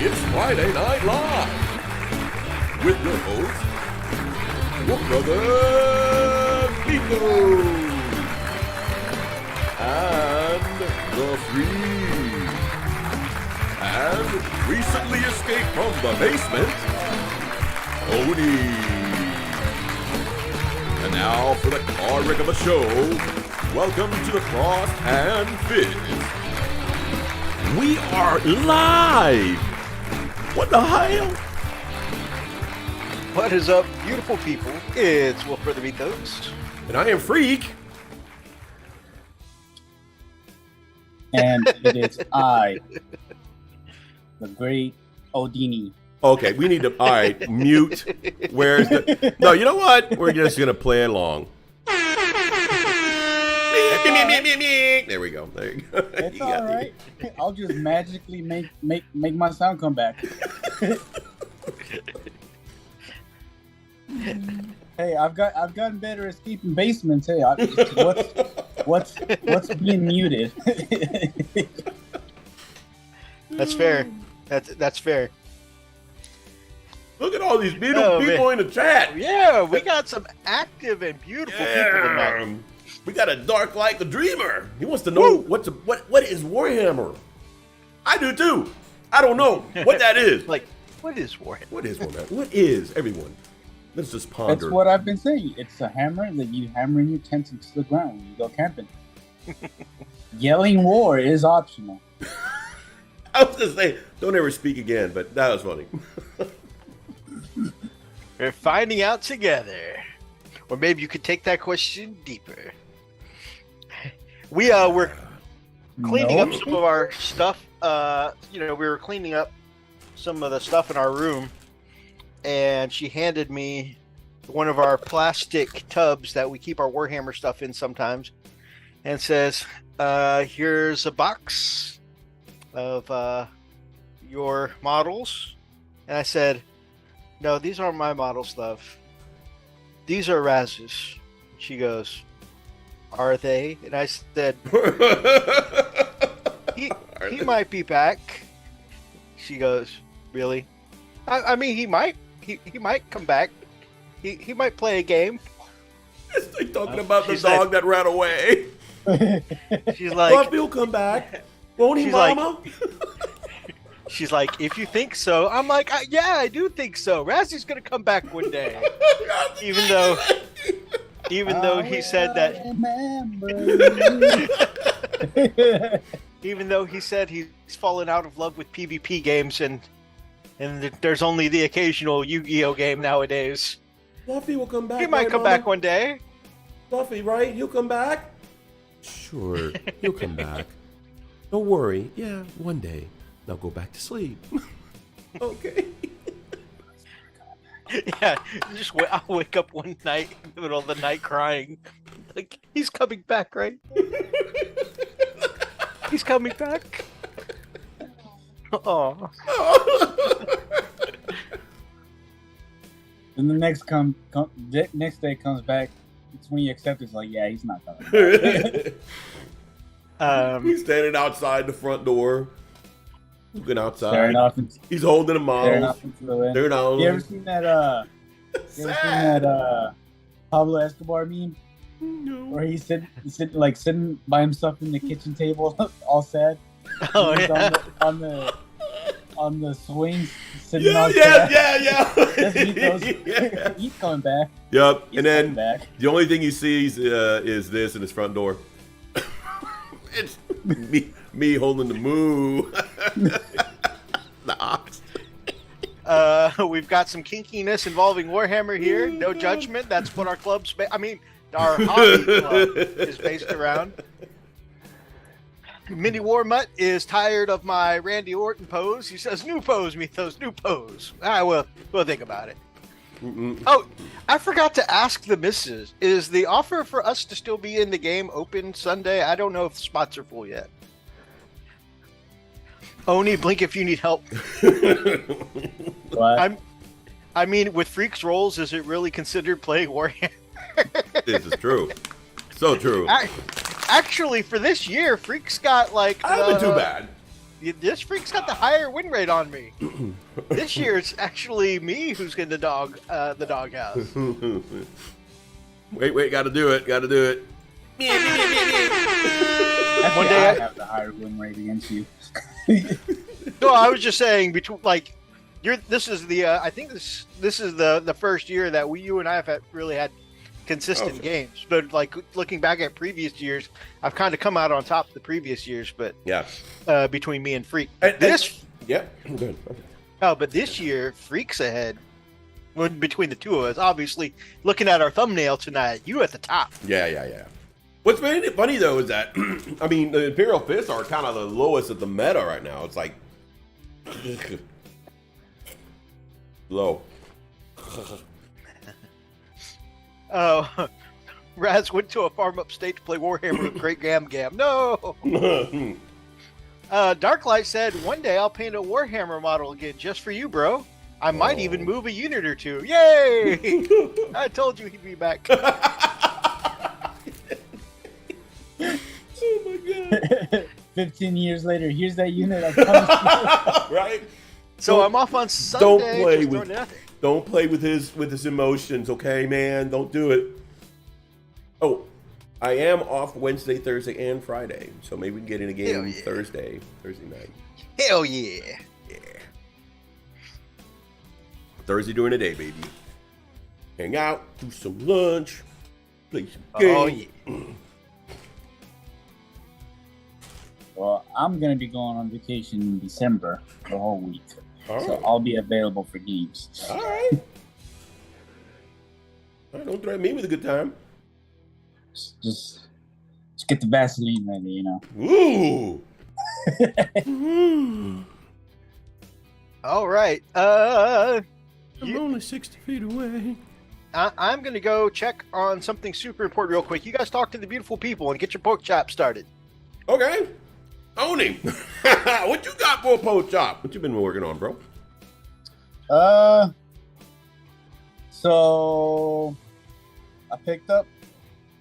It's Friday Night Live with your host, your brother Methos, and the Freak, and recently escaped from the basement, Hoodies. And now for the car wreck of the show, welcome to the Cross and Fizz. We are live! What the hell? What is up, beautiful people? It's Wolf Brother Methos. And I am Freak. And it is I, the great Odini. Okay, we need to, alright, mute. Where's the, no, you know what? We're just gonna play along. There we go. There you go. It's all right. I'll just magically make my sound come back. Hey, I've gotten better at escaping basements. Hey, what's being muted? That's fair. That's fair. Look at all these beautiful people in the chat. Yeah, we got some active and beautiful people tonight. We got a Dark like the Dreamer. He wants to know what is Warhammer. I do too. I don't know what that is. Like, what is Warhammer? What is Warhammer? What is everyone? Let's just ponder. That's what I've been saying. It's a hammer that you hammer in your tent into the ground when you go camping. Yelling war is optional. I was gonna say, don't ever speak again, but that was funny. We're finding out together. Or maybe you could take that question deeper. We're cleaning up some of our stuff. We were cleaning up some of the stuff in our room, and she handed me one of our plastic tubs that we keep our Warhammer stuff in sometimes, and says, here's a box of your models. And I said, no, these aren't my models, love. These are Raz's. She goes, are they? And I said, he might be back. She goes, really? I mean, he might come back. He might play a game. It's like talking about the dog that ran away. She's like, Buffy will come back. Won't he, Mama? She's like, if you think so. I'm like, yeah, I do think so. Razzy's gonna come back one day. Even though he said that. Even though he said he's fallen out of love with PvP games and there's only the occasional Yu-Gi-Oh game nowadays. Buffy will come back. He might come back one day. Buffy, right? He'll come back? Sure, he'll come back. Don't worry. Yeah, one day. Now go back to sleep. Okay. Yeah, I'll wake up one night in the middle of the night crying. Like, he's coming back, right? He's coming back. Oh. Then the next day comes back. It's when you accept it. It's like, yeah, he's not coming back. He's standing outside the front door. Looking outside. Staring off He's holding a staring model. off into the wind. They're not. You ever seen that? Pablo Escobar meme? No. Where he's sitting by himself in the kitchen table, all sad. Oh, He's yeah. on the swings, sitting Yeah, all sad. yeah. That's Methos. Yeah. He's coming back. Yep. He's And then coming back. the only thing he sees is this in his front door. It's me holding the moo. The ox. We've got some kinkiness involving Warhammer here. No judgment. That's what our club's our hobby club is based around. Mini War Mutt is tired of my Randy Orton pose. He says, new pose, Methos, new pose. We'll think about it. Mm-mm. Oh, I forgot to ask the missus. Is the offer for us to still be in the game open Sunday? I don't know if the spots are full yet. Oni, blink if you need help. What? I mean, with Freak's roles, is it really considered playing Warhammer? This is true. So true. Actually, for this year, Freak's got like. I haven't been too bad. This freak's got the higher win rate on me. This year it's actually me who's getting the doghouse. Wait, gotta do it. One day I have the higher win rate against you. No, I was just saying between like this is the I think this is the first year that you and I have really had consistent games. But like looking back at previous years, I've kind of come out on top the previous years. But yeah, between me and Freak, good. Okay. Oh, but this year Freak's ahead. Between the two of us, obviously, looking at our thumbnail tonight, you at the top. Yeah. What's made it funny though is that I mean the Imperial Fists are kind of the lowest of the meta right now. It's like low. Oh, Raz went to a farm upstate to play Warhammer with Great Gam. No. Darklight said, "One day I'll paint a Warhammer model again just for you, bro. I might even move a unit or two. Yay! I told you he'd be back." Oh my god! 15 years later, here's that unit I promised you. Right? So I'm off on Sunday. Don't play with his emotions, okay, man? Don't do it. Oh, I am off Wednesday, Thursday, and Friday, so maybe we can get in a game Thursday night. Hell yeah! Thursday during the day, baby. Hang out, do some lunch, play some games. Oh yeah. Well, I'm gonna be going on vacation in December the whole week, Oh. so I'll be available for games. All right. Don't threaten me with a good time. Just get the Vaseline ready, you know. Ooh. All right. I'm only 60 feet away. I'm going to go check on something super important real quick. You guys talk to the beautiful people and get your pork chop started. Okay. Own him. What you got for a pork chop? What you been working on, bro? So I picked up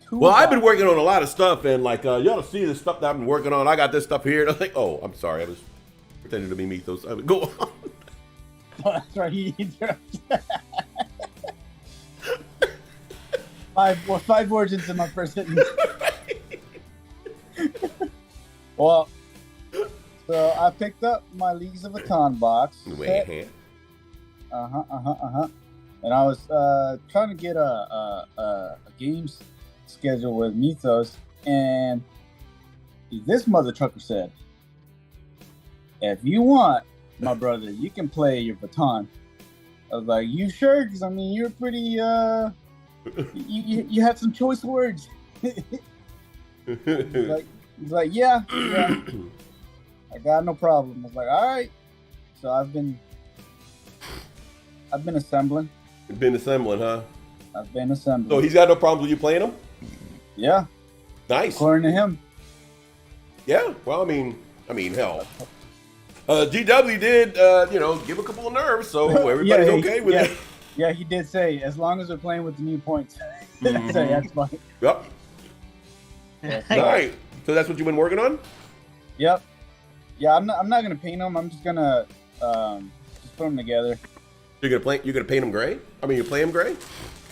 two. Well, I've been working on a lot of stuff, and like, you ought to see the stuff that I've been working on. I got this stuff here. And I'm like, oh, I'm sorry. I was pretending to be Methos. Go on. That's right. He interrupted. Five words into my first sentence. Well, so I picked up my Leagues of Aton box. And I was trying to get a games schedule with Methos, and this mother trucker said, "If you want, my brother, you can play your baton." I was like, "You sure? Because I mean, you're pretty. You had some choice words." He's like, yeah. I got no problem. I was like, all right. So I've been assembling. You've been assembling, huh? I've been assembling. So he's got no problem with you playing him? Yeah. Nice. According to him. Yeah. Well, I mean, hell. GW did, give a couple of nerves, so everybody's okay with it. Yeah, he did say, as long as we're playing with the new points. That's fine. Yep. All right. So that's what you've been working on? Yep. Yeah, I'm not gonna paint them. I'm just gonna just put them together. You're gonna paint them gray? I mean, you play them gray?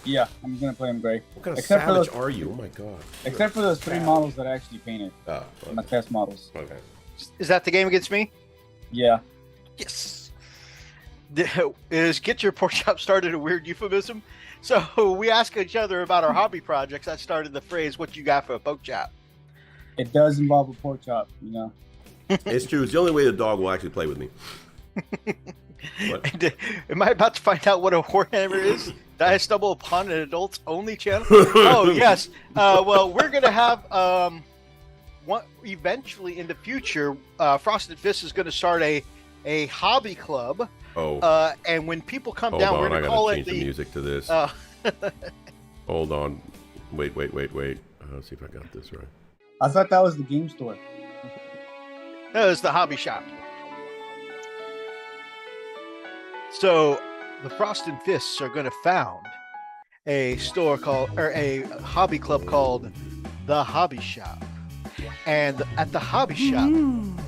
Yeah, I'm gonna play them gray. What kind of savage are you? Oh my god. Except for those 3 models that I actually painted. Oh, okay. My test models. Okay. Is that the game against me? Yeah. Yes. Is get your pork chop started a weird euphemism? So we ask each other about our hobby projects. I started the phrase, "What you got for a pork chop?" It does involve a pork chop, you know. It's true. It's the only way the dog will actually play with me. Am I about to find out what a Warhammer is? Did I stumble upon an adults only channel? Oh yes. Well, we're gonna have eventually in the future. Frosted Fist is going to start a hobby club. Oh. And when people come Hold down, on, we're going I to gotta call change it the music to this. Hold on. Wait. Let's see if I got this right. I thought that was the game store. No, it's the hobby shop. So the Frost and Fists are going to found a store called, or a hobby club called The Hobby Shop. And at the hobby shop,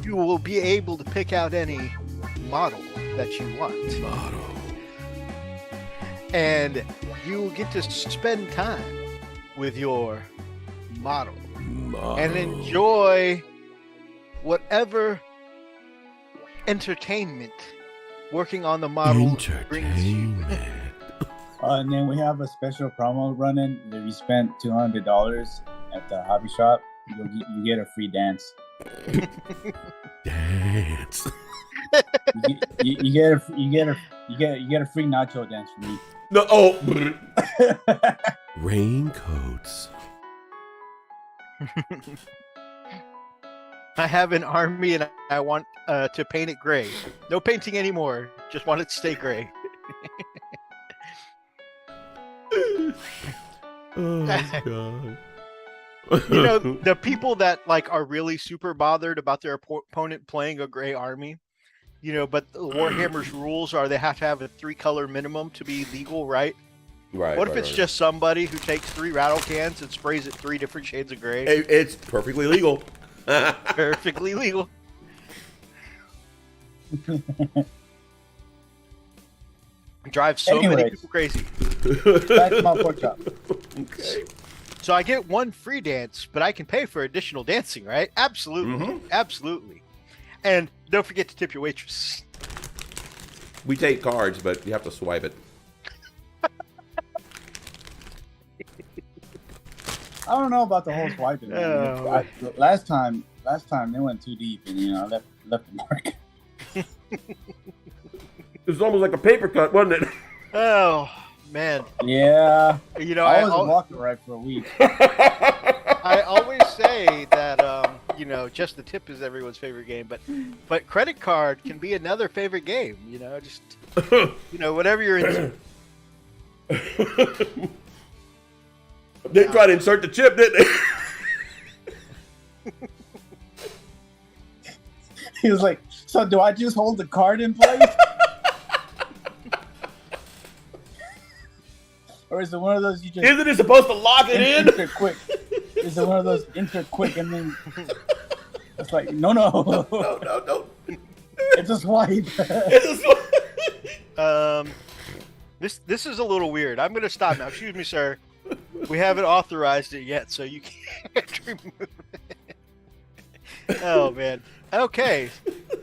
you will be able to pick out any model that you want. Model. And you will get to spend time with your model and enjoy whatever entertainment working on the model brings you. And then we have a special promo running. If you spend $200 at the hobby shop, you get a free dance. Dance. You get a free nacho dance from me. No. Oh. Raincoats. I have an army and I want to paint it gray. No painting anymore. Just want it to stay gray. Oh God. You know, the people that like are really super bothered about their opponent playing a gray army, you know, but the Warhammer's rules are they have to have a 3-color minimum to be legal, right? Right. What if it's just somebody who takes 3 rattle cans and sprays it 3 different shades of gray? It's perfectly legal. Perfectly legal. Drives so many people crazy. Back to my pork chop. Okay. So I get 1 free dance, but I can pay for additional dancing, right? Absolutely. Absolutely. And don't forget to tip your waitress. We take cards, but you have to swipe it. I don't know about the whole swiping. Last time they went too deep, and left the mark. It was almost like a paper cut, wasn't it? Oh man. Yeah. You know, I wasn't walking right for a week. I always say that just the tip is everyone's favorite game, but credit card can be another favorite game. You know, just whatever you're into. They tried to insert the chip, didn't they? He was like, "So do I just hold the card in place?" Or is it one of those you just... Isn't it supposed to lock it in? Enter quick. Is it one of those enter quick and then... It's like, no. No. It's a swipe. It's a swipe. This is a little weird. I'm going to stop now. Excuse me, sir. We haven't authorized it yet, so you can't remove it. Oh, man. Okay.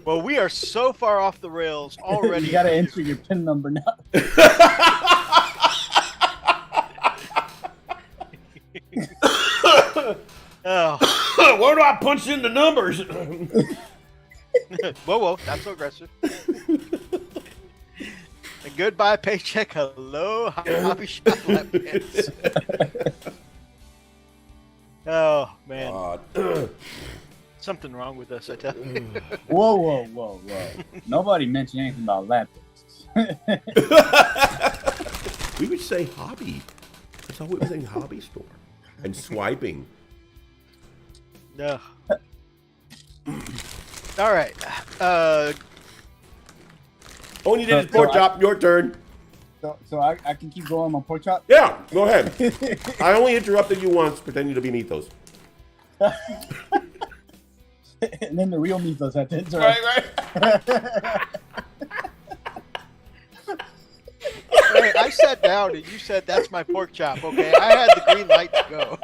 Well, we are so far off the rails already. You got to enter your PIN number now. Oh. Where do I punch in the numbers? Whoa, not so aggressive. A goodbye paycheck, hello, hobby shop lap dance. Oh, man. God. Something wrong with us, I tell you. Whoa. Nobody mentioned anything about lap dances. We would say hobby. That's all we were saying, hobby store. And swiping. No. All right. Only did his pork chop. Your turn. So I can keep going on my pork chop? Yeah, go ahead. I only interrupted you once, pretending to be Methos. And then the real Methos had to interrupt. Right. Hey, I sat down and you said that's my pork chop, okay? I had the green light to go.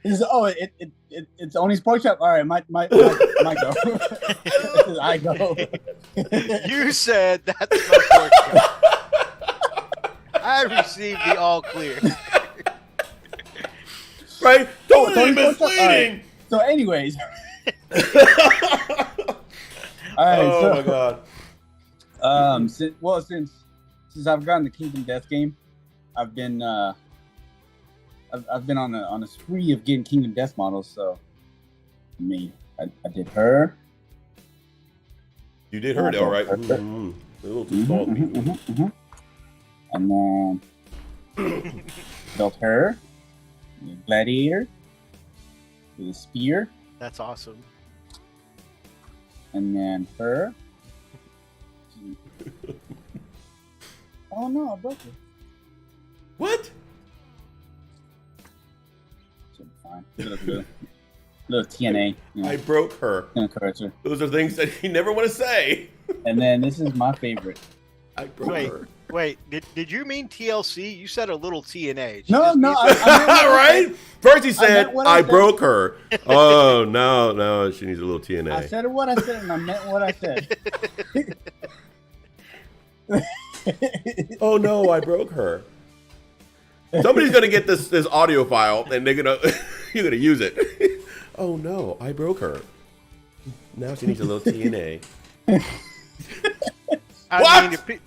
It's Oni's pork chop. All right, my go. I go. You said that's my pork chop. I received the all clear. Right? Totally Right. misleading. So, anyways. All right, oh my god. Since I've gotten the Kingdom Death game, I've been on a spree of getting Kingdom Death models. So, I did her. You did her, all right. Mm-hmm. A little too salty. And then built her, the gladiator, with a spear. That's awesome. And then her. Oh no, I broke it. What? fine. Little TNA. You know, I broke her. correct her. Those are things that you never want to say. And then this is my favorite. I broke her. Wait, did you mean TLC? You said a little TNA. No, I meant Right? First he said, I said. broke her. Oh, no, she needs a little TNA. I said what I said, and I meant what I said. Oh, no, I broke her. Somebody's going to get this audio file, and they're going to you're going to use it. Oh, no, I broke her. Now she needs a little TNA. I mean,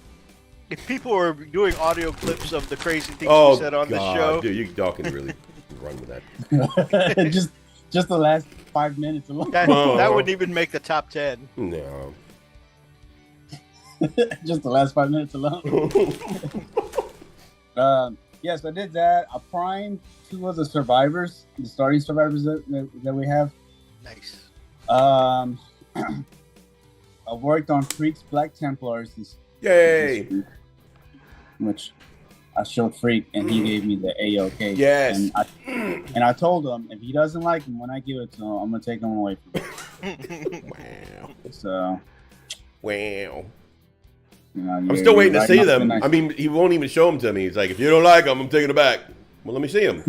if people are doing audio clips of the crazy things we said on the show, dude, y'all can really run with that. just the last 5 minutes alone. that wouldn't even make the top 10. No. Just the last 5 minutes alone. Yes, I did that. I primed 2 of the survivors, the starting survivors that we have. Nice. I worked on Freak's Black Templars Yay! this week, which I showed Freak, and he gave me the A-OK. Yes. And I told him, if he doesn't like him, when I give it to him, I'm going to take him away from him. Wow. So, Wow. you know, I'm still waiting to see them. I mean, he won't even show them to me. He's like, if you don't like them, I'm taking it back. Well, let me see them.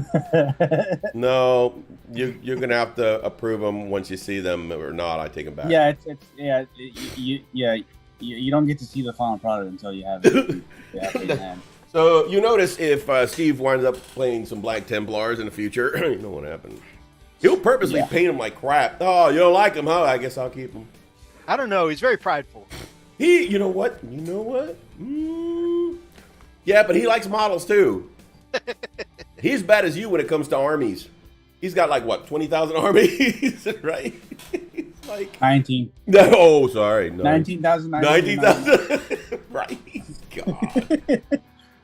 No, you're gonna have to approve them once you see them, or not. I take them back. Yeah, you don't get to see the final product until you have it. In hand. So you notice if Steve winds up playing some Black Templars in the future, you know what happened. He'll purposely paint them like crap. Oh, you don't like them, huh? I guess I'll keep them. I don't know. He's very prideful. You know what? Yeah, but he likes models too. He's bad as you when it comes to armies. He's got like what, 20,000 armies, right? He's like 19. No, oh, sorry, no. 19,000. 19,000. Right? God.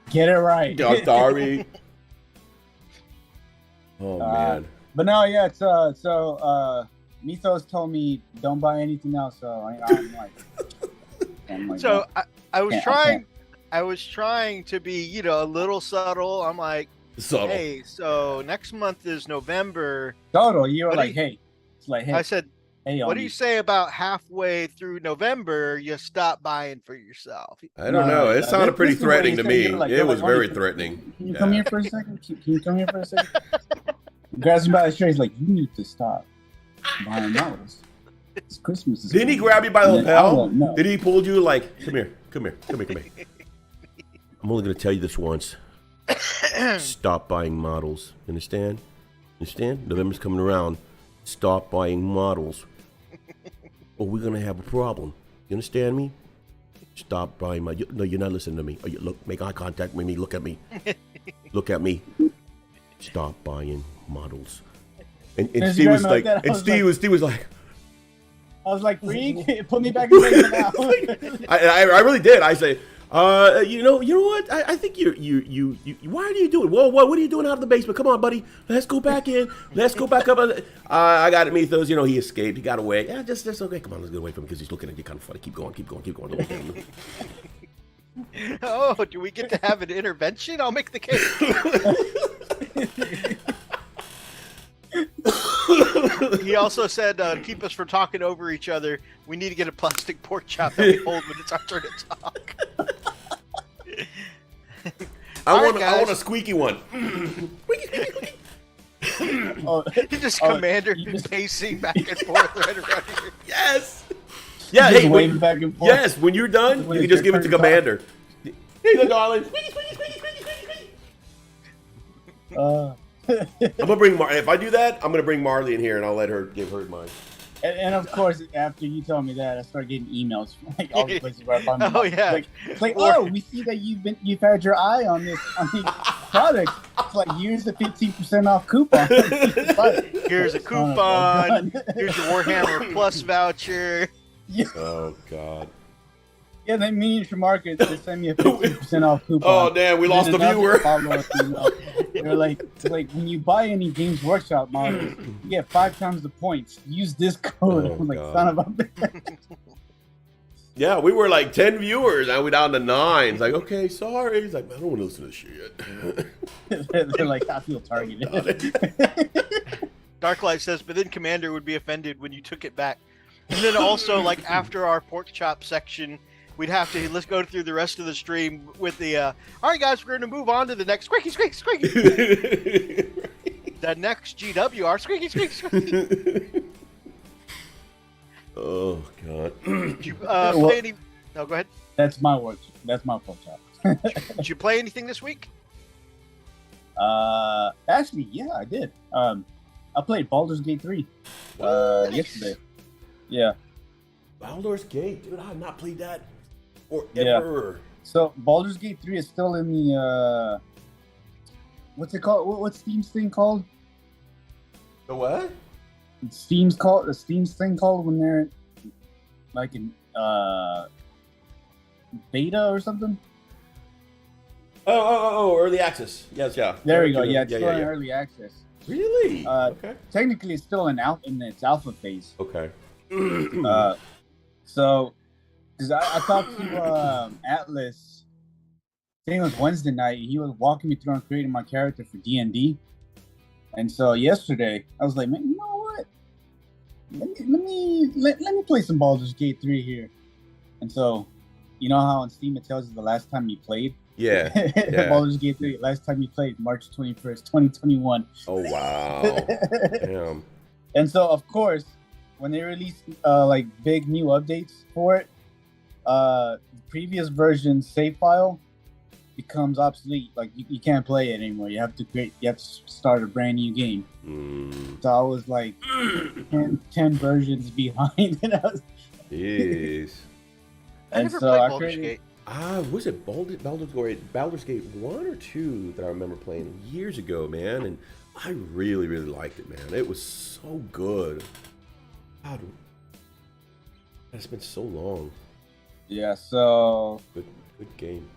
Get it right. God, army. Oh man. But no, yeah. So Methos told me don't buy anything else. So I'm like, So I was trying to be, a little subtle. I'm like, Subtle. hey, so next month is November. total. You were like, hey. It's like, hey. I said, hey, what do you say about halfway through November, you stop buying for yourself? I don't know. It sounded pretty threatening to me. Like, it was very threatening. Can you come here for a second? Can you come here for a second? Grabs him by the shirt. He's like, you need to stop buying models. It's Christmas. Didn't he grab you by the lapel? Did he pull you like, come here. I'm only going to tell you this once. Stop buying models. Understand? November's coming around. Stop buying models. Or we're going to have a problem. You understand me? Stop buying my... No, you're not listening to me. Look, make eye contact with me. Look at me. Look at me. Stop buying models. And Steve was like... And Steve was like... I was like, Freak, put me back in the now. I really did. I say... you know what? I think you. Why are you doing? Whoa, what are you doing out of the basement? Come on, buddy. Let's go back in. Let's go back up. I got it, Methos. He escaped. He got away. Yeah, just okay. Come on, let's get away from him because he's looking at you kind of funny. Keep going. Oh, do we get to have an intervention? I'll make the cake. He also said, keep us from talking over each other. We need to get a plastic pork chop that we hold when it's our turn to talk. I want a squeaky one. Commander pacing back and forth right around here. Yes. Yeah. Hey, waving back and forth. Yes. When you're done, you can just give it to Commander. Here you go, darling. I'm gonna bring if I do that, I'm gonna bring Marley in here and I'll let her give her mine. And of course, after you told me that, I started getting emails from like all the places where I found them. Oh yeah, it's like oh, we see that you've had your eye on these products. It's like here's the 15% off coupon. Here's a coupon. Here's your Warhammer Plus voucher. Yeah. Oh God. Yeah, they mean to market to send me a 15% off coupon. Oh damn, we lost a viewer. They're like when you buy any Games Workshop models, you get 5 times the points. Use this code. Oh, I'm like, God. son of a bitch. Yeah, we were like 10 viewers. Now we're down to 9. It's like, okay, sorry. He's like, I don't want to listen to this shit. They're like, I feel targeted. Darklight says, but then Commander would be offended when you took it back. And then also, like, after our pork chop section, we'd have to, let's go through the rest of the stream with the, all right, guys, we're going to move on to the next squeaky, squeaky, squeaky. The next GWR, squeaky, squeaky, squeaky. Oh, God. Did you play any... No, go ahead. That's my work. That's my pork chop. Did you play anything this week? Actually, yeah, I did. I played Baldur's Gate 3 yesterday. Yeah. Baldur's Gate, dude, I have not played that forever. Yeah. So Baldur's Gate 3 is still in the what's it called? What's Steam's thing called? The what? Steam's thing called when they're like in beta or something. Oh, early access. Yes, yeah. There we go. Yeah, it's still in early access. Really? Okay. Technically, it's still in its alpha phase. Okay. So, because I talked to Atlas, I think it was Wednesday night. He was walking me through on creating my character for D&D, and so yesterday I was like, man, you know what? Let me play some Baldur's Gate 3 here. And so, you know how on Steam it tells you the last time you played? Yeah. Baldur's Gate 3, last time you played, March 21st, 2021. Oh, wow. Damn. And so, of course, when they release like big new updates for it, the previous version's save file becomes obsolete. Like you can't play it anymore. You have to start a brand new game. So I was like 10 versions behind. And I was, Jeez. I never played Baldur's Gate. Was it Baldur's Gate 1 or 2 that I remember playing years ago, man? And I really, really liked it, man. It was so good. God, it's been so long. Yeah, so Good game.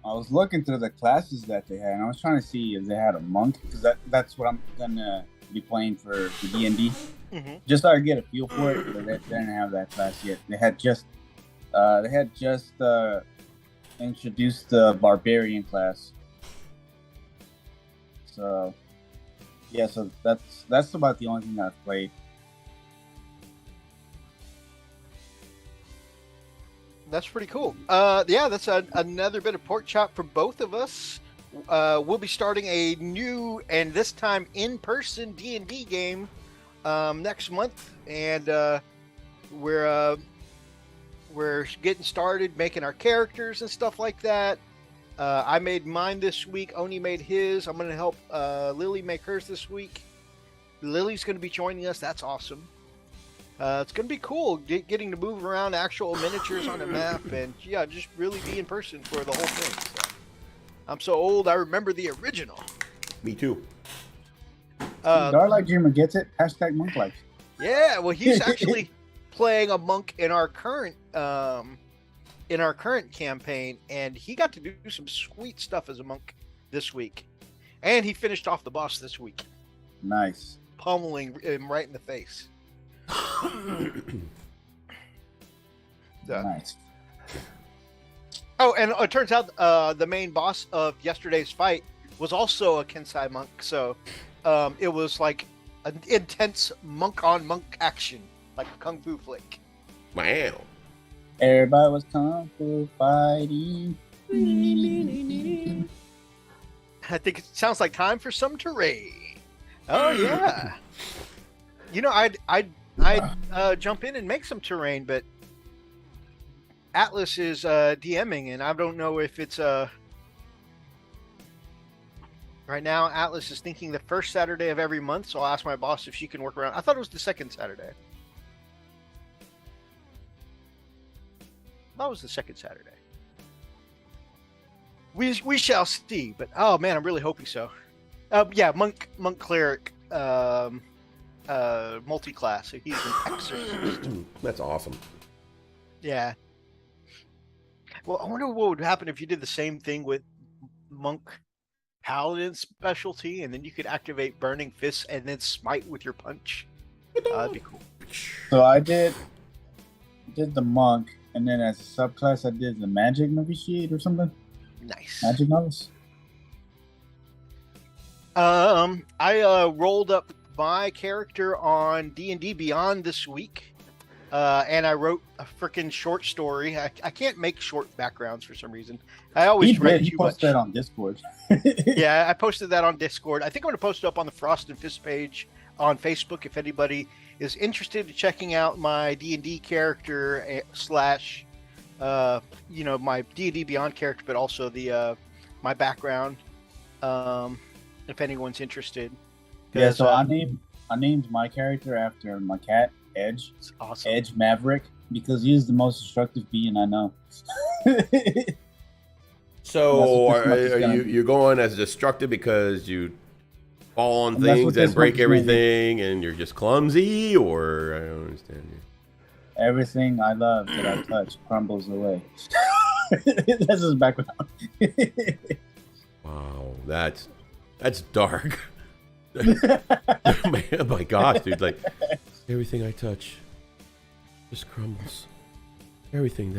I was looking through the classes that they had, and I was trying to see if they had a monk, because that's what I'm gonna be playing for D&D. Mm-hmm. Just so I get a feel for it, but they didn't have that class yet. They had just introduced the barbarian class. So yeah, so that's about the only thing that I've played. That's pretty cool. Yeah, that's another bit of pork chop for both of us. We'll be starting a new and this time in-person D&D game next month, and we're getting started making our characters and stuff like that. I made mine this week. Oni made his. I'm going to help Lily make hers this week. Lily's going to be joining us. That's awesome. It's going to be cool getting to move around actual miniatures on a map and, yeah, just really be in person for the whole thing. So, I'm so old, I remember the original. Me too. Darlight Dreamer gets it. Hashtag monk life. Yeah, well, he's actually playing a monk in our current campaign, and he got to do some sweet stuff as a monk this week. And he finished off the boss this week. Nice. Pummeling him right in the face. Nice. Oh, and it turns out the main boss of yesterday's fight was also a Kensai monk, so it was like an intense monk-on-monk action, like a kung fu flick. Wow. Everybody was kung fu fighting. I think it sounds like time for some terrain. Oh yeah. You know, I'd jump in and make some terrain, but Atlas is DMing, and I don't know if it's right now. Atlas is thinking the first Saturday of every month, so I'll ask my boss if she can work around. I thought it was the second Saturday. That was the second Saturday. We shall see, but oh man, I'm really hoping so. Yeah, monk cleric. Multi-class, so he's an exorcist. That's awesome. Yeah. Well, I wonder what would happen if you did the same thing with monk paladin specialty, and then you could activate burning fists and then smite with your punch. That'd be cool. So I did did the monk, and then as a subclass, I did the magic novitiate or something. Nice. Magic novice. I rolled up my character on D&D Beyond this week, and I wrote a freaking short story. I can't make short backgrounds for some reason. I always write He too much. posted that on Discord. Yeah, I posted that on Discord. I think I'm going to post it up on the Frost and Fist page on Facebook if anybody is interested in checking out my D&D character slash, my D&D Beyond character, but also the my background. If anyone's interested. Yeah, so I named my character after my cat, Edge. It's awesome. Edge Maverick, because he's the most destructive being I know. So you're going as destructive because you fall on things and break everything, and you're just clumsy, or I don't understand you. Everything I love that I touch crumbles away. That's his background. Wow, that's dark. Oh my gosh, dude! Like everything I touch just crumbles. Everything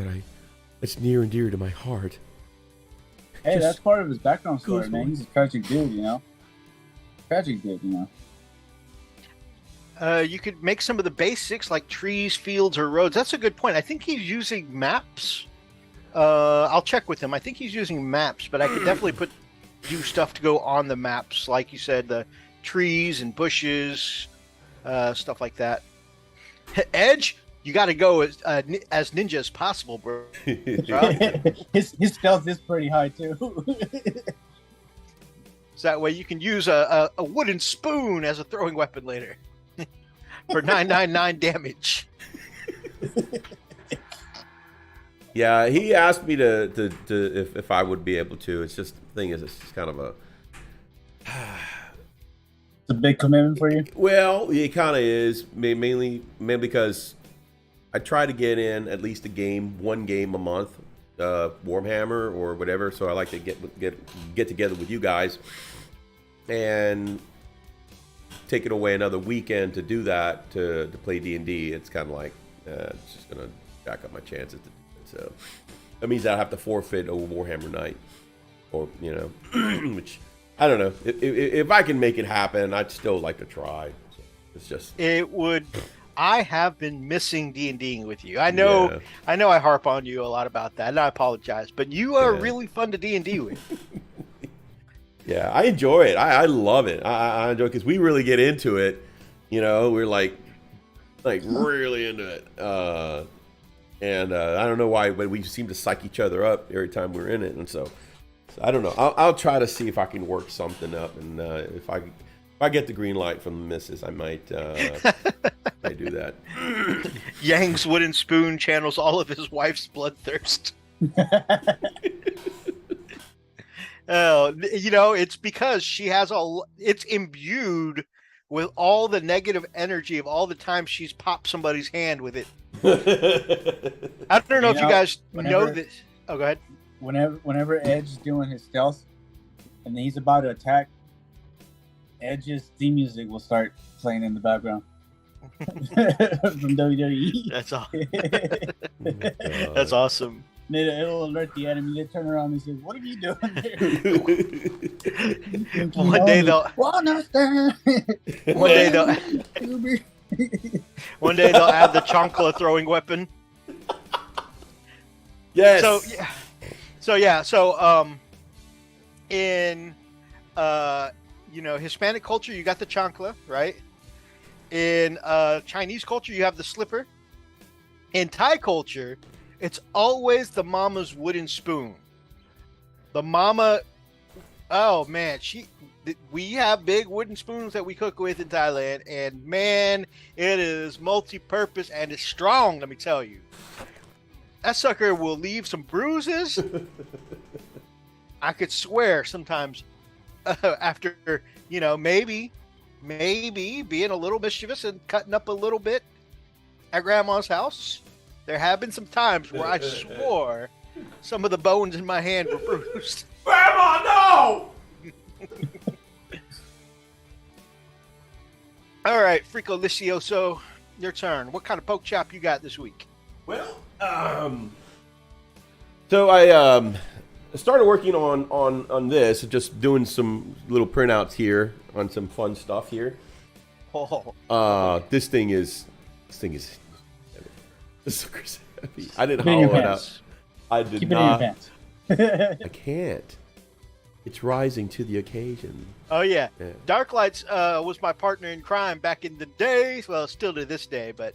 that's near and dear to my heart. Hey, just that's part of his background story, goes man. away. He's a tragic dude, you know. Tragic dude, you know. You could make some of the basics like trees, fields, or roads. That's a good point. I think he's using maps. I'll check with him. I think he's using maps, but I could definitely do stuff to go on the maps, like you said, the trees and bushes, stuff like that. Edge, you got to go as ninja as possible, bro. his stealth is pretty high too. So that way you can use a wooden spoon as a throwing weapon later for 999 damage. Yeah, he asked me to if I would be able to. It's just the thing is, it's just kind of a. It's a big commitment for you. Well, it kind of is mainly because I try to get in at least one game a month, Warhammer or whatever. So I like to get together with you guys and take it away another weekend to do that to play D&D. It's kind of like it's just gonna jack up my chances. So that means I have to forfeit a Warhammer night, or which I don't know. If I can make it happen, I'd still like to try. So it's just I have been missing D&Ding with you. I know I harp on you a lot about that, and I apologize, but you are really fun to D&D with. Yeah, I enjoy it. I love it. I enjoy it because we really get into it. We're like really into it. And I don't know why, but we seem to psych each other up every time we're in it. And so I don't know. I'll try to see if I can work something up, and if I get the green light from the missus, I might do that. Yang's wooden spoon channels all of his wife's bloodthirst. Oh, it's because she has it's imbued with all the negative energy of all the time she's popped somebody's hand with it. I don't know if you guys know this. Oh, go ahead. Whenever Edge is doing his stealth and he's about to attack, Edge's theme music will start playing in the background. From WWE. That's all. That's awesome. It'll alert the enemy. They turn around and say, "What are you doing there?" One day they'll add the chancla throwing weapon. Yes. In Hispanic culture, you got the chancla, right? In Chinese culture, you have the slipper. In Thai culture, it's always the mama's wooden spoon. The mama, oh man, we have big wooden spoons that we cook with in Thailand, and man, it is multi-purpose and it's strong, let me tell you. That sucker will leave some bruises. I could swear sometimes after, maybe being a little mischievous and cutting up a little bit at grandma's house, there have been some times where I swore some of the bones in my hand were bruised. Grandma, no! All right, Frico Licioso, your turn. What kind of poke chop you got this week? Well, so I started working on this, just doing some little printouts here on some fun stuff here. This thing is this sucker's heavy. I didn't hollow it out. I did not. Keep it in your pants. I can't. It's rising to the occasion. Oh yeah. Darklights was my partner in crime back in the days. Well, still to this day, but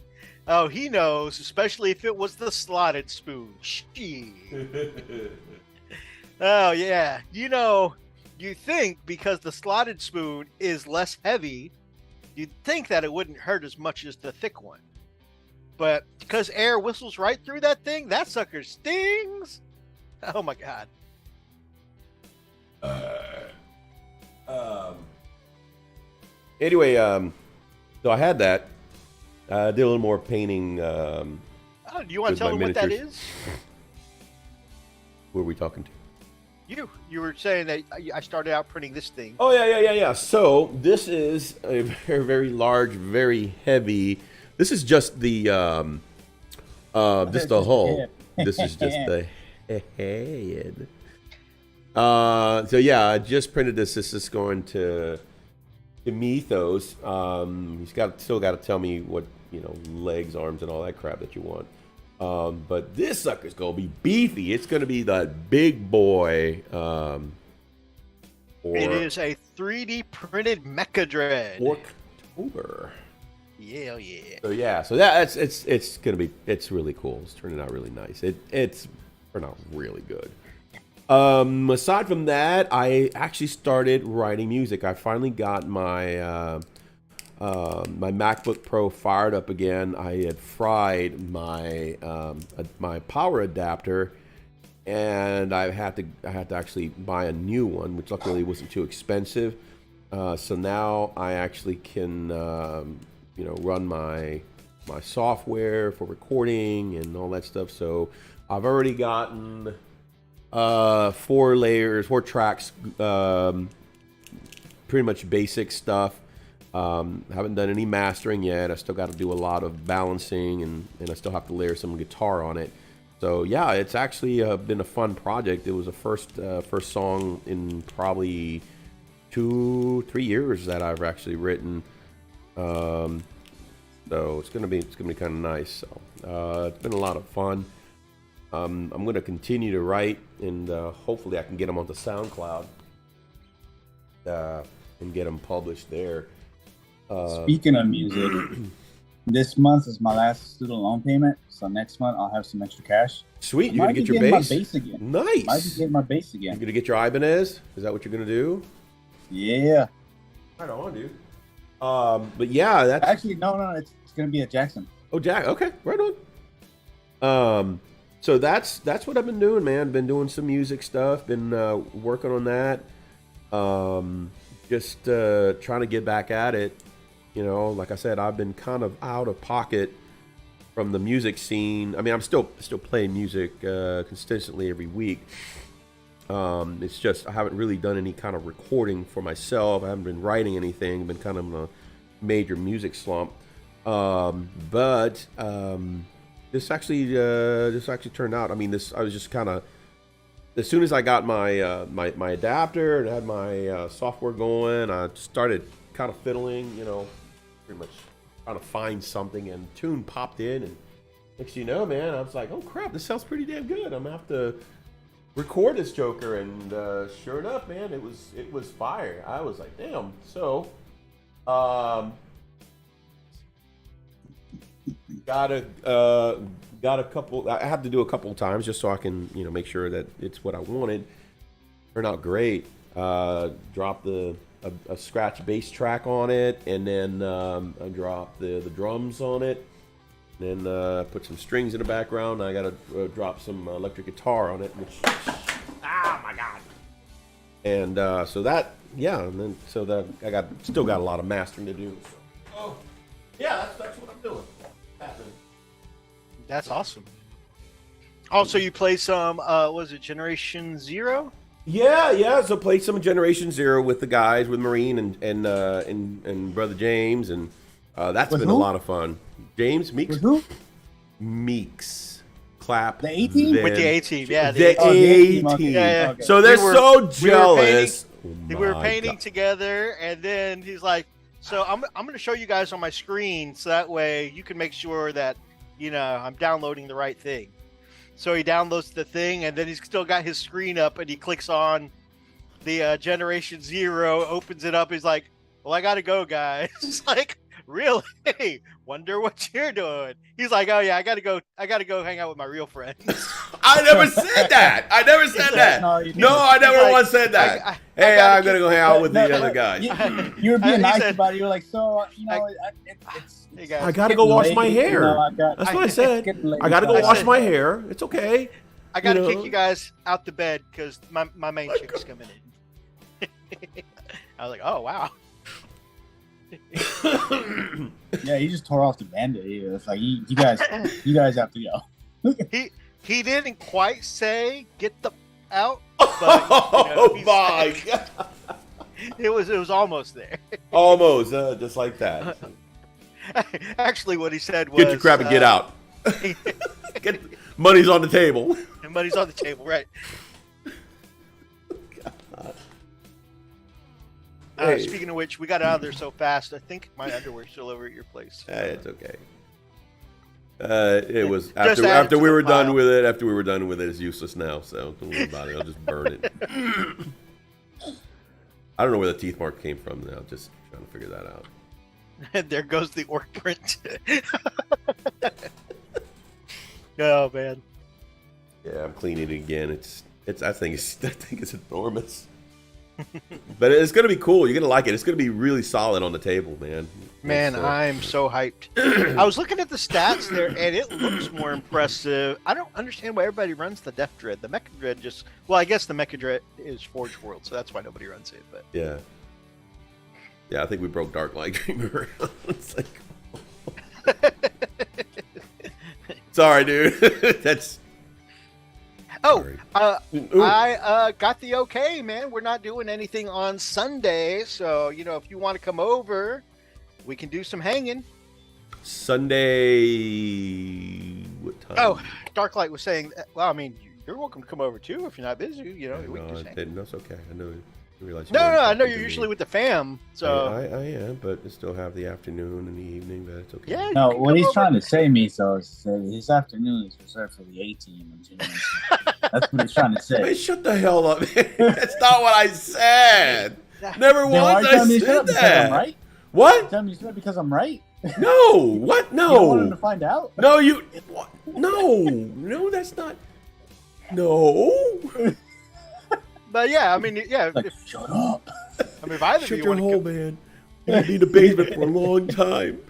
he knows, especially if it was the slotted spoon. Oh yeah. You think because the slotted spoon is less heavy, you'd think that it wouldn't hurt as much as the thick one. But because air whistles right through that thing, that sucker stings. Oh my god. Anyway, so I had that. I did a little more painting. Do you want to tell them what that is? Who are we talking to? You were saying that I started out printing this thing. Oh yeah. So this is a very, very large, very heavy. This is just the just the hull. This is just the head. So yeah, I just printed this. This is going to Methos. He's still got to tell me what, legs, arms, and all that crap that you want. But this sucker's gonna be beefy. It's gonna be the big boy. It is a 3D printed Mecha Dread. October. Yeah. So yeah, so it's really cool. It's turning out really nice. It's turned out really good. Aside from that, I actually started writing music. I finally got my my MacBook Pro fired up again. I had fried my my power adapter, and I had to actually buy a new one, which luckily wasn't too expensive. So now I actually can run my software for recording and all that stuff. So I've already gotten 4 tracks, pretty much basic stuff. Haven't done any mastering yet. I still got to do a lot of balancing, and I still have to layer some guitar on it. So yeah, it's actually been a fun project. It was the first song in probably 2-3 years that I've actually written. So it's gonna be kind of nice. So it's been a lot of fun. I'm gonna continue to write, and hopefully I can get them onto SoundCloud and get them published there. Speaking of music, this month is my last student loan payment, so next month I'll have some extra cash. Sweet, you're gonna get your bass? My bass again. Nice. Might be getting my bass again. You're gonna get your Ibanez? Is that what you're gonna do? Yeah. Right on, dude. But yeah, that's actually no, it's gonna be at Jackson. Oh, Jack. Okay, right on. So that's what I've been doing, man. Been doing some music stuff. Been working on that. Just trying to get back at it. Like I said, I've been kind of out of pocket from the music scene. I mean, I'm still playing music consistently every week. It's just I haven't really done any kind of recording for myself. I haven't been writing anything. I've been kind of in a major music slump. But this actually turned out. I mean, I was just kind of, as soon as I got my my adapter and had my software going, I started kind of fiddling, pretty much trying to find something, and tune popped in, and next thing you know, man, I was like, oh crap, this sounds pretty damn good. I'm gonna have to record this joker, and sure enough, man, it was fire. I was like, damn. So got a couple. I have to do a couple of times just so I can make sure that it's what I wanted. Turned out great. Dropped a scratch bass track on it, and then I dropped the drums on it. Then put some strings in the background. I got to drop some electric guitar on it, which my god. And so that, yeah, and then so that I still got a lot of mastering to do. So. Oh, yeah, that's what I'm doing. That's awesome. Also, you play some was it Generation Zero? Yeah. So played some Generation Zero with the guys, with Marine and brother James, and that's been a lot of fun. James Meeks. With who? Meeks. Clap. The A-Team? then- With the A-Team, yeah. The Oh, the A-Team, A-Team. okay. Yeah. Okay. So they're We were- so jealous. We were painting together, and then he's like, "So I'm going to show you guys on my screen, so that way you can make sure that I'm downloading the right thing." So he downloads the thing, and then he's still got his screen up, and he clicks on the Generation Zero, opens it up. He's like, "Well, I got to go, guys." It's like, really? Wonder what you're doing. He's like, "Oh yeah, I gotta go hang out with my real friends." I never said that. I never said that. No, you didn't. No, I never Like, once said that. I Hey, gotta I'm gonna go hang out with the other guy. You were being He nice said- about it. You were like, so, Hey, guys. I gotta go wash my hair. That's what I said. I gotta go I wash said- my hair. It's okay. I gotta you know. kick you guys out the bed because my main chick's coming in. I was like, "Oh wow." Yeah, he just tore off the band-aid. It's like, you guys have to go. He didn't quite say get the out, Oh he's my like- god! it was almost there. Almost, just like that. Actually, what he said was, Get your crap and get out. Get, money's on the table. And money's on the table, right? Hey. Speaking of which, we got out of there so fast. I think my underwear's still over at your place. It's okay. It was Just add it after to we the were done pile. with it. After we were done with it, it's useless now. So don't worry about it. I'll just burn it. I don't know where the teeth mark came from. Now, just trying to figure that out. And there goes the orc print. Oh man. Yeah, I'm cleaning it again. It's. I think it's enormous. But it's gonna be cool. You're gonna like it. It's gonna be really solid on the table, man. Man, It's, I'm so hyped. I was looking at the stats there, and it looks more impressive. I don't understand why everybody runs the Def Dread. The Mecha Dread just... Well, I guess the Mecha Dread is Forge World, so that's why nobody runs it. But yeah. Yeah, I think we broke Dark Light Dreamer. It's like... Sorry, dude. That's... Oh, Sorry. Ooh. I got the okay, man. We're not doing anything on Sunday, so, if you want to come over, we can do some hanging. Sunday... What time? Oh, Darklight was saying, well, I mean, you're welcome to come over, too, if you're not busy. We can just hang. That's okay. I know. I realize No, I know you're talking to usually me. with the fam, so... I am, but I still have the afternoon and the evening, but it's okay. Yeah, No, you can what come he's over. trying to say, Methos, is that his afternoon is reserved for the A-Team and Generation. That's what he's trying to Hey, say. shut the hell up. That's not what I said. Never Then why once are you telling me I to shut said up because I'm that. right? What? Tell me to shut up because I'm right? No. What? You don't want him to No. find out? No, you. What? No. No, that's not. No. But yeah, I mean, yeah, Like, if, shut up. I mean, if either of Shut you your want hole, to man. You're going to be in the basement for a long time.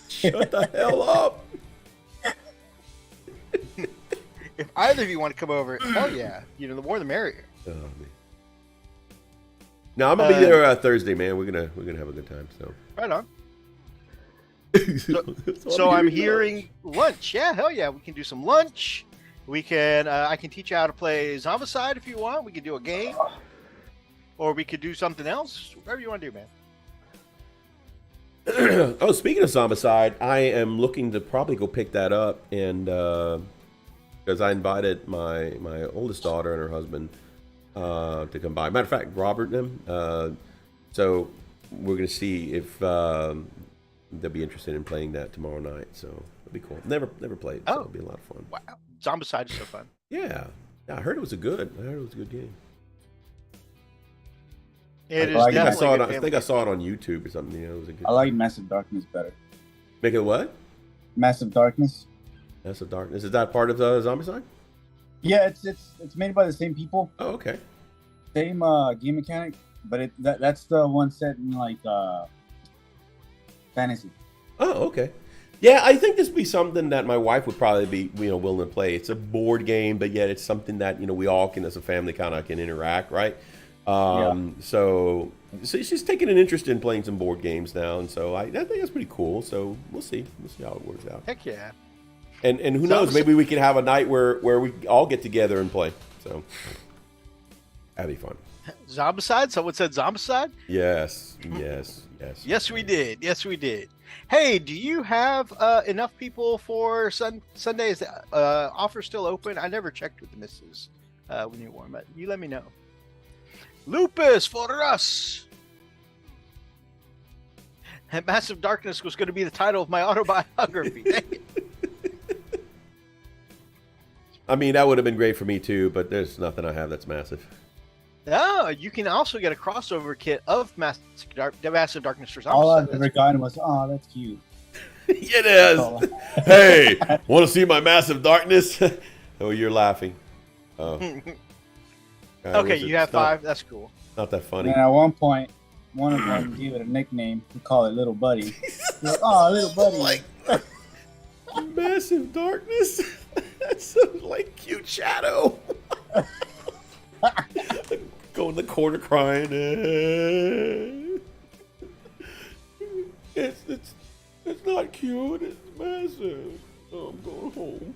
Shut the hell up. if either of you want to come over, hell yeah, the more the merrier. Oh, man. No, I'm gonna be there Thursday, man. We're gonna have a good time. So, Right on. so, So I'm hearing lunch. Yeah, hell yeah, we can do some lunch. We can. I can teach you how to play Zombicide if you want. We could do a game, or we could do something else. Whatever you want to do, man. Oh, speaking of Zombicide, I am looking to probably go pick that up, and because I invited my oldest daughter and her husband to come by. Matter of fact, Robert and them. So we're gonna see if they'll be interested in playing that tomorrow night. So it'll be cool. Never played, so Oh. it'll be a lot of fun. Wow, Zombicide is so fun. Yeah, I heard it was a good game. It is Well, I think I definitely saw a it. good I think family I saw it on YouTube or something. It was a good. I like Massive Darkness better. Make it what? Massive Darkness? That's a darkness. Is that part of the Zombicide? Yeah, it's made by the same people. Oh, okay. Same game mechanic, but that's the one set in like fantasy. Oh, okay. Yeah, I think this would be something that my wife would probably be, willing to play. It's a board game, but yet it's something that, we all can, as a family, kind of can interact, right? So she's taking an interest in playing some board games now, and so I think that's pretty cool. So we'll see how it works out. Heck yeah. And who knows? Maybe we can have a night where we all get together and play. So that'd be fun. Zombicide? Someone said Zombicide? Yes. Yes, we did. Yes, we did. Hey, do you have enough people for Sunday? Is the offer still open? I never checked with the missus when you warm up. You let me know. Lupus for us. And Massive Darkness was going to be the title of my autobiography. Dang it. I mean, that would have been great for me too, but there's nothing I have that's massive. Oh, you can also get a crossover kit of Massive Darkness for Zombicide. All I've ever gotten was, oh, that's cute. It is. Hey, want to see my Massive Darkness? Oh, you're laughing. Oh. Okay, you have 5. That's cool. Not that funny. And at one point, one of them gave it a nickname. We call it Little Buddy. Like, oh, Little Buddy. Like Massive Darkness. That's so like cute shadow. Go in the corner crying. It's not cute. It's massive. Oh, I'm going home.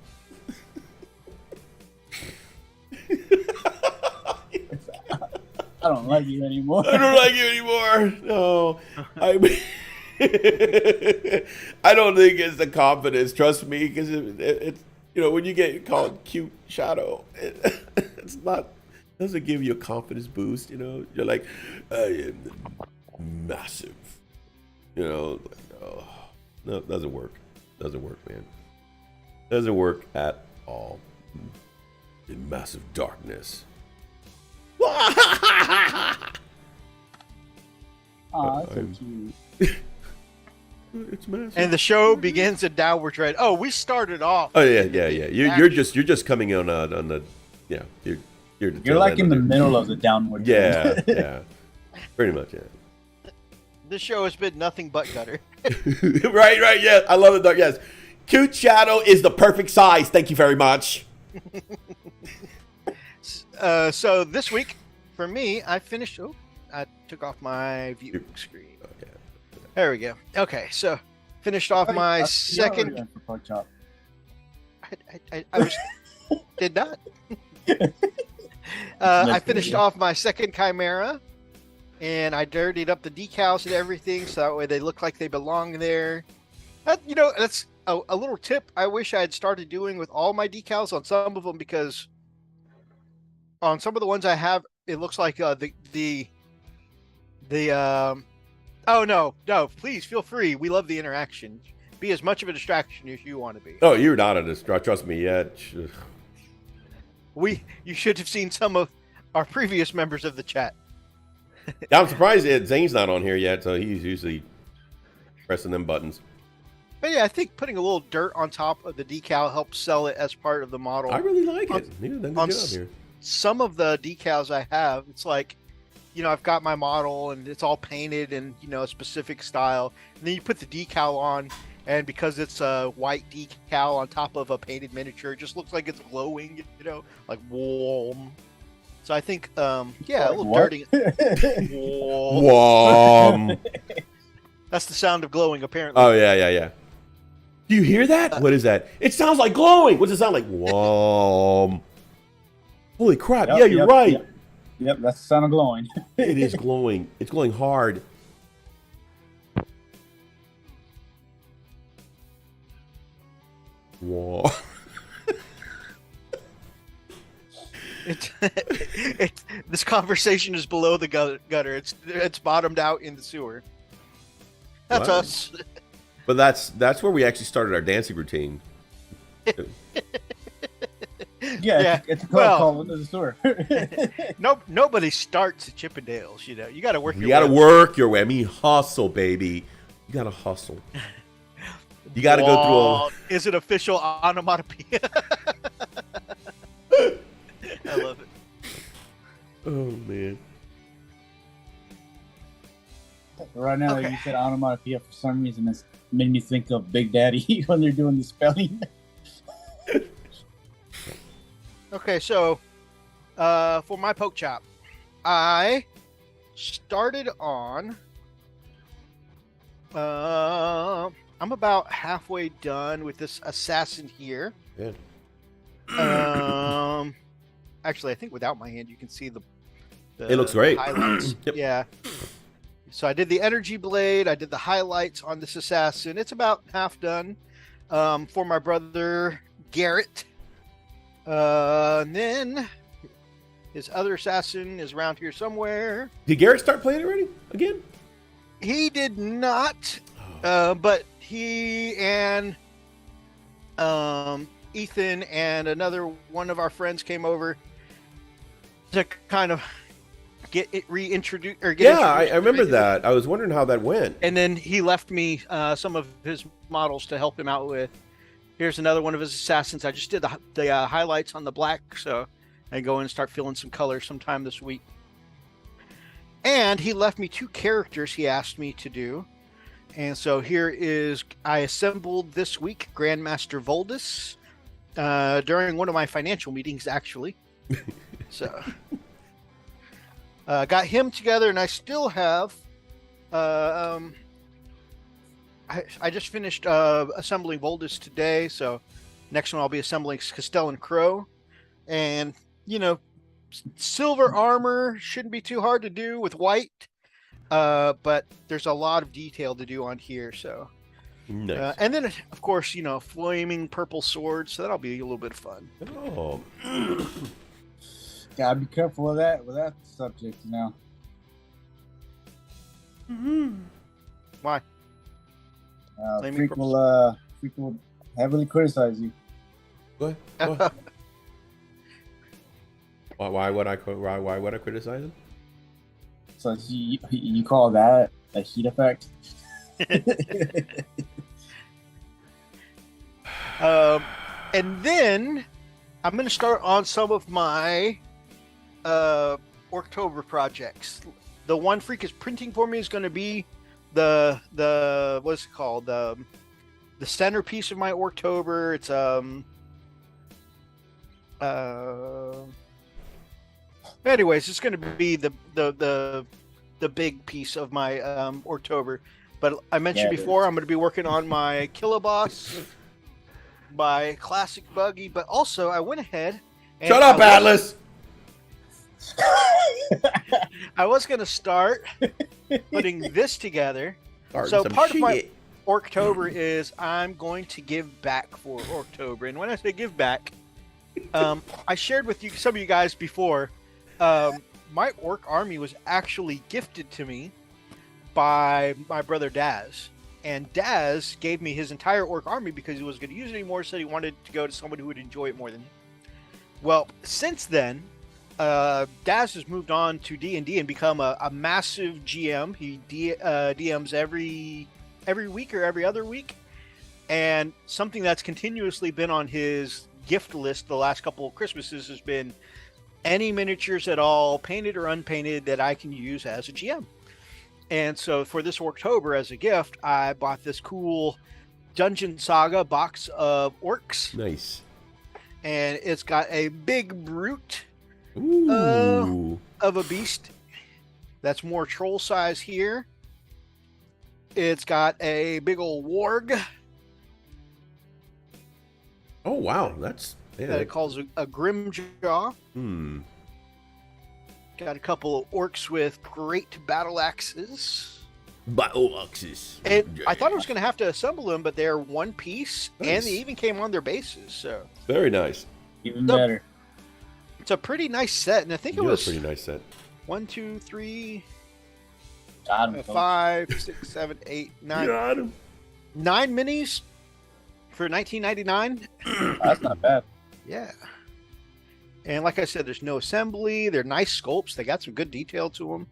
I don't like you anymore. I don't like you anymore. No, I don't think it's the confidence. Trust me, because it's when you get called cute shadow, it's not. Doesn't give you a confidence boost. You're like, I am massive. Oh, no, it doesn't work. Doesn't work, man. Doesn't work at all. In Massive Darkness. Oh, that's so cute. It's massive. And the show begins in downward trend. Oh, we started off. Oh yeah. You're just coming on the You're like in the middle of the downward trend. Yeah. Pretty much, yeah. This show has been nothing but gutter. right, yeah. I love it, Doug. Yes. Cute shadow is the perfect size. Thank you very much. So this week, for me, I finished. Oh, I took off my view screen. Okay. There we go. Okay, so finished off my second. I was did not. I finished off my second Chimera, and I dirtied up the decals and everything, so that way they look like they belong there. That's a little tip I wish I had started doing with all my decals on some of them, because on some of the ones I have, it looks like oh no, please feel free. We love the interaction. Be as much of a distraction as you want to be. Oh, you're not a distraction. Trust me. Yeah. You should have seen some of our previous members of the chat. Yeah, I'm surprised Zane's not on here yet, so he's usually pressing them buttons. But yeah, I think putting a little dirt on top of the decal helps sell it as part of the model. I really like it. Yeah, done a good job here. Some of the decals I have, it's like, I've got my model and it's all painted in, a specific style. And then you put the decal on, and because it's a white decal on top of a painted miniature, it just looks like it's glowing, like warm. So I think, a little dirty. Warm. That's the sound of glowing, apparently. Oh, yeah. Do you hear that? What is that? It sounds like glowing. What's it sound like? Warm. Holy crap. Yep, you're right. Yep, that's the sound of glowing. It is glowing. It's glowing hard. Whoa. This conversation is below the gutter. It's bottomed out in the sewer. That's us. But that's where we actually started our dancing routine. Yeah. It's a call into the store. Nobody starts at Chippendales. You got to work. You got to work your way. I mean, hustle, baby. You got to hustle. You got to go through all. Is it official onomatopoeia? I love it. Oh man. Right now, you said onomatopoeia, for some reason, it's made me think of Big Daddy when they're doing the spelling. Okay, so for my poke chop, I started on. I'm about halfway done with this assassin here. Yeah. Actually, I think without my hand, you can see It looks great. Highlights. Yep. Yeah. So I did the energy blade. I did the highlights on this assassin. It's about half done for my brother Garrett. And then his other assassin is around here somewhere. Did Garrett start playing already? Again? He did not, but he and Ethan and another one of our friends came over to kind of get it reintroduced. I remember that. I was wondering how that went. And then he left me some of his models to help him out with. Here's another one of his assassins. I just did the highlights on the black, so I go in and start filling some color sometime this week. And he left me 2 characters he asked me to do. And so here is, I assembled this week Grandmaster Voldus during one of my financial meetings, actually. So got him together, and I still have, I just finished assembling Voldus today. So next one I'll be assembling Castellan Crow. And, you know, silver armor shouldn't be too hard to do with white, but there's a lot of detail to do on here. So, Nice. and then of course, you know, flaming purple swords. So that'll be a little bit of fun. Oh. Gotta be careful with that subject, you know. Why? Flaming Freak will heavily criticize you. Go ahead. Why would I criticize him? So you call that a heat effect? And then I'm going to start on some of my October projects. The one Freak is printing for me is going to be the what's it called, the centerpiece of my October. It's anyways, it's going to be the big piece of my October. But I mentioned before, I'm going to be working on my Kiloboss, my classic buggy, but also I went ahead and Shut up, Atlas! I was going to start putting this together. So part of my October is I'm going to give back for October. And when I say give back, I shared with you, some of you guys before, my orc army was actually gifted to me by my brother Daz. And Daz gave me his entire orc army because he wasn't going to use it anymore, so he wanted to go to someone who would enjoy it more than him. Well, since then, Daz has moved on to D&D and become a massive GM. He DMs every week or every other week. And something that's continuously been on his gift list the last couple of Christmases has been any miniatures at all, painted or unpainted, that I can use as a GM. And so for this October, as a gift, I bought this cool Dungeon Saga box of orcs. Nice. And it's got a big brute Ooh. of a beast that's more troll size here. It's got a big old warg. Oh, wow. That's... Yeah, that it calls a Grimjaw. Got a couple of orcs with great battle axes. Battle axes. And I thought I was going to have to assemble them, but they're one piece, Nice. and they even came on their bases. So Very nice. Even better. It's a pretty nice set, and I think it You're was a pretty nice set. 1, 2, 3, Got him, 5, 6, 7, 8, 9. Got him. 9 minis for $19.99. That's not bad. Yeah. And like I said, there's no assembly. They're nice sculpts. They got some good detail to them.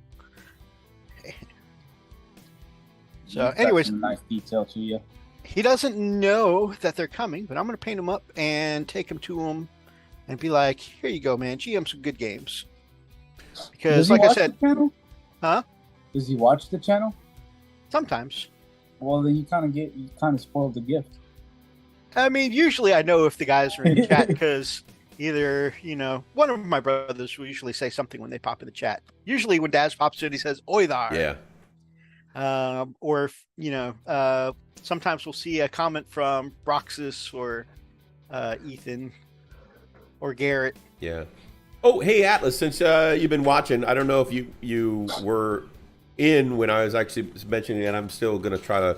So, Got anyways, some nice detail to you. he doesn't know that they're coming, but I'm going to paint them up and take them to him and be like, here you go, man. GM some good games. Because, Does he like I watch said, the channel? huh? Does he watch the channel? Sometimes. Well, then you kind of spoiled the gift. I mean, usually I know if the guys are in the chat because either, you know, one of my brothers will usually say something when they pop in the chat. Usually when Daz pops in, he says, "Oi there." Yeah. Or, if, you know, sometimes we'll see a comment from Roxas or Ethan or Garrett. Yeah. Oh, hey Atlas, since you've been watching, I don't know if you were in when I was actually mentioning it. I'm still gonna try to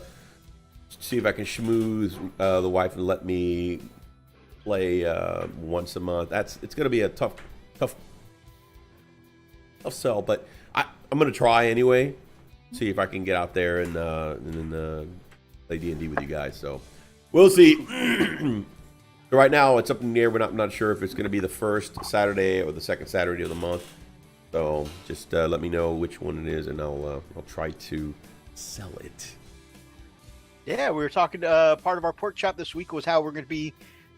see if I can schmooze the wife and let me play once a month. It's gonna be a tough sell, but I'm gonna try anyway. See if I can get out there and play D&D with you guys. So we'll see. Right now, it's up in the air. I'm not sure if it's going to be the first Saturday or the second Saturday of the month. So just let me know which one it is, and I'll try to sell it. Yeah, we were talking. Part of our pork chop this week was how we're going to be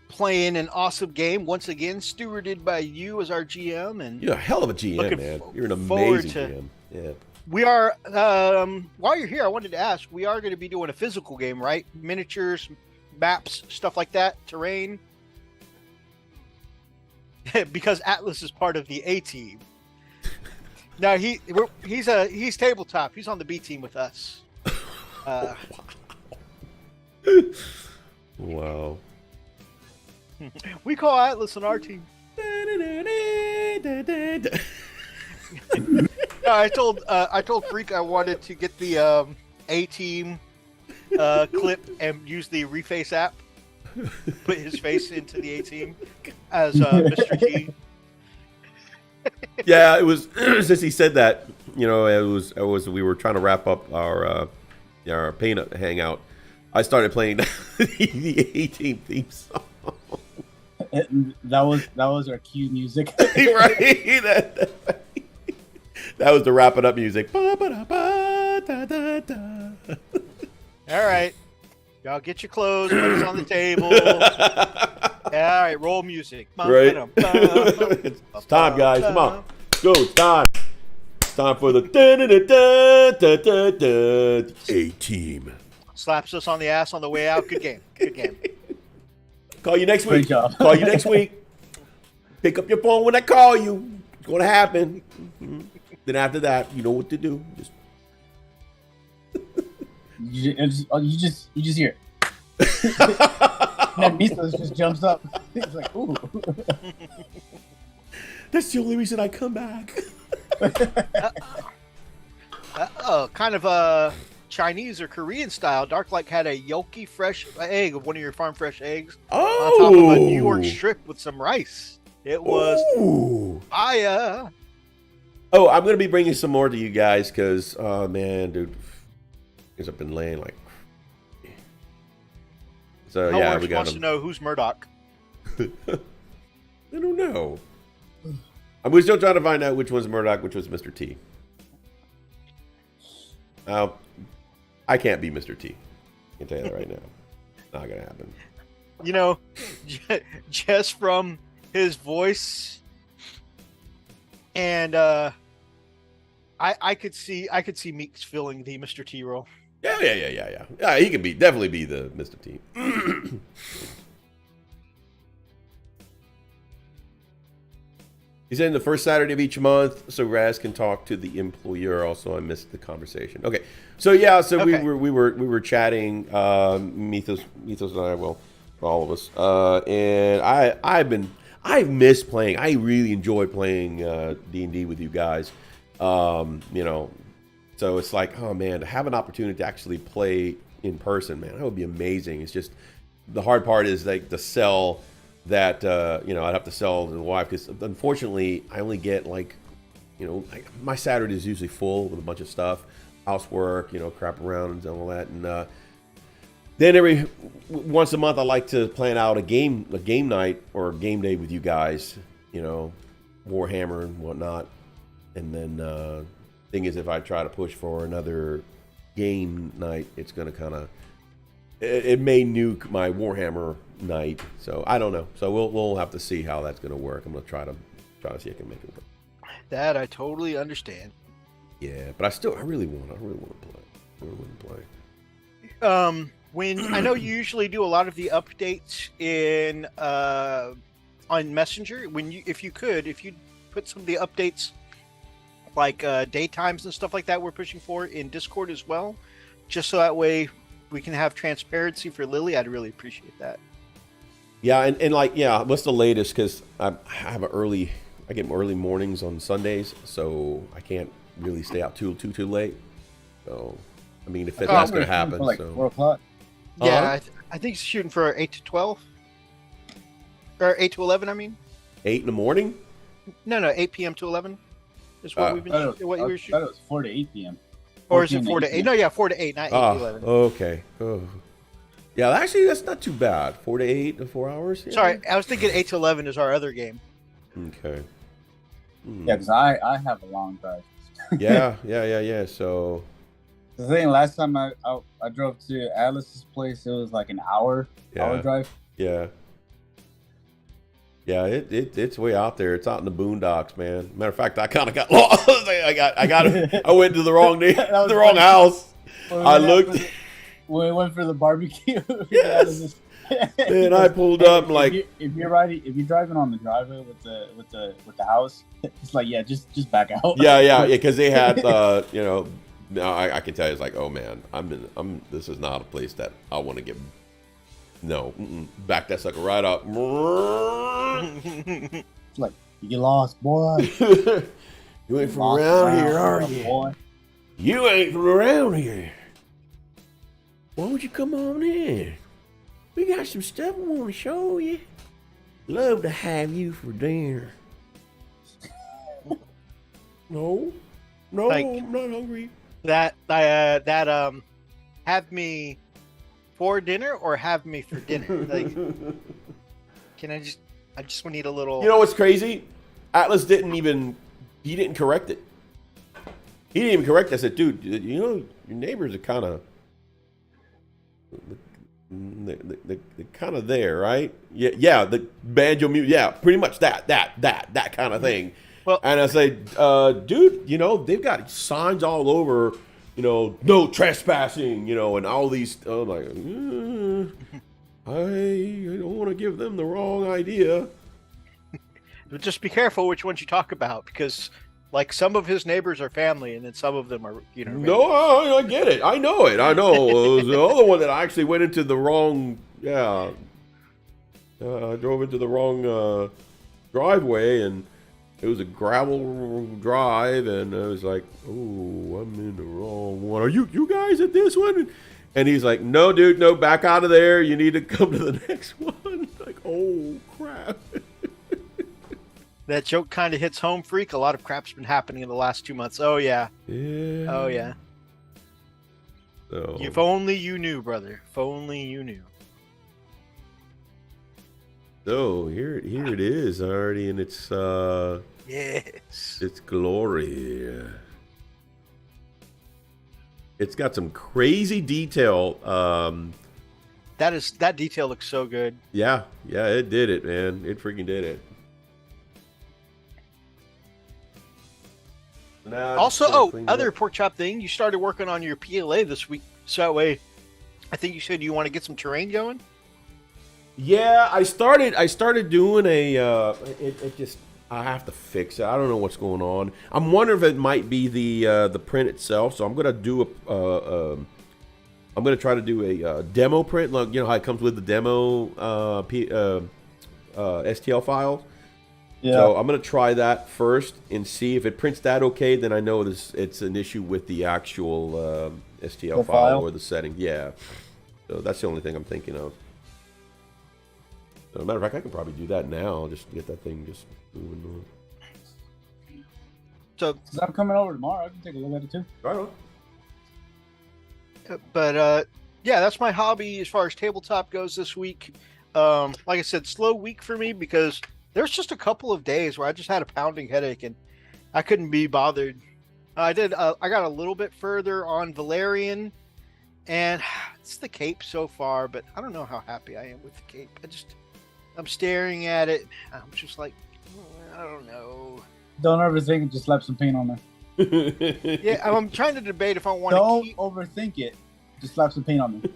playing an awesome game once again, stewarded by you as our GM. And you're a hell of a GM, man. You're an amazing GM. Yeah. We are. While you're here, I wanted to ask. We are going to be doing a physical game, right? Miniatures, maps, stuff like that, terrain. Because Atlas is part of the A team. Now he's tabletop. He's on the B team with us. Wow. We call Atlas on our team. I told Freak I wanted to get the A team clip and use the Reface app. Put his face into the A team as Mr. T. Yeah, it was since he said that. You know, it was we were trying to wrap up our paint hangout. I started playing the A team theme song. That was our cue music. Right. That was the wrap it up music. All right. Y'all get your clothes, put us on the table. All right, roll music. Right. It's time, guys. Come on. Go, it's time. It's time for the A-Team. Slaps us on the ass on the way out. Good game. Good game. Call you next Great week. job. Call you next week. Pick up your phone when I call you. It's going to happen. Then after that, you know what to do. Just You just hear it. And Methos just jumps up. He's like, ooh. That's the only reason I come back. Kind of Chinese or Korean style. Darklight had a yolky fresh egg of one of your farm fresh eggs on top of a New York strip with some rice. It was fire. Oh, I'm going to be bringing some more to you guys because, man, dude, because I've been laying like. So, yeah, we got wants to know who's Murdoch. I don't know. We're still trying to find out which one's Murdoch, which was Mr. T. I can't be Mr. T. I can tell you that right now. Not going to happen. You know, just from his voice, and I could see Meeks filling the Mr. T role. Yeah. Yeah, he can definitely be the Mr. T. He's in the first Saturday of each month, so Raz can talk to the employer. Also, I missed the conversation. Okay, so yeah, Okay. we were chatting, Methos and I, well, all of us, and I've missed playing. I really enjoy playing D&D with you guys. You know, so it's like, oh man, to have an opportunity to actually play in person, man, that would be amazing. It's just the hard part is like the sell that you know, I'd have to sell to the wife because unfortunately I only get like, you know, my Saturday is usually full with a bunch of stuff, housework, you know, crap around and all that, and then every once a month I like to plan out a game night or a game day with you guys, you know, Warhammer and whatnot. And then thing is, if I try to push for another game night, it's going to kind of it may nuke my Warhammer night. So I don't know. So we'll have to see how that's going to work. I'm going to try to see if I can make it work. That I totally understand. Yeah, but I really want to play. I really want to play. When I know you usually do a lot of the updates in on Messenger, if you put some of the updates like daytimes and stuff like that we're pushing for in Discord as well, just so that way we can have transparency for Lily, I'd really appreciate that. Yeah, and like, yeah, what's the latest? Because I have an early I get early mornings on Sundays, so I can't really stay out too late. So, I mean, if that's going to happen, like so 4 o'clock. Yeah, I think he's shooting for 8 to 12. Or 8 to 11, I mean. 8 in the morning? No, 8 p.m. to 11 is what we've been what you were I shooting. thought it was 4 to 8 p.m. Or is it 4 to 8? No, yeah, 4 to 8, not 8 to 11. Okay. Oh. Yeah, actually, that's not too bad. 4 to 8 in 4 hours. Yeah. Sorry, I was thinking 8 to 11 is our other game. Okay. Yeah, because I have a long drive. Yeah. So The thing, last time I drove to Atlas's place, it was like an hour drive. Yeah. Yeah, it's way out there. It's out in the boondocks, man. Matter of fact, I kind of got lost. I went to the wrong the wrong house. I looked. When we went for the barbecue, And I pulled up like if you're driving on the driveway with the house, it's like just back out. yeah, because they had now I can tell you, it's like, oh man, this is not a place that I want to get. No, back that sucker right up. It's like, you get lost, boy. You ain't from around here, are you? Boy. You ain't from around here. Why don't you come on in? We got some stuff we want to show you. Love to have you for dinner. No, Like- I'm not hungry. That have me for dinner or have me for dinner? Like, can I just need a little. You know what's crazy? Atlas didn't correct it. He didn't even correct it. I said, dude, your neighbors are kind of, they're kind of there, right? Yeah, the banjo music, yeah, pretty much that kind of thing. Well, and I say, dude, they've got signs all over, no trespassing, and all these. I'm like, I don't want to give them the wrong idea. But just be careful which ones you talk about, because like some of his neighbors are family, and then some of them are, No, I get it. I know it. I know. It was the other one that I actually went into the wrong. Yeah, I drove into the wrong driveway, and it was a gravel drive, and I was like, "Oh, I'm in the wrong one. Are you guys at this one?" And he's like, "No, dude, no, back out of there. You need to come to the next one." Like, oh crap. That joke kind of hits home, freak. A lot of crap's been happening in the last 2 months. Oh yeah. Yeah. Oh yeah. So, If only you knew, brother. If only you knew. so here it is already in its Yes. its glory. It's got some crazy detail. That detail looks so good. Yeah, it did it, man. It freaking did it. Also, other pork chop thing, you started working on your PLA this week. So that way, I think you said you want to get some terrain going. Yeah, I started doing a. I have to fix it. I don't know what's going on. I'm wondering if it might be the print itself. So I'm gonna do I'm gonna try to do a demo print. Like, how it comes with the demo STL file. Yeah. So I'm gonna try that first and see if it prints that okay. Then I know it's an issue with the actual STL file or the setting. Yeah. So that's the only thing I'm thinking of. As a matter of fact, I can probably do that now. Just get that thing just moving on. So, I'm coming over tomorrow. I can take a look at it too. Right on. but yeah, that's my hobby as far as tabletop goes this week. Like I said, slow week for me because there's just a couple of days where I just had a pounding headache and I couldn't be bothered. I got a little bit further on Valerian, and it's the cape so far, but I don't know how happy I am with the cape. I'm staring at it. I'm just like, I don't know. Don't overthink it. Just slap some paint on there. Yeah, I'm trying to debate if I want to Don't keep. overthink it. Just slap some paint on there.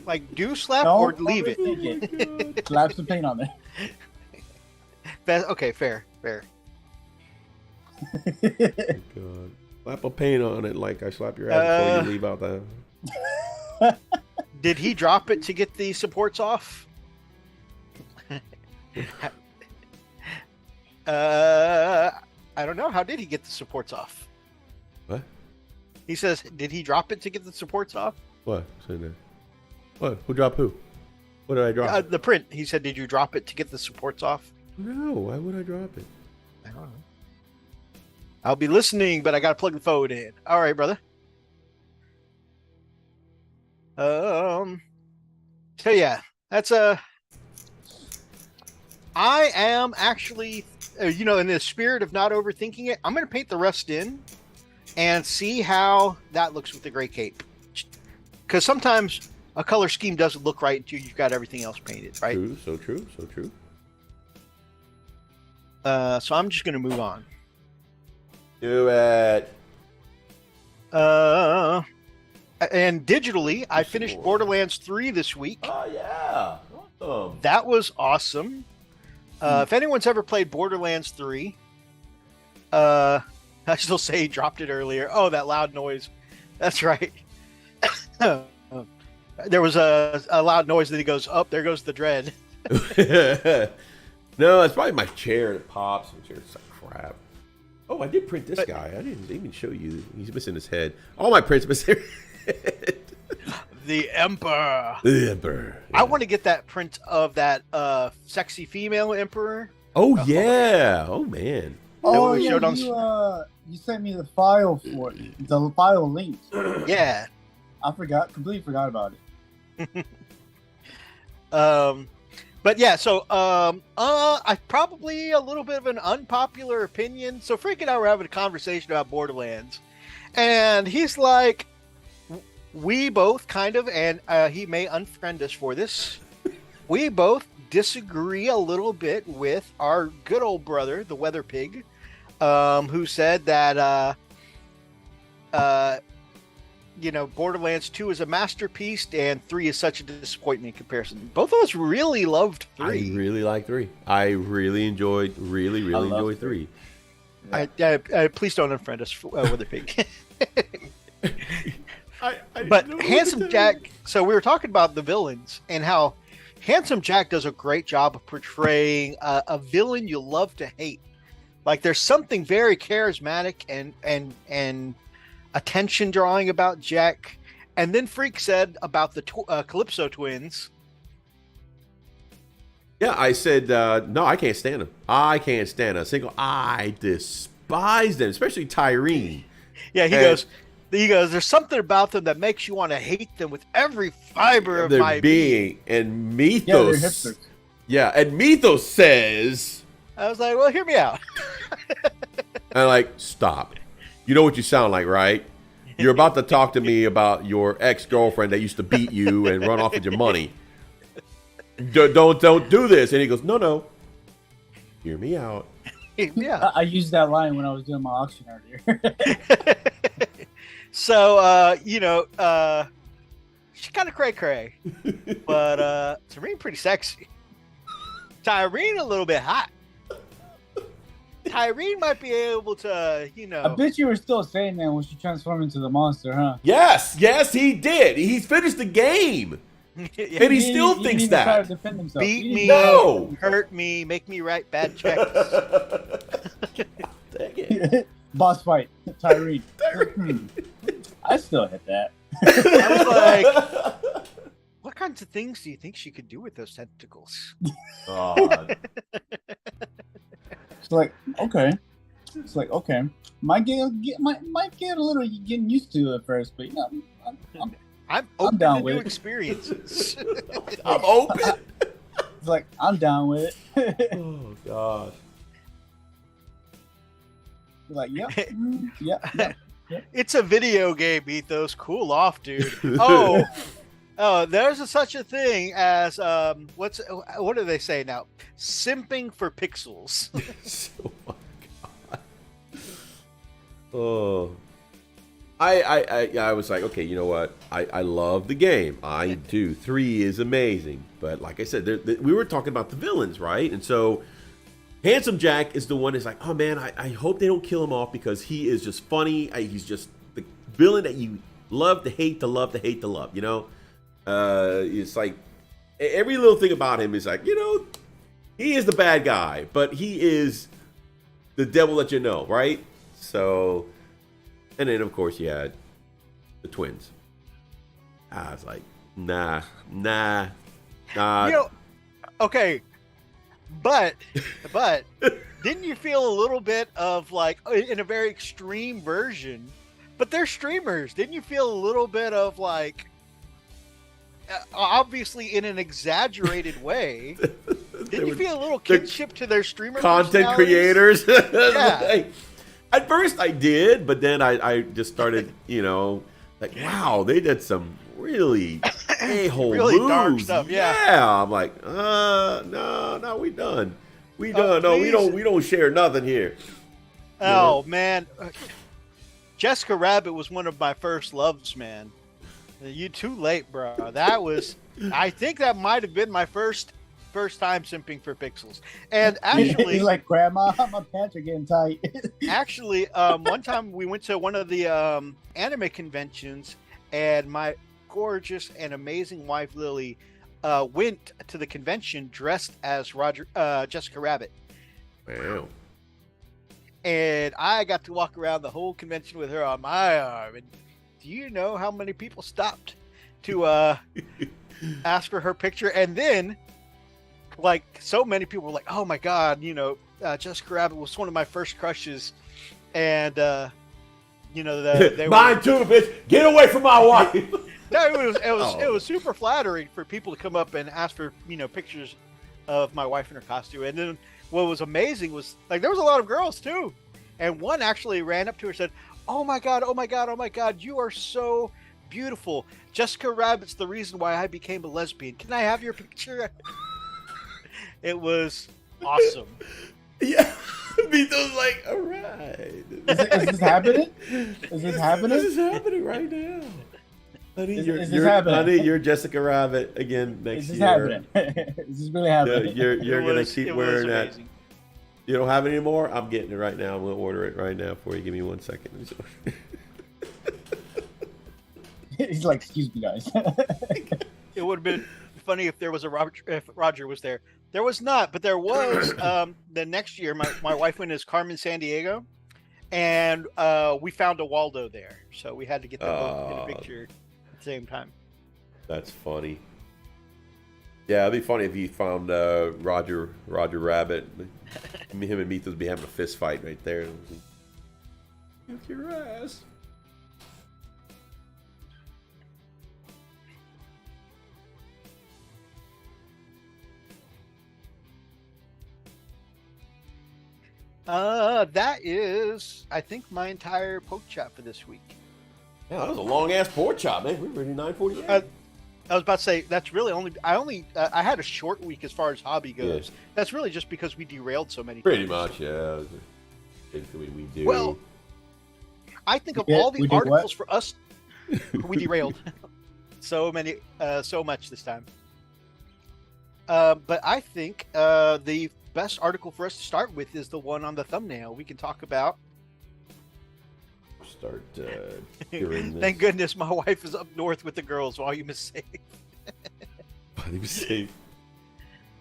Like, do slap Don't or leave it. overthink it. Slap some paint on there. Okay, fair. God. Slap a paint on it like I slap your ass before you leave out there. Did he drop it to get the supports off? I don't know. How did he get the supports off? What? He says, did he drop it to get the supports off? What? Say that. What? Who dropped who? What did I drop? The print. He said, did you drop it to get the supports off? No. Why would I drop it? I don't know. I'll be listening, but I got to plug the phone in. All right, brother. So yeah, that's I am actually, in the spirit of not overthinking it, I'm going to paint the rust in and see how that looks with the gray cape. Because sometimes a color scheme doesn't look right until you've got everything else painted, right? True, so true, so true. So I'm just going to move on. Do it. And digitally, I finished Borderlands 3 this week. Oh, yeah. Awesome. That was awesome. If anyone's ever played Borderlands 3, I still say he dropped it earlier. Oh, that loud noise. That's right. There was a loud noise that he goes, oh, there goes the dread. No, it's probably my chair that pops. My chair's like crap. Oh, I did print this guy. I didn't even show you. He's missing his head. All my prints missing his head. The Emperor. The Emperor. Yeah. I want to get that print of that sexy female Emperor. Oh, yeah. Oh, man. Oh, yeah, you sent me the file for it. The file link. Yeah. I completely forgot about it. But yeah, so I probably a little bit of an unpopular opinion. So Freak and I were having a conversation about Borderlands, and he's like, we both kind of, and he may unfriend us for this, we both disagree a little bit with our good old brother, the Weather Pig, who said that Borderlands 2 is a masterpiece and 3 is such a disappointment in comparison. Both of us really loved 3. I really like 3. I really enjoyed 3. Yeah. Please don't unfriend us, Weather Pig. But Handsome Jack, so we were talking about the villains and how Handsome Jack does a great job of portraying a villain you love to hate. Like there's something very charismatic and attention drawing about Jack. And then Freak said about the Calypso twins. Yeah, I said, no, I can't stand them. I can't stand a single. I despise them, especially Tyrene. Yeah, he goes, there's something about them that makes you want to hate them with every fiber of my being. And Methos. Yeah, and Methos says. I was like, well, hear me out. And I'm like, stop. You know what you sound like, right? You're about to talk to me about your ex-girlfriend that used to beat you and run off with your money. Don't do this. And he goes, no. Hear me out. Yeah. I used that line when I was doing my auction earlier. So, she's kind of cray-cray. But Tyrene pretty sexy. Tyrene a little bit hot. Tyrene might be able to, I bet you were still saying that when she transformed into the monster, huh? Yes, he did. He's finished the game. Yeah. And he still thinks that. Beat me, hurt me, make me write bad checks. Dang it. Boss fight, Tyrene. I still hit that. I was like, what kinds of things do you think she could do with those tentacles? God. It's like, okay. Might get a little getting used to it at first, but I'm open down to with new it. experiences. I'm open. It's like, I'm down with it. Oh, gosh. Like, yep. It's a video game, Methos. Cool off, dude. Oh, there's such a thing as what do they say now? Simping for pixels. Oh my God. Oh. I was like, okay, you know what? I love the game. I do. 3 is amazing. But like I said, we were talking about the villains, right? And so Handsome Jack is the one that's like, oh man, I hope they don't kill him off because he is just funny. He's just the villain that you love to hate to love to hate to love, It's like every little thing about him is like, he is the bad guy, but he is the devil that you know, right? So, and then of course you had the twins. I was like, nah. Okay, but didn't you feel a little bit of like in a very extreme version? But they're streamers. Didn't you feel a little bit of like, obviously in an exaggerated way? Didn't you feel a little kinship to their streamer content creators? Yeah. Like, at first I did, but then I just started, like, wow, they did some really a-hole really moves. dark stuff. Yeah. I'm like, no, we done. We Oh, done. No, please. we don't share nothing here. Oh man, Jessica Rabbit was one of my first loves, man. You too late, bro. That was, I think that might have been my first time simping for pixels. And actually, he's like, Grandma, my pants are getting tight. actually, one time we went to one of the anime conventions, and my gorgeous and amazing wife Lily went to the convention dressed as Jessica Rabbit. Wow. And I got to walk around the whole convention with her on my arm. And do you know how many people stopped to ask for her picture? And then, like, so many people were like, "Oh my God, Jessica Rabbit was one of my first crushes." And they Mine too, bitch. Get away from my wife. No, it was super flattering for people to come up and ask for pictures of my wife in her costume. And then what was amazing was, like, there was a lot of girls too, and one actually ran up to her and said, "Oh my God, oh my God, oh my God, you are so beautiful. Jessica Rabbit's the reason why I became a lesbian. Can I have your picture?" It was awesome. Yeah. Mito's like, all right. Is this happening? Is this happening? This is happening right now. Honey, is this happening? Honey, you're Jessica Rabbit again next Is this year. happening? Is this really happening? You're gonna keep wearing that. Amazing. You don't have it anymore? I'm getting it right now. I'm gonna order it right now for you. Give me 1 second. He's like, excuse me, guys. It would have been funny if there was if Roger was there. There was not, but there was the next year. My wife went as Carmen Sandiego, and we found a Waldo there, so we had to get them both in a picture at the same time. That's funny. Yeah, it'd be funny if you found Roger Rabbit. Him and Methos be having a fist fight right there. Get your ass. That is, I think, my entire poke chat for this week. Yeah, that was a long ass pork chop, man. We were already 9:48. I was about to say that's really I had a short week as far as hobby goes. Yeah. That's really just because we derailed so many. Pretty times. much, yeah. Basically, we do. Well, I think of Yeah, all the we did articles what? for us, we derailed so much this time. But I think the best article for us to start with is the one on the thumbnail. We can talk about. Start hearing this. Thank goodness my wife is up north with the girls. Volume is safe. Volume is safe.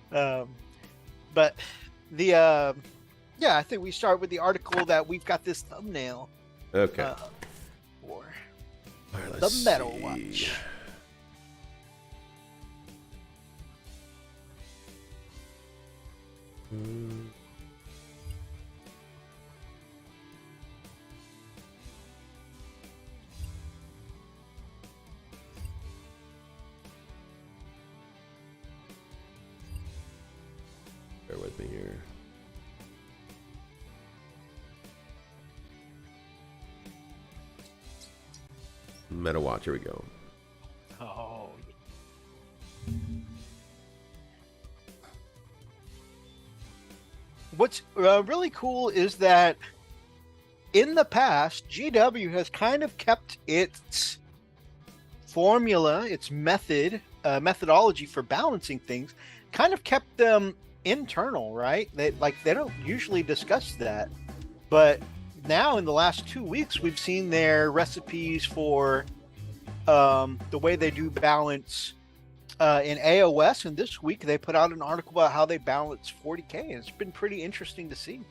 But the I think we start with the article that we've got this thumbnail. Okay. For All right, the let's Metal see. Watch. Bear with me here. Meta Watch, here we go. Oh. What's really cool is that in the past, GW has kind of kept its formula, its methodology for balancing things, kind of kept them internal, right? They don't usually discuss that, but now in the last 2 weeks, we've seen their recipes for the way they do balance in AOS, and this week they put out an article about how they balance 40K, and it's been pretty interesting to see.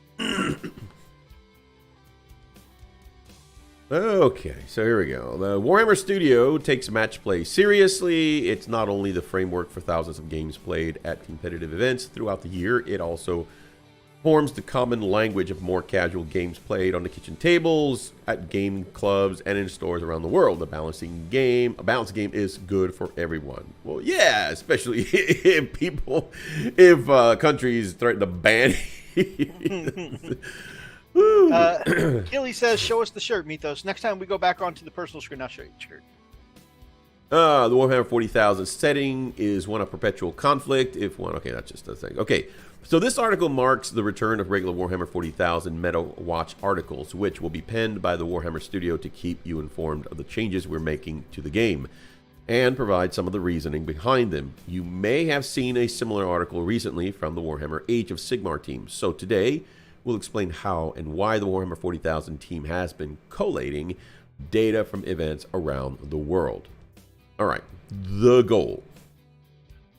Okay, so here we go. The Warhammer Studio takes match play seriously. It's not only the framework for thousands of games played at competitive events throughout the year, it also forms the common language of more casual games played on the kitchen tables, at game clubs, and in stores around the world. A balanced game is good for everyone. Well, yeah, especially if countries threaten to ban. Keely says, "Show us the shirt, Methos. Next time we go back onto the personal screen, I'll show you the shirt." The Warhammer 40,000 setting is one of perpetual conflict. Okay, that's just a thing. Okay, so this article marks the return of regular Warhammer 40,000 Meta Watch articles, which will be penned by the Warhammer Studio to keep you informed of the changes we're making to the game and provide some of the reasoning behind them. You may have seen a similar article recently from the Warhammer Age of Sigmar team. So today, we'll explain how and why the Warhammer 40,000 team has been collating data from events around the world. All right, the goal.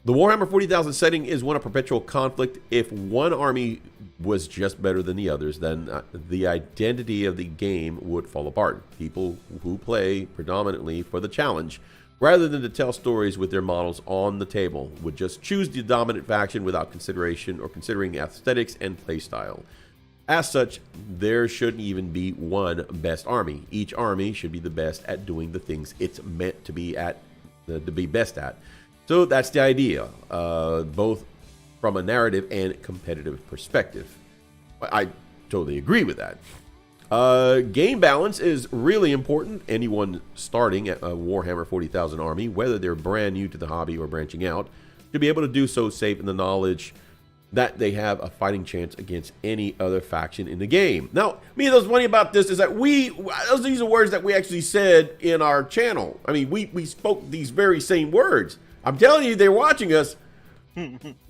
The Warhammer 40,000 setting is one of perpetual conflict. If one army was just better than the others, then the identity of the game would fall apart. People who play predominantly for the challenge, rather than to tell stories with their models on the table, would just choose the dominant faction without consideration or considering aesthetics and playstyle. As such, there shouldn't even be one best army. Each army should be the best at doing the things it's meant to be best at. So that's the idea, both from a narrative and competitive perspective. I totally agree with that. Game balance is really important. Anyone starting at a Warhammer 40,000 army, whether they're brand new to the hobby or branching out, should be able to do so safe in the knowledge that they have a fighting chance against any other faction in the game. Now, what's funny about this is that these are words that we actually said in our channel. I mean, we spoke these very same words. I'm telling you, they're watching us.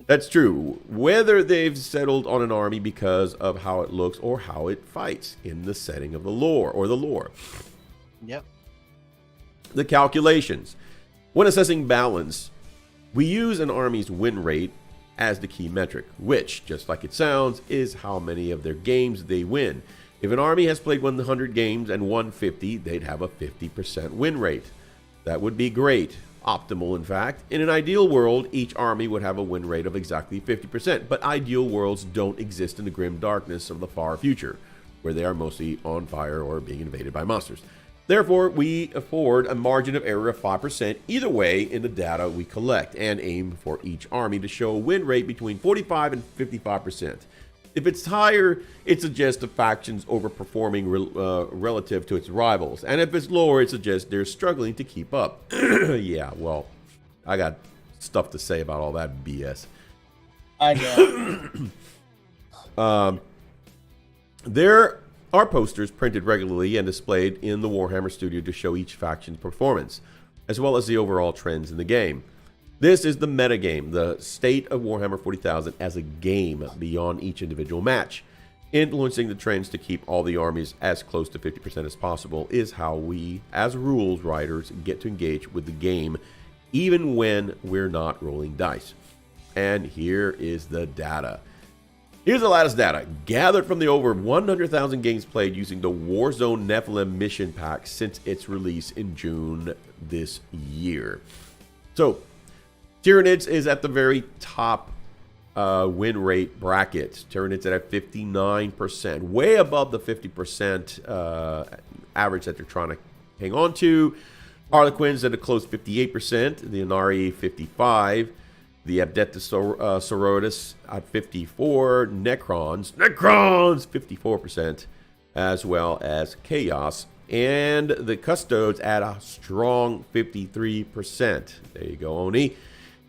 That's true. Whether they've settled on an army because of how it looks or how it fights in the setting of the lore. Yep. The calculations. When assessing balance, we use an army's win rate as the key metric, which, just like it sounds, is how many of their games they win. If an army has played 100 games and won 50, they'd have a 50% win rate. That would be great. Optimal, in fact. In an ideal world, each army would have a win rate of exactly 50%, but ideal worlds don't exist in the grim darkness of the far future, where they are mostly on fire or being invaded by monsters. Therefore, we afford a margin of error of 5% either way in the data we collect and aim for each army to show a win rate between 45 and 55%. If it's higher, it suggests the faction's overperforming relative to its rivals. And if it's lower, it suggests they're struggling to keep up. Yeah, well, I got stuff to say about all that BS. I know. There are posters printed regularly and displayed in the Warhammer Studio to show each faction's performance, as well as the overall trends in the game. This is the metagame, the state of Warhammer 40,000 as a game beyond each individual match. Influencing the trends to keep all the armies as close to 50% as possible is how we, as rules writers, get to engage with the game, even when we're not rolling dice. And here is the data. Here's the latest data, gathered from the over 100,000 games played using the Warzone Nephilim mission pack since its release in June this year. So, Tyranids is at the very top win rate bracket. Tyranids at 59%, way above the 50% average that they're trying to hang on to. Harlequins at a close 58%, the Inari 55%. The Abdectus Sorotis at 54, Necrons 54%, as well as Chaos, and the Custodes at a strong 53%. There you go, Oni.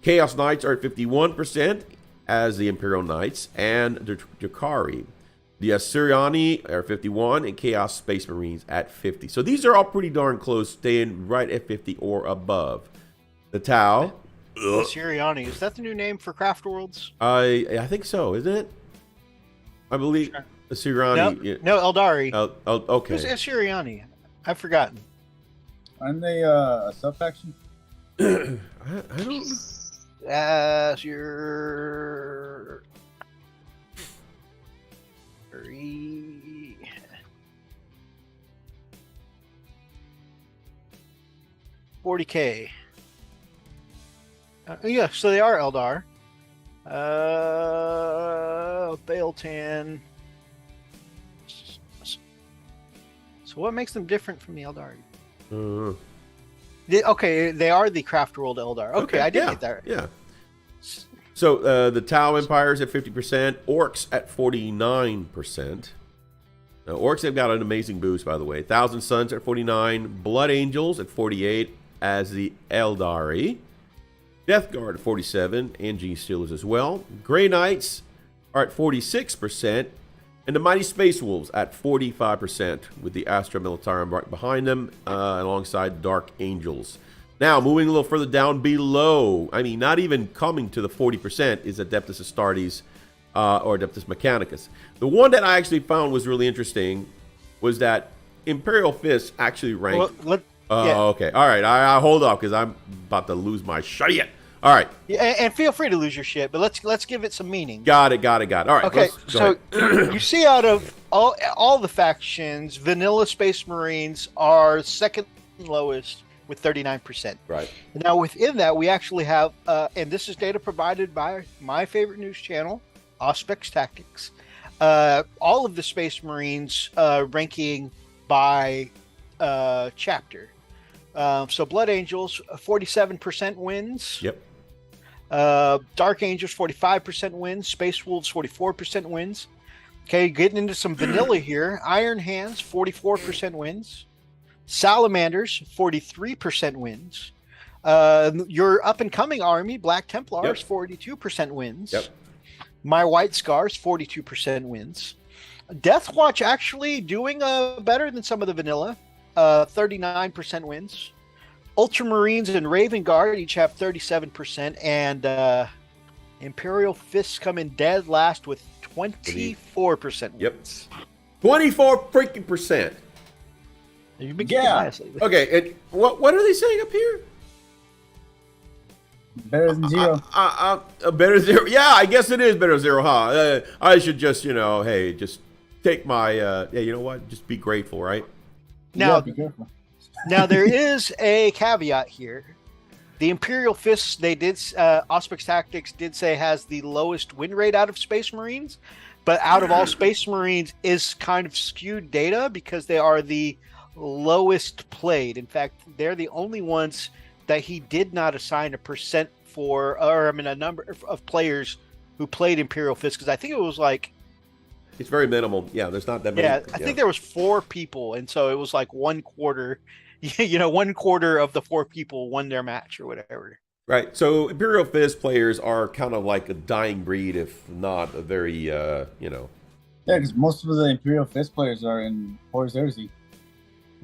Chaos Knights are at 51%, as the Imperial Knights, and the Drakari. The Assyriani are 51, and Chaos Space Marines at 50. So these are all pretty darn close, staying right at 50 or above. The Tau. Siriani, is that the new name for Craft Worlds? I think so, isn't it? I believe Siriani. No, Eldari. Okay. Who's Siriani? I've forgotten. Aren't they a sub-faction? I don't. as your 40K. Yeah, so they are Eldar. Baeltan. So what makes them different from the Eldar? Okay, they are the Craft World Eldar. Okay, I did get that. Yeah. So the Tau Empire's at 50%, Orcs at 49%. Now, Orcs have got an amazing boost, by the way. Thousand Suns at 49, Blood Angels at 48 as the Eldari. Death Guard at 47, and G Steelers as well. Grey Knights are at 46%, and the Mighty Space Wolves at 45%, with the Astra Militarum right behind them, alongside Dark Angels. Now, moving a little further down below, I mean, not even coming to the 40%, is Adeptus Astartes or Adeptus Mechanicus. The one that I actually found was really interesting was that Imperial Fist actually ranked... Okay. All right. I hold off because I'm about to lose my shit. All right. Yeah, and feel free to lose your shit, but let's give it some meaning. Got it. All right. Okay. So you see, out of all the factions, Vanilla Space Marines are second lowest with 39%. Right. Now within that, we actually have, and this is data provided by my favorite news channel, Auspex Tactics. All of the Space Marines ranking by chapter. So Blood Angels, 47% wins. Yep. Dark Angels, 45% wins. Space Wolves, 44% wins. Okay, getting into some vanilla here. Iron Hands, 44% wins. Salamanders, 43% wins. Your up-and-coming army, Black Templars, 42% wins. Yep. My White Scars, 42% wins. Death Watch actually doing better than some of the vanilla. 39% wins. Ultramarines and Raven Guard each have 37%, and Imperial Fists come in dead last with 24% wins. Yep. 24 freaking percent. You've been getting biased lately. Okay, and what are they saying up here? Better than zero. Better zero. Yeah, I guess it is better zero, huh? I should just, hey, just take my, you know what? Just be grateful, right? Now, be careful. Now there is a caveat here. The Imperial Fists, they did, Auspex Tactics did say has the lowest win rate out of Space Marines, but out of all Space Marines is kind of skewed data because they are the lowest played. In fact, they're the only ones that he did not assign a percent for, or I mean a number of players who played Imperial Fists, because I think it was like, it's very minimal. Yeah, there's not that many. Yeah, I think there was 4 people, and so it was like 1/4. One quarter of the 4 people won their match or whatever. Right. So Imperial Fist players are kind of like a dying breed, if not a very, Yeah, because most of the Imperial Fist players are in Horus Heresy.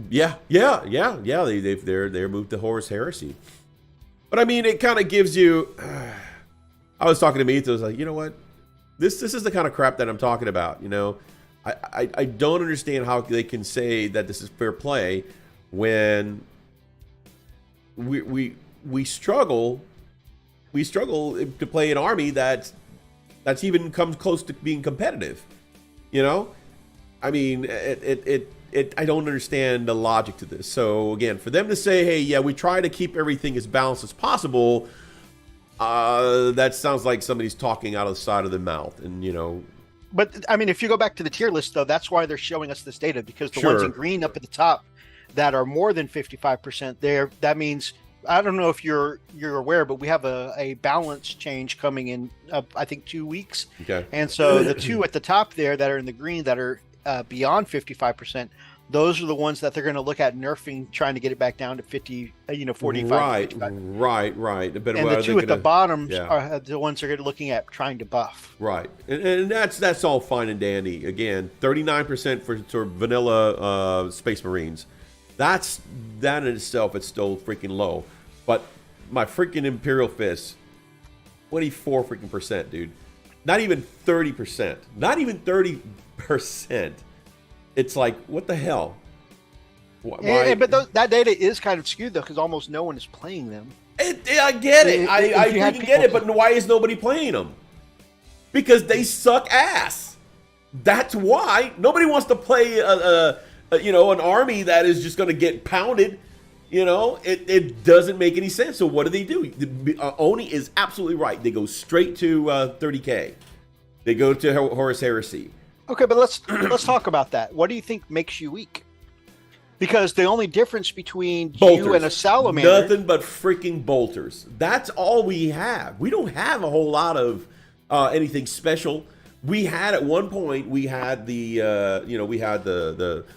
Yeah. They're moved to Horus Heresy. But I mean, it kind of gives you. I was talking to Methos, like, you know what? This is the kind of crap that I'm talking about. I don't understand how they can say that this is fair play when we struggle to play an army that's even comes close to being competitive. I mean, I don't understand the logic to this. So again, for them to say, hey, yeah, we try to keep everything as balanced as possible, that sounds like somebody's talking out of the side of their mouth, and But I mean, if you go back to the tier list, though, that's why they're showing us this data, because the ones in green up at the top that are more than 55% there, that means, I don't know if you're aware, but we have a balance change coming in, I think 2 weeks. Okay. And so the 2 at the top there that are in the green that are beyond 55%, those are the ones that they're going to look at nerfing, trying to get it back down to 50, 45. Right. But And the 2 at the bottom are the ones they're looking at trying to buff. Right. And that's all fine and dandy. Again, 39% for vanilla Space Marines. That in itself, it's still freaking low. But my freaking Imperial Fist, 24 freaking percent, dude. Not even 30%. Not even 30%. It's like, what the hell? But that data is kind of skewed, though, because almost no one is playing them. I get it. I freaking get it. But why is nobody playing them? Because they suck ass. That's why nobody wants to play an army that is just going to get pounded. It doesn't make any sense. So what do? Oni is absolutely right. They go straight to 30K. They go to Horus Heresy. Okay, but let's talk about that. What do you think makes you weak? Because the only difference between you and a salamander... Nothing but freaking bolters. That's all we have. We don't have a whole lot of anything special. We had at one point, we had the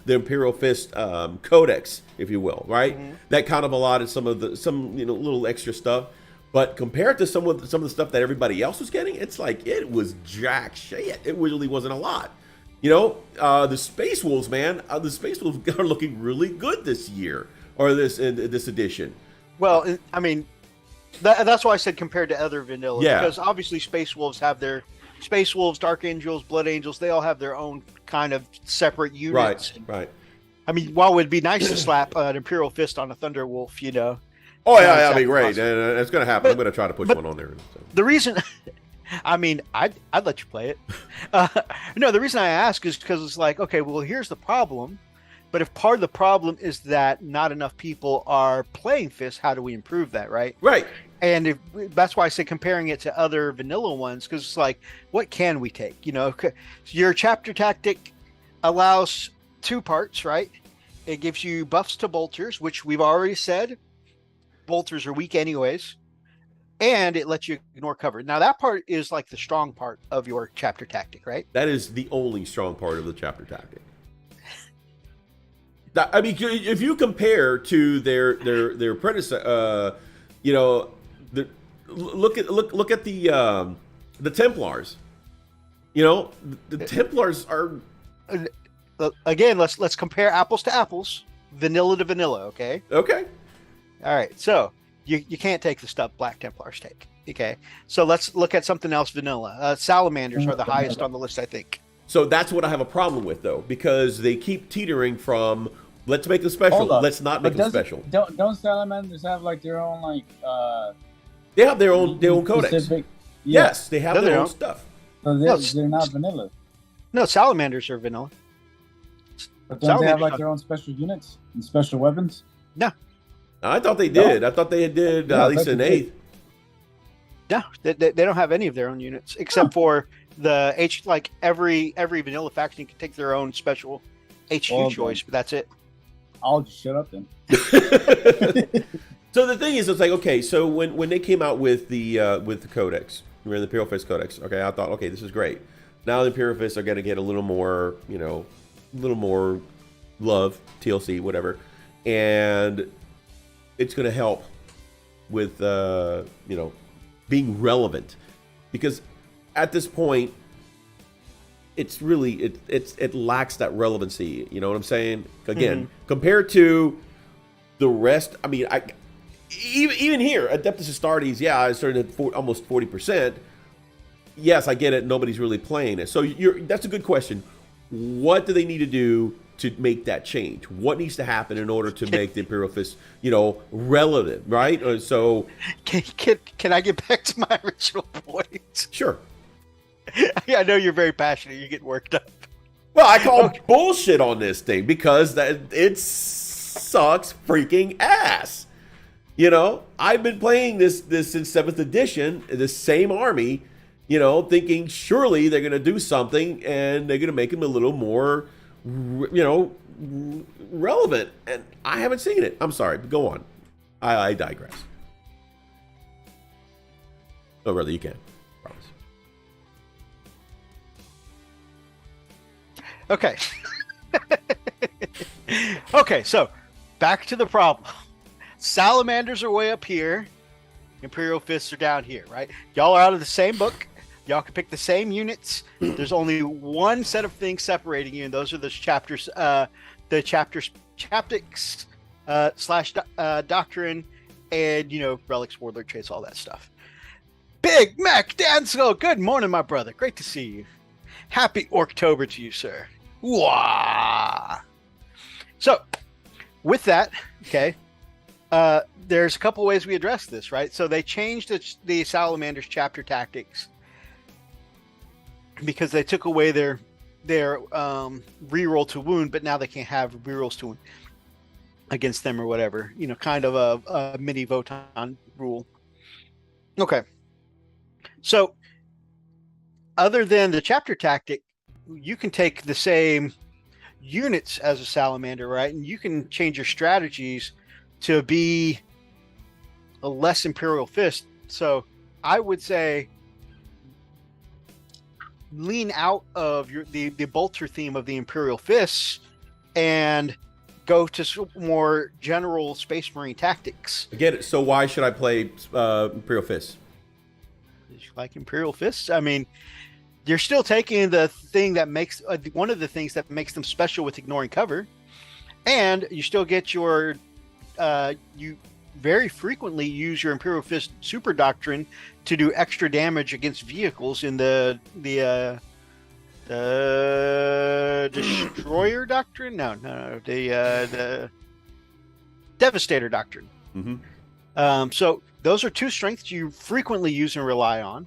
Imperial Fist Codex, if you will, right? Mm-hmm. That kind of allotted some little extra stuff. But compared to some of the stuff that everybody else was getting, it's like it was jack shit. It really wasn't a lot. The Space Wolves, man. The Space Wolves are looking really good this year, or this edition. Well, I mean, that's why I said compared to other vanilla. Yeah. Because obviously Space Wolves have their Space Wolves, Dark Angels, Blood Angels. They all have their own kind of separate units. Right. I mean, while it would be nice to slap an Imperial Fist on a Thunder Wolf, Oh yeah, that'd be great. And it's going to happen. I'm going to try to push one on there. So. The reason, I mean, I'd let you play it. No, the reason I ask is because it's like, okay, well, here's the problem. But if part of the problem is that not enough people are playing Fist, how do we improve that, right? Right. And that's why I say comparing it to other vanilla ones, because it's like, what can we take? Your chapter tactic allows 2 parts, right? It gives you buffs to bolters, which we've already said. Bolters are weak anyways, and it lets you ignore cover. Now that part is like the strong part of your chapter tactic, right? That is the only strong part of the chapter tactic. I mean, if you compare to their predecessor, look at the Templars. The Templars are again. Let's compare apples to apples, vanilla to vanilla. Okay. Okay. All right, so you can't take the stuff Black Templars take. Okay, so let's look at something else vanilla. Salamanders are the highest on the list, I think. So that's what I have a problem with, though, because they keep teetering from let's make them special, let's not make them special. Don't Salamanders have like their own like? They have their own codex. Specific, yes, they have their own stuff. So they're not vanilla. No, Salamanders are vanilla. But don't they have like their own special units and special weapons? No. I thought they did. I thought they did at least an 8th. No, they don't have any of their own units except for the like every vanilla faction can take their own special HQ choice, but that's it. I'll just shut up then. So the thing is, it's like, okay, so when they came out with the Codex, we were in the Imperial Fist Codex. Okay, I thought, okay, this is great. Now the Imperial Fists are going to get a little more, love, TLC, whatever, and it's going to help with, being relevant, because at this point, it's really it lacks that relevancy. You know what I'm saying? Again, compared to the rest, I mean, even here, Adeptus Astartes, yeah, I started at almost 40%. Yes, I get it. Nobody's really playing it. So that's a good question. What do they need to do to make that change? What needs to happen in order to make the Imperial Fist, relative, right? So, can I get back to my original point? Sure. I know you're very passionate. You get worked up. Well, I call bullshit on this thing because it sucks freaking ass. I've been playing this since 7th edition, this same army, thinking surely they're going to do something and they're going to make them a little more, relevant. And I haven't seen it. I'm sorry, but go on. I digress. Oh, really, you can. Promise. Okay. Okay, so back to the problem. Salamanders are way up here. Imperial Fists are down here, right? Y'all are out of the same book. Y'all can pick the same units. There's only one set of things separating you, and those are the chapters, chaptics / doctrine, and relics, warlord traits, all that stuff. Big Mac Dansko, good morning, my brother. Great to see you. Happy Orktober to you, sir. Wah! So, with that, okay, there's a couple ways we address this, right? So they changed the Salamanders chapter tactics because they took away their reroll to wound, but now they can't have rerolls to wound against them or whatever. You know, kind of a mini Votan rule. Okay. So other than the chapter tactic, you can take the same units as a Salamander, right? And you can change your strategies to be a less Imperial Fist. So I would say lean out of the bolter theme of the Imperial Fists and go to more general Space Marine tactics. I get it. So why should I play Imperial Fists? Like Imperial Fists? I mean, you're still taking the thing that makes one of the things that makes them special with ignoring cover, and you still get your you very frequently use your Imperial Fist super doctrine to do extra damage against vehicles in the destroyer doctrine. No, the Devastator doctrine. Mm-hmm. So those are two strengths you frequently use and rely on.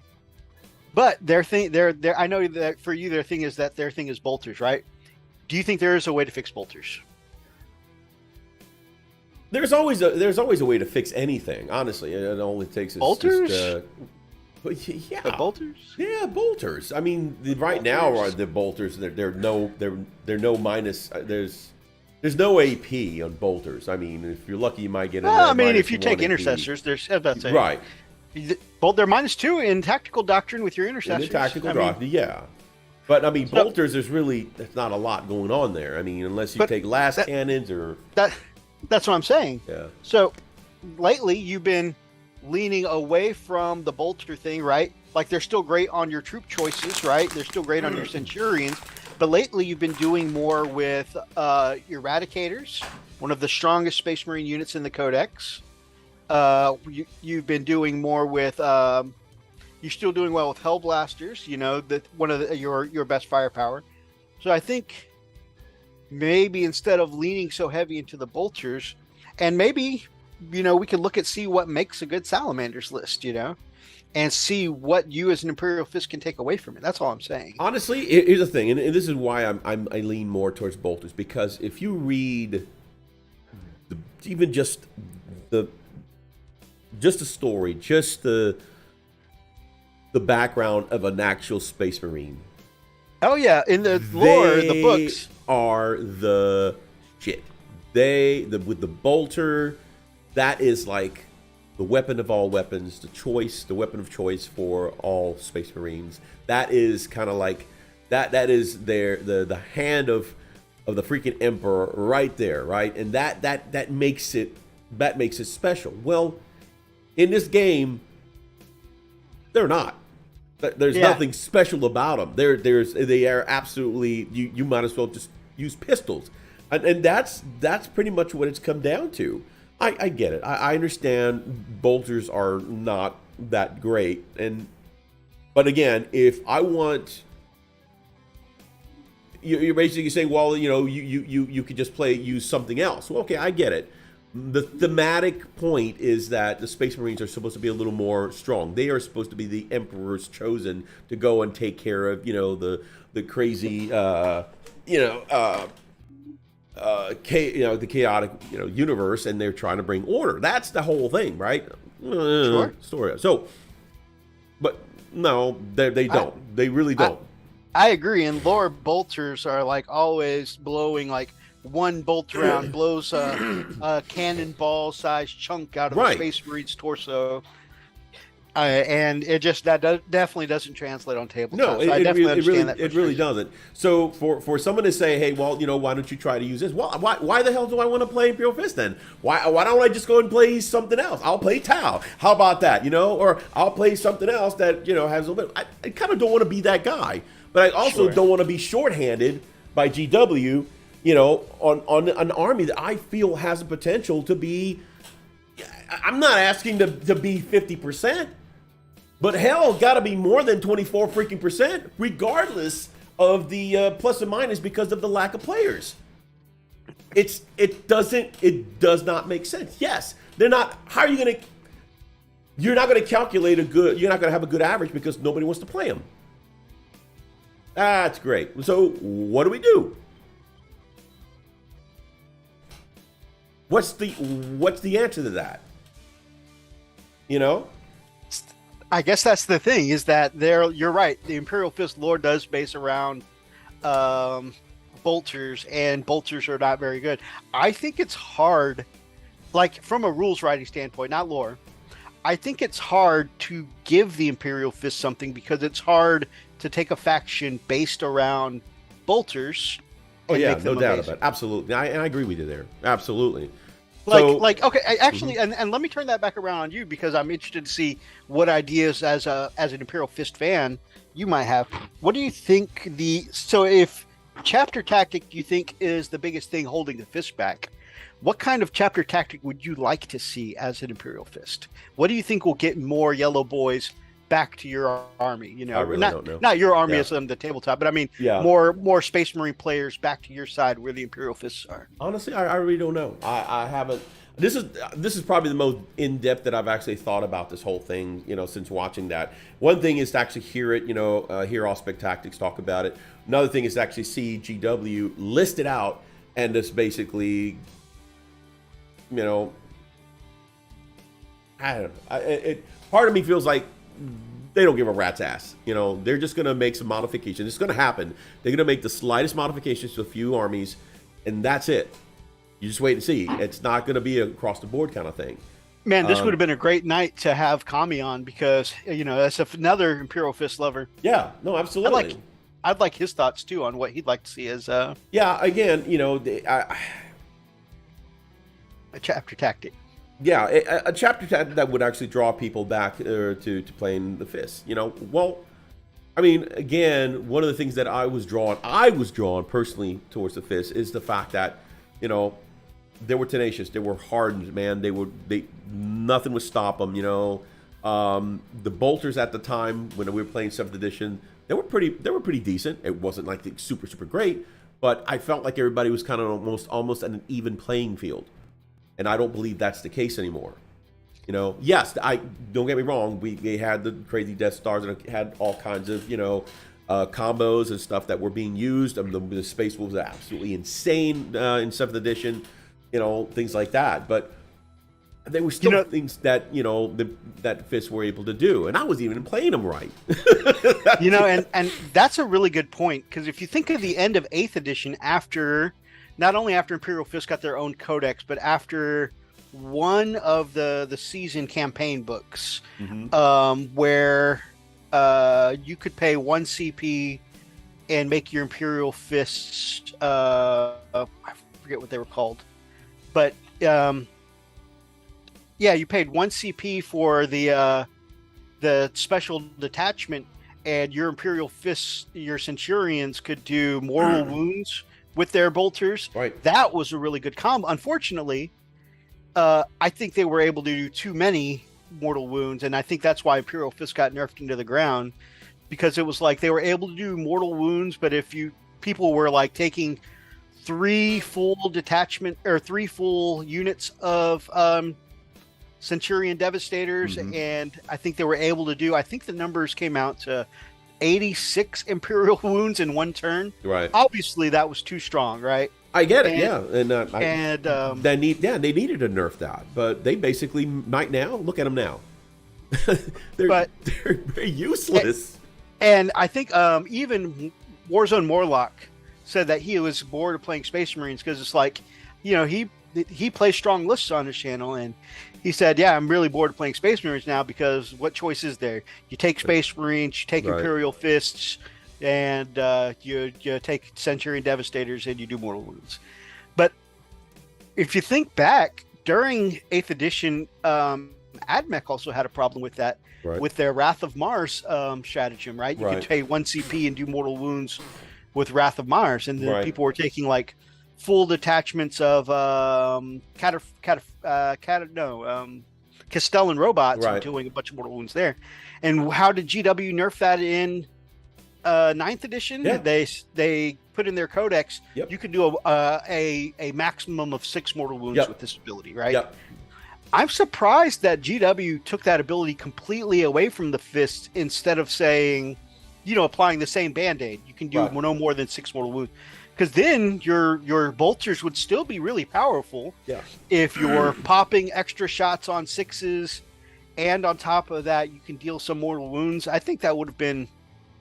But their thing, I know that for you, their thing is bolters, right? Do you think there is a way to fix bolters? There's always a way to fix anything. Honestly, it only takes bolters. Yeah, the bolters. Yeah, bolters. I mean, right now are the bolters. They're no minus. There's no AP on bolters. I mean, if you're lucky, you might get. I mean, if you take intercessors, there's that's it. Right. Well, they're -2 in tactical doctrine with your intercessors. In the tactical doctrine, yeah. But I mean, bolters. There's not a lot going on there. I mean, unless you take last cannons or That's what I'm saying. Yeah. So lately, you've been leaning away from the bolter thing, right? Like they're still great on your troop choices, right? They're still great on your centurions. But lately, you've been doing more with Eradicators, one of the strongest Space Marine units in the Codex. You've been doing more with. You're still doing well with Hellblasters. You know that one of your best firepower. So I think maybe instead of leaning so heavy into the bolters, and maybe we can see what makes a good Salamanders list. And see what you as an Imperial Fist can take away from it. That's all I'm saying. Honestly, here's the thing, and this is why I lean more towards bolters, because if you read even just the story, just the background of an actual Space Marine. Oh yeah, in the lore, the books are the shit. With the bolter, that is like the weapon of all weapons, the weapon of choice for all Space Marines. That is kind of like that is the hand of the freaking Emperor right there, right? And that makes it special. Well, in this game, they're not. There's nothing special about them. They are absolutely. You might as well just use pistols, and that's pretty much what it's come down to. I get it. I understand bolters are not that great, but again, if I want, you're basically saying, well, you could just use something else. Well, okay, I get it. The thematic point is that the Space Marines are supposed to be a little more strong. They are supposed to be the Emperor's chosen to go and take care of the crazy the chaotic universe, and they're trying to bring order. That's the whole thing, right? Sure. Story. So, but no, they don't. They really don't. I agree. In lore, bolters are like always blowing like one bolt round blows a cannonball-sized chunk out of the Space Marine's torso. And it just definitely doesn't translate on tabletop. No, it really doesn't. So for someone to say, hey, well, why don't you try to use this? Well, why the hell do I want to play Imperial Fist then? Why don't I just go and play something else? I'll play Tau. How about that? Or I'll play something else that has a little bit. I kind of don't want to be that guy, but I also don't want to be shorthanded by GW. On an army that I feel has the potential to be. I'm not asking to be 50%. But hell, got to be more than 24 freaking %, regardless of the plus and minus because of the lack of players. It does not make sense. Yes, they're not. How are you going to? You're not going to calculate a good. You're not going to have a good average because nobody wants to play them. That's great. So what do we do? What's the answer to that? You know? I guess that's the thing, is that you're right. The Imperial Fist lore does base around bolters, and bolters are not very good. I think it's hard, like from a rules writing standpoint, not lore. I think it's hard to give the Imperial Fist something because it's hard to take a faction based around bolters. Oh yeah, no doubt about it. Absolutely. And I agree with you there. Absolutely. Okay, actually, and let me turn that back around on you, because I'm interested to see what ideas as an Imperial Fist fan you might have. What do you think so if chapter tactic do you think is the biggest thing holding the Fist back? What kind of chapter tactic would you like to see as an Imperial Fist? What do you think will get more yellow boys back to your army? You know, I really don't know. Not your army as on the tabletop, but I mean, more Space Marine players back to your side where the Imperial Fists are. Honestly, I really don't know. I haven't. This is probably the most in depth that I've actually thought about this whole thing. You know, since watching that. One thing is to actually hear it. You know, hear Aspect Tactics talk about it. Another thing is to actually see GW list it out and just basically, you know, I don't know. Part of me feels like they don't give a rat's ass. You know, they're just going to make some modifications. It's going to happen. They're going to make the slightest modifications to a few armies, and that's it. You just wait and see. It's not going to be an across-the-board kind of thing. Man, this would have been a great night to have Kami on, because, you know, as another Imperial Fist lover. Yeah, no, absolutely. I'd like his thoughts, too, on what he'd like to see as... Yeah, again, you know... a chapter tactic. Yeah, a chapter tactic that would actually draw people back to playing the Fist. You know, well, I mean, again, one of the things that I was drawn personally towards the Fist is the fact that, you know, they were tenacious, they were hardened, man. Nothing would stop them. You know, the bolters at the time when we were playing 7th edition, they were pretty decent. It wasn't like the super great, but I felt like everybody was kind of almost at an even playing field. And I don't believe that's the case anymore. You know, yes, don't get me wrong. We had the crazy Death Stars and had all kinds of, you know, combos and stuff that were being used. The Space Wolves are absolutely insane in 7th edition. You know, things like that. But they were still things that, you know, that Fists were able to do. And I was even playing them right. You know, and that's a really good point. Because if you think of the end of 8th edition, not only after Imperial Fist got their own codex, but after one of the season campaign books, where you could pay 1 CP and make your Imperial Fists, I forget what they were called, but you paid 1 CP for the special detachment, and your Imperial Fists, your Centurions, could do mortal wounds with their bolters. Right. That was a really good combo. Unfortunately, I think they were able to do too many mortal wounds, and I think that's why Imperial Fist got nerfed into the ground, because it was like they were able to do mortal wounds, but if people were like taking 3 full detachment or 3 full units of Centurion Devastators, and I think they were able to do, I think the numbers came out to 86 Imperial wounds in 1 turn. Right. Obviously, that was too strong, right? I get it, yeah. They needed to nerf that, but they basically might now. Look at them now. they're very useless. And I think even Warzone Morlock said that he was bored of playing Space Marines because it's like, you know, he plays strong lists on his channel, and he said, yeah, I'm really bored of playing Space Marines now, because what choice is there? You take Space Marines, you take Imperial Fists, and you take Centurion Devastators, and you do mortal wounds. But if you think back, during 8th edition, AdMech also had a problem with that, with their Wrath of Mars stratagem, right? You could pay 1 CP and do mortal wounds with Wrath of Mars, and then people were taking like full detachments of Castellan robots and doing a bunch of mortal wounds there. And how did GW nerf that in 9th edition? Yeah. They put in their codex, you could do a maximum of 6 mortal wounds with this ability, right? I'm surprised that GW took that ability completely away from the fist instead of saying, applying the same Band-Aid. You can do no more than 6 mortal wounds. Because then your bolters would still be really powerful if you're popping extra shots on 6s, and on top of that, you can deal some mortal wounds. I think that would have been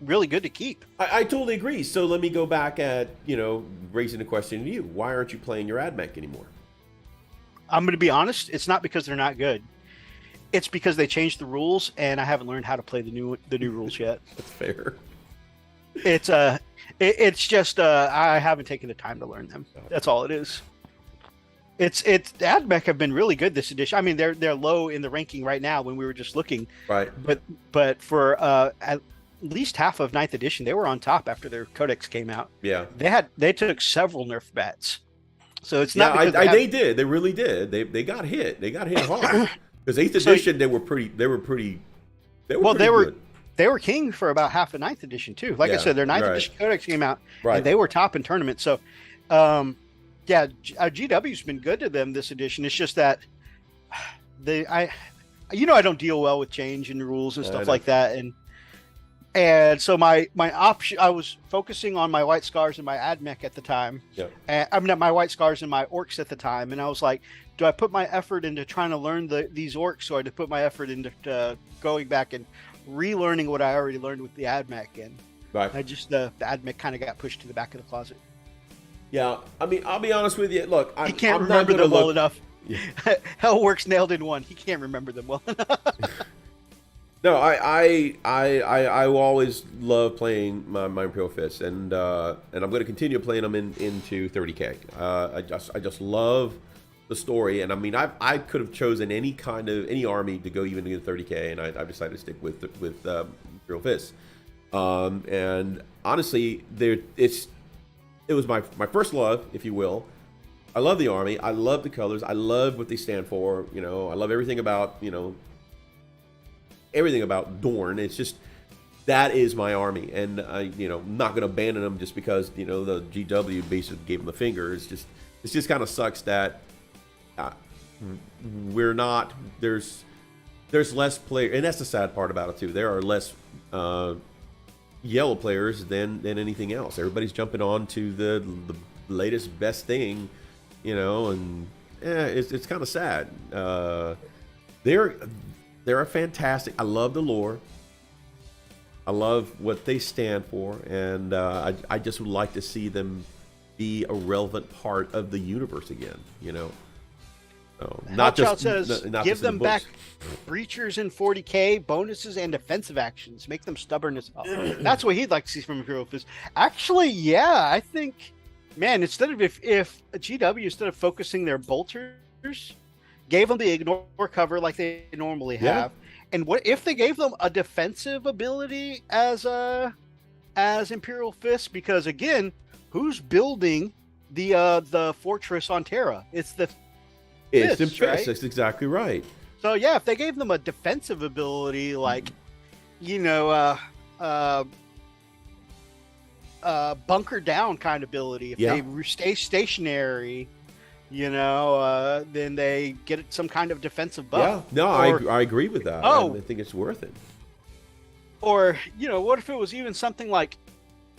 really good to keep. I totally agree. So let me go back at, raising the question to you. Why aren't you playing your AdMech anymore? I'm going to be honest. It's not because they're not good. It's because they changed the rules, and I haven't learned how to play the new rules yet. That's fair. It's just I haven't taken the time to learn them. That's all it is. It's AdMech have been really good this edition. I mean, they're low in the ranking right now when we were just looking. Right. But for at least half of 9th edition, they were on top after their codex came out. Yeah. They took several nerf bats. So it's not. They did. They really did. They got hit. They got hit hard. Because 8th edition, they were pretty good. They were king for about half of 9th edition too. Like I said, their 9th edition codex came out, and they were top in tournaments. So, GW's been good to them this edition. It's just that I don't deal well with change in rules and stuff like that, and so my option, I was focusing on my White Scars and my AdMech at the time. Yeah. I'm not my White Scars and my Orcs at the time, and I was like, do I put my effort into trying to learn these Orcs, or do I put my effort into going back and relearning what I already learned with the AdMech? And I just the AdMech kind of got pushed to the back of the closet. Yeah, I mean, I'll be honest with you. Look, he can't remember them well enough. Yeah. Hellworks nailed in one. He can't remember them well enough. No, I will always love playing my Imperial Fists, and I'm going to continue playing them into 30K. I just love the story, and I mean, I could have chosen any army to go even into 30K, and I've decided to stick with Imperial Fists. And honestly, it was my first love, if you will. I love the army. I love the colors. I love what they stand for. I love everything about everything about Dorne. It's just, that is my army, and I'm not going to abandon them just because the GW basically gave them the finger. It just kind of sucks that we're not. There's less player, and that's the sad part about it too. There are less yellow players than anything else. Everybody's jumping on to the latest best thing, and it's kind of sad. They're fantastic. I love the lore. I love what they stand for, and I just would like to see them be a relevant part of the universe again. So, not give them back breachers in 40K, bonuses, and defensive actions. Make them stubborn as hell. That's what he'd like to see from Imperial Fist. Actually, yeah, I think, man, instead of if GW, instead of focusing their bolters, gave them the ignore cover like they normally have, and what if they gave them a defensive ability as Imperial Fist? Because again, who's building the fortress on Terra? It's the Fists, right? That's exactly right. So yeah, if they gave them a defensive ability, like bunker down kind of ability, if they stay stationary, then they get some kind of defensive buff. Yeah, no, I agree with that. I think it's worth it. Or what if it was even something like,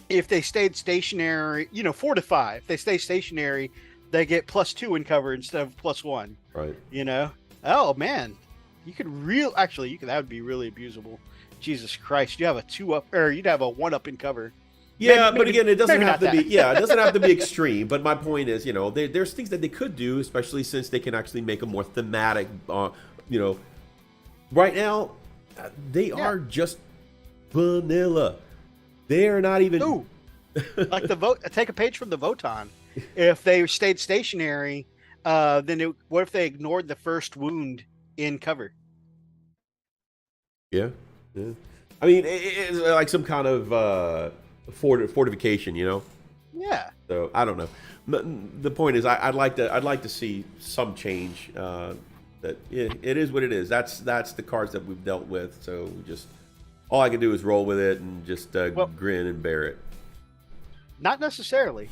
if they stayed stationary, 4 to 5. If they stay stationary, they get +2 in cover instead of +1. Right. Oh man, that would be really abusable. Jesus Christ, you have a 2-up, or you'd have a 1-up in cover. Yeah, but again, it doesn't have to be. Yeah, it doesn't have to be extreme. But my point is, there's things that they could do, especially since they can actually make them more thematic. Right now, they are just vanilla. They are not even. Ooh, like take a page from the Votan. If they stayed stationary, then what if they ignored the first wound in cover? Yeah. I mean, it's like some kind of fortification, Yeah. So I don't know. The point is, I'd like to see some change. That it is what it is. That's the cards that we've dealt with. So all I can do is roll with it and just grin and bear it. Not necessarily.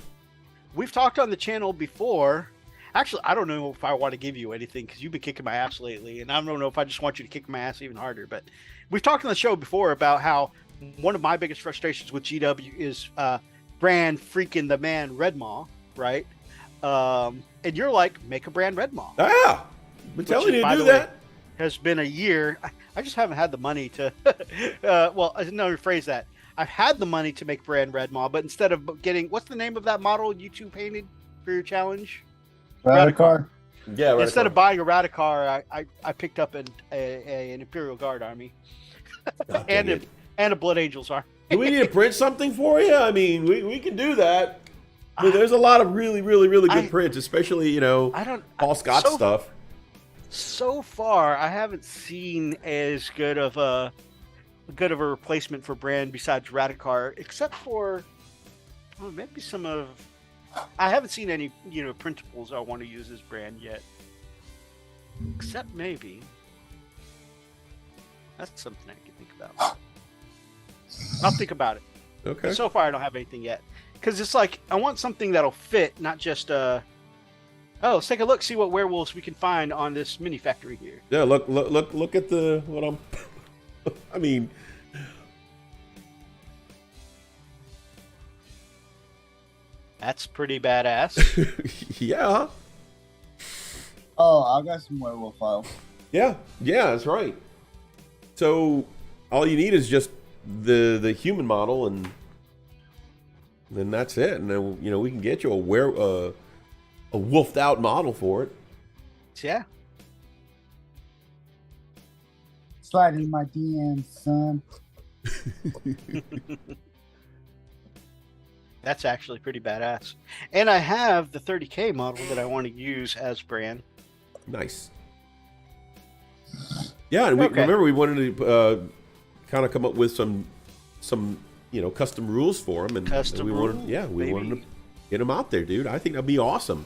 We've talked on the channel before Actually, I don't know if I want to give you anything because you've been kicking my ass lately, and I don't know if I just want you to kick my ass even harder. But we've talked on the show before about how one of my biggest frustrations with GW is brand freaking the man Red Maw, right? And you're like, make a brand Red Maw. Ah, I'm telling you to do that. Has been a year. I just haven't had the money to. Well, no, rephrase that. I've had the money to make brand Red Maw, but instead of getting, what's the name of that model you two painted for your challenge? Radicar. Yeah. Right. Instead of buying a Radicar, I picked up an Imperial Guard army and a Blood Angels army. Do we need to print something for you? I mean, we can do that. I mean, there's a lot of really good prints, especially Paul Scott stuff. So far, I haven't seen as good of a replacement for brand besides Radicar, except for maybe some of. I haven't seen any printables I want to use as brand yet, except maybe that's something I can think about. I'll think about it. Okay. But so far, I don't have anything yet because it's like I want something that'll fit, not just let's take a look, see what werewolves we can find on this mini factory here. Yeah, look at what I'm. I mean, that's pretty badass. Yeah. Oh, I got some werewolf files. Yeah, that's right. So all you need is just the human model, and then that's it. And then we can get you a wolfed out model for it. Yeah. Slide in my DMs, son. That's actually pretty badass. And I have the 30K model that I want to use as brand. Nice. Yeah, and remember we wanted to kind of come up with some custom rules for them, and we wanted to get them out there, dude. I think that'd be awesome.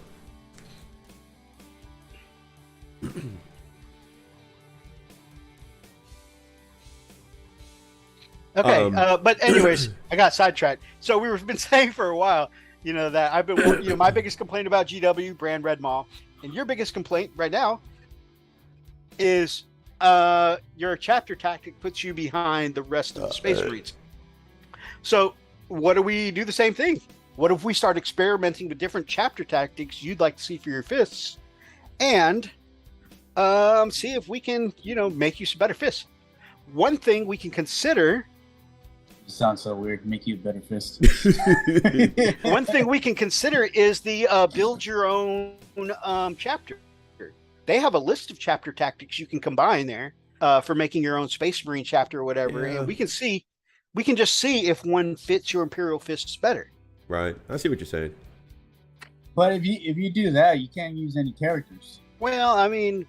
Okay, but anyways, I got sidetracked. So we've been saying for a while, that I've been, my biggest complaint about GW brand Red Maw, and your biggest complaint right now is your chapter tactic puts you behind the rest of the Space Marines. So what do we do the same thing? What if we start experimenting with different chapter tactics you'd like to see for your fists, and see if we can, make you some better fists? One thing we can consider. You sound so weird. Make you a better fist. One thing we can consider is the build your own chapter. They have a list of chapter tactics you can combine there for making your own Space Marine chapter or whatever, and we can just see if one fits your Imperial fists better. Right, I see what you're saying. But if you do that, you can't use any characters. Well, I mean,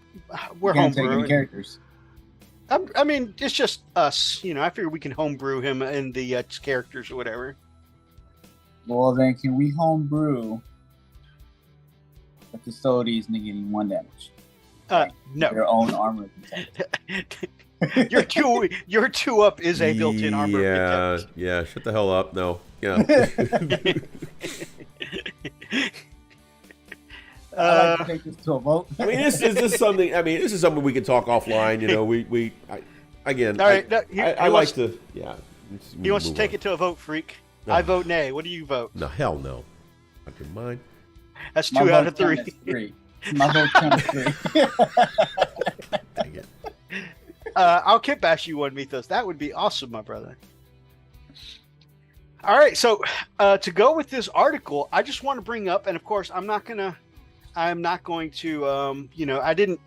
we're homebrewing characters. I mean, it's just us. I figure we can homebrew him in the characters or whatever. Well, then, can we homebrew the Custodies negating 1 damage? No. Their own armor. your two up is a built-in armor. Yeah. Shut the hell up. No. Yeah. I'd like to take this to a vote. I mean, this is something we can talk offline. All right. I like to. Yeah. He wants to take it to a vote, freak. No. I vote nay. What do you vote? No, hell no. Not your mind. That's 2 out of 3. My vote counts 3. Dang it. I'll kit bash you one, Methos. That would be awesome, my brother. All right, so to go with this article, I just want to bring up, and of course, I'm not going to, I didn't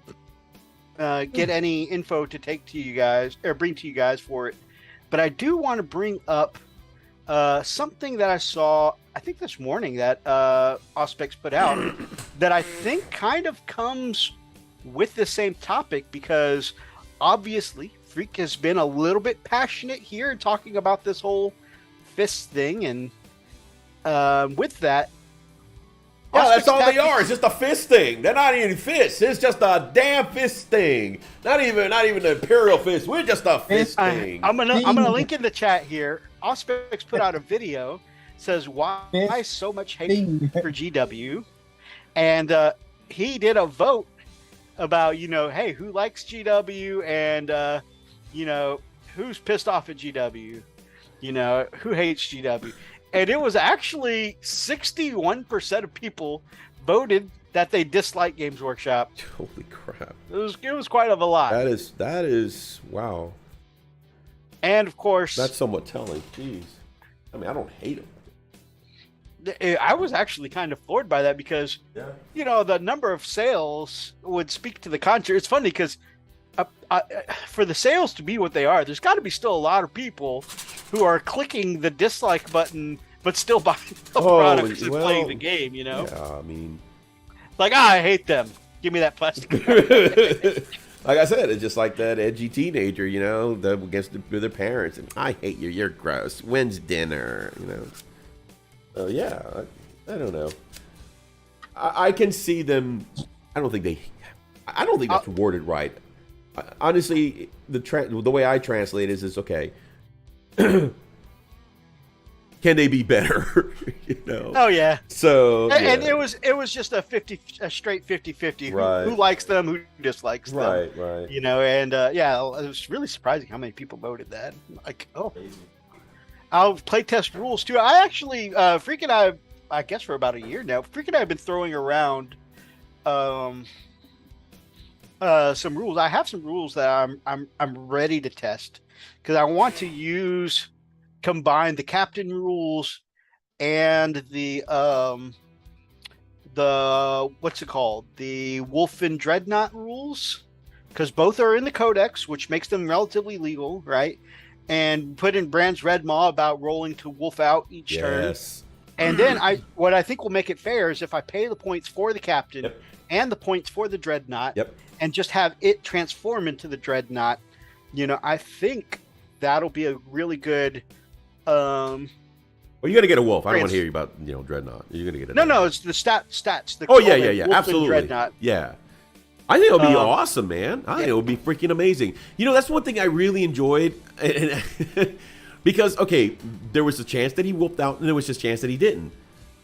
get any info to take to you guys or bring to you guys for it, but I do want to bring up something that I saw, I think this morning that Auspex put out that I think kind of comes with the same topic, because obviously Freak has been a little bit passionate here in talking about this whole fist thing, and with that, yeah, that's all they are. It's just a fist thing. They're not even fists. It's just a damn fist thing. Not even the Imperial fist. We're just a fist thing. I'm gonna link in the chat here. Auspex put out a video, says why so much hate for GW, and he did a vote about, hey, who likes GW and, who's pissed off at GW, who hates GW. And it was actually 61% of people voted that they dislike Games Workshop. Holy crap. It was quite of a lot. That is wow. And of course, that's somewhat telling. Jeez. I mean, I don't hate them. I was actually kind of floored by that because, the number of sales would speak to the contrary. It's funny because for the sales to be what they are, there's got to be still a lot of people who are clicking the dislike button but still buying the products and playing the game, Yeah, I mean... Like, I hate them. Give me that plastic. Like I said, it's just like that edgy teenager, against their parents. And I hate you. You're gross. When's dinner? So, yeah, I don't know. I can see them... I don't think that's worded right. Honestly, the way I translate it is okay. Can they be better? Oh yeah. So and it was just a straight 50-50. Right. Who likes them? Who dislikes them? Right. And it was really surprising how many people voted that. Like, I'll playtest rules too. I actually, Freak and I guess for about a year now, Freak and I have been throwing around some rules. I have some rules that I'm ready to test because I want to combine the captain rules and the what's it called? The Wolfen Dreadnought rules, because both are in the Codex, which makes them relatively legal, right? And put in Brand's Red Maw about rolling to wolf out each turn. And then what I think will make it fair is if I pay the points for the captain and the points for the Dreadnought and just have it transform into the Dreadnought, I think that'll be a really good well, you got to get a wolf. I don't want to hear you about Dreadnought. You're gonna get it. No, it's the stats. Yeah, absolutely. Dreadnought. Yeah, I think it'll be awesome, man. I think it would be freaking amazing. That's one thing I really enjoyed, because there was a chance that he whooped out, and there was just a chance that he didn't.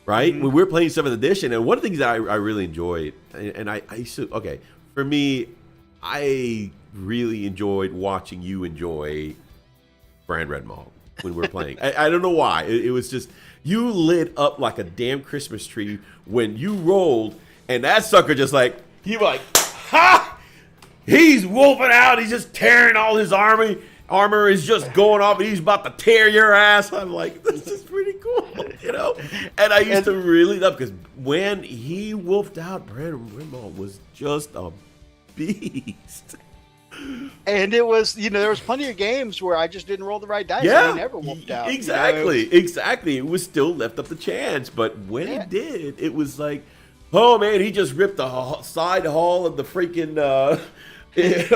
Right, when we were playing 7th edition, and one of the things that I really enjoyed, and I used to, for me, I really enjoyed watching you enjoy Brand Red Maw when we were playing. I don't know why. It was just, you lit up like a damn Christmas tree when you rolled, and that sucker just like, ha! He's wolfing out. He's just tearing all his armor. Armor is just going off, and he's about to tear your ass. I'm like, this is pretty cool, And I used to really love, because when he wolfed out, Brand Red Maw was just a beast. And it was, there was plenty of games where I just didn't roll the right dice. Yeah, and he never whooped out. Exactly. It was still left up the chance, but when it did, it was like, oh man, he just ripped the side hull of the freaking. It's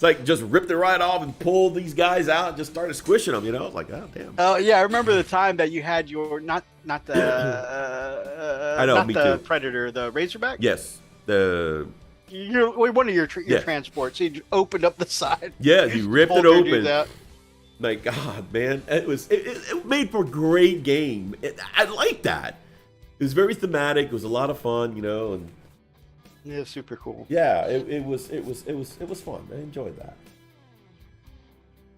like just ripped it right off and pulled these guys out and just started squishing them. I was like, oh damn. Oh yeah, I remember the time that you had your not the I know, not me the too. Predator, the Razorback. Yes, one of your transports. He opened up the side. Yeah, he ripped it open. My God, man, it made for a great game. I like that. It was very thematic. It was a lot of fun, and yeah, super cool. Yeah, it was fun. I enjoyed that.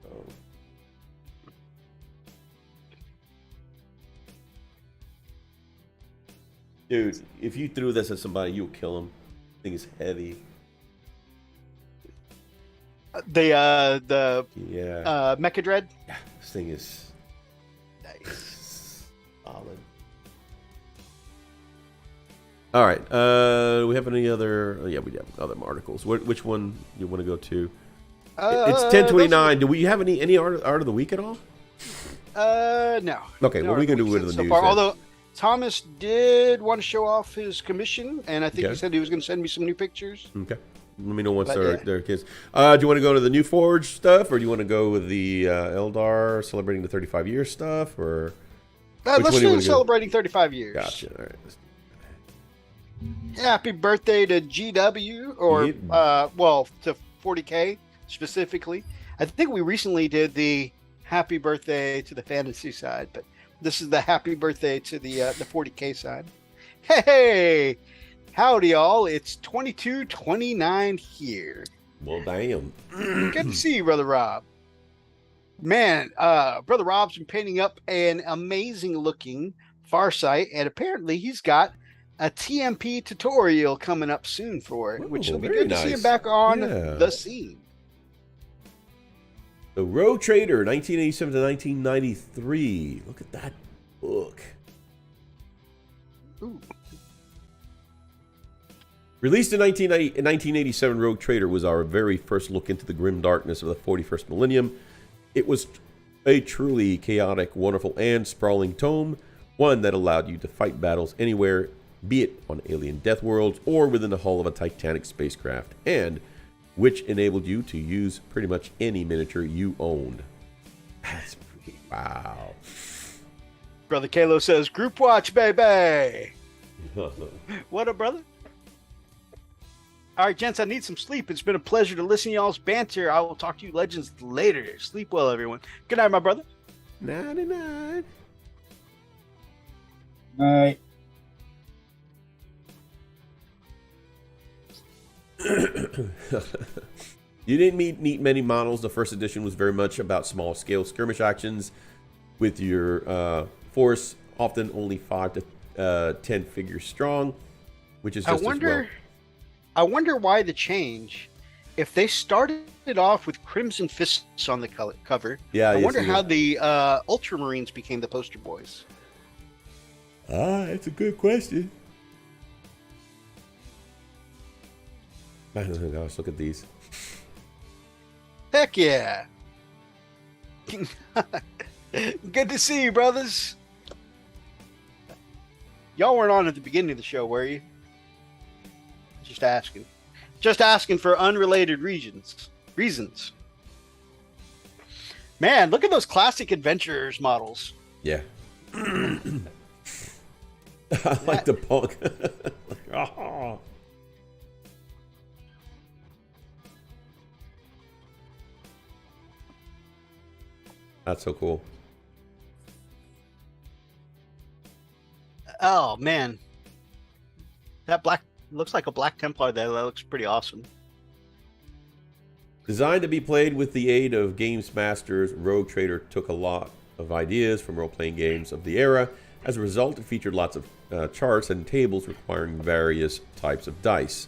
So. Dude, if you threw this at somebody, you'll kill him. Thing is heavy. The Mecha Dread. Yeah, this thing is nice, solid. All right. Do we have any other? Oh, yeah, we have other articles. Which one do you want to go to? It's 10:29. Do we have any art of the week at all? No. Okay, what are we gonna do with the news? Although Thomas did want to show off his commission, and I think he said he was going to send me some new pictures. Okay. Let me know once they're kids. Do you want to go to the New Forge stuff, or do you want to go with the Eldar celebrating the 35-year stuff, or? Let's do celebrating 35 years. Gotcha. All right. Happy birthday to GW, or to 40K specifically. I think we recently did the happy birthday to the fantasy side, but this is the happy birthday to the 40K side. Hey, Howdy, all. It's 22:29 here. Well, damn. Good to see you, Brother Rob. Man, Brother Rob's been painting up an amazing-looking Farsight, and apparently he's got a TMP tutorial coming up soon for it, which will be good to see him back on the scene. The Rogue Trader, 1987 to 1993. Look at that book. Ooh. Released in 1987, Rogue Trader was our very first look into the grim darkness of the 41st millennium. It was a truly chaotic, wonderful, and sprawling tome, one that allowed you to fight battles anywhere, be it on alien death worlds or within the hull of a Titanic spacecraft, and which enabled you to use pretty much any miniature you owned. That's pretty wow. Brother Kalo says, "Group watch, baby." What up, brother? All right, gents, I need some sleep. It's been a pleasure to listen to y'all's banter. I will talk to you legends later. Sleep well, everyone. Good night, my brother. Night. Night. You didn't meet many models. The first edition was very much about small-scale skirmish actions with your force, often only 5 to 10 figures strong, which is just I wonder why the change. If they started it off with Crimson Fists on the cover, I wonder how the Ultramarines became the poster boys. That's a good question. Oh my gosh, look at these. Heck yeah. Good to see you, brothers. Y'all weren't on at the beginning of the show, were you? Just asking. Just asking for unrelated reasons. Man, look at those classic adventurers models. Yeah. I like the punk. Oh. That's so cool. Oh, man. That black looks like a Black Templar there. That looks pretty awesome. Designed to be played with the aid of games masters, Rogue Trader took a lot of ideas from role-playing games of the era. As a result, it featured lots of charts and tables requiring various types of dice.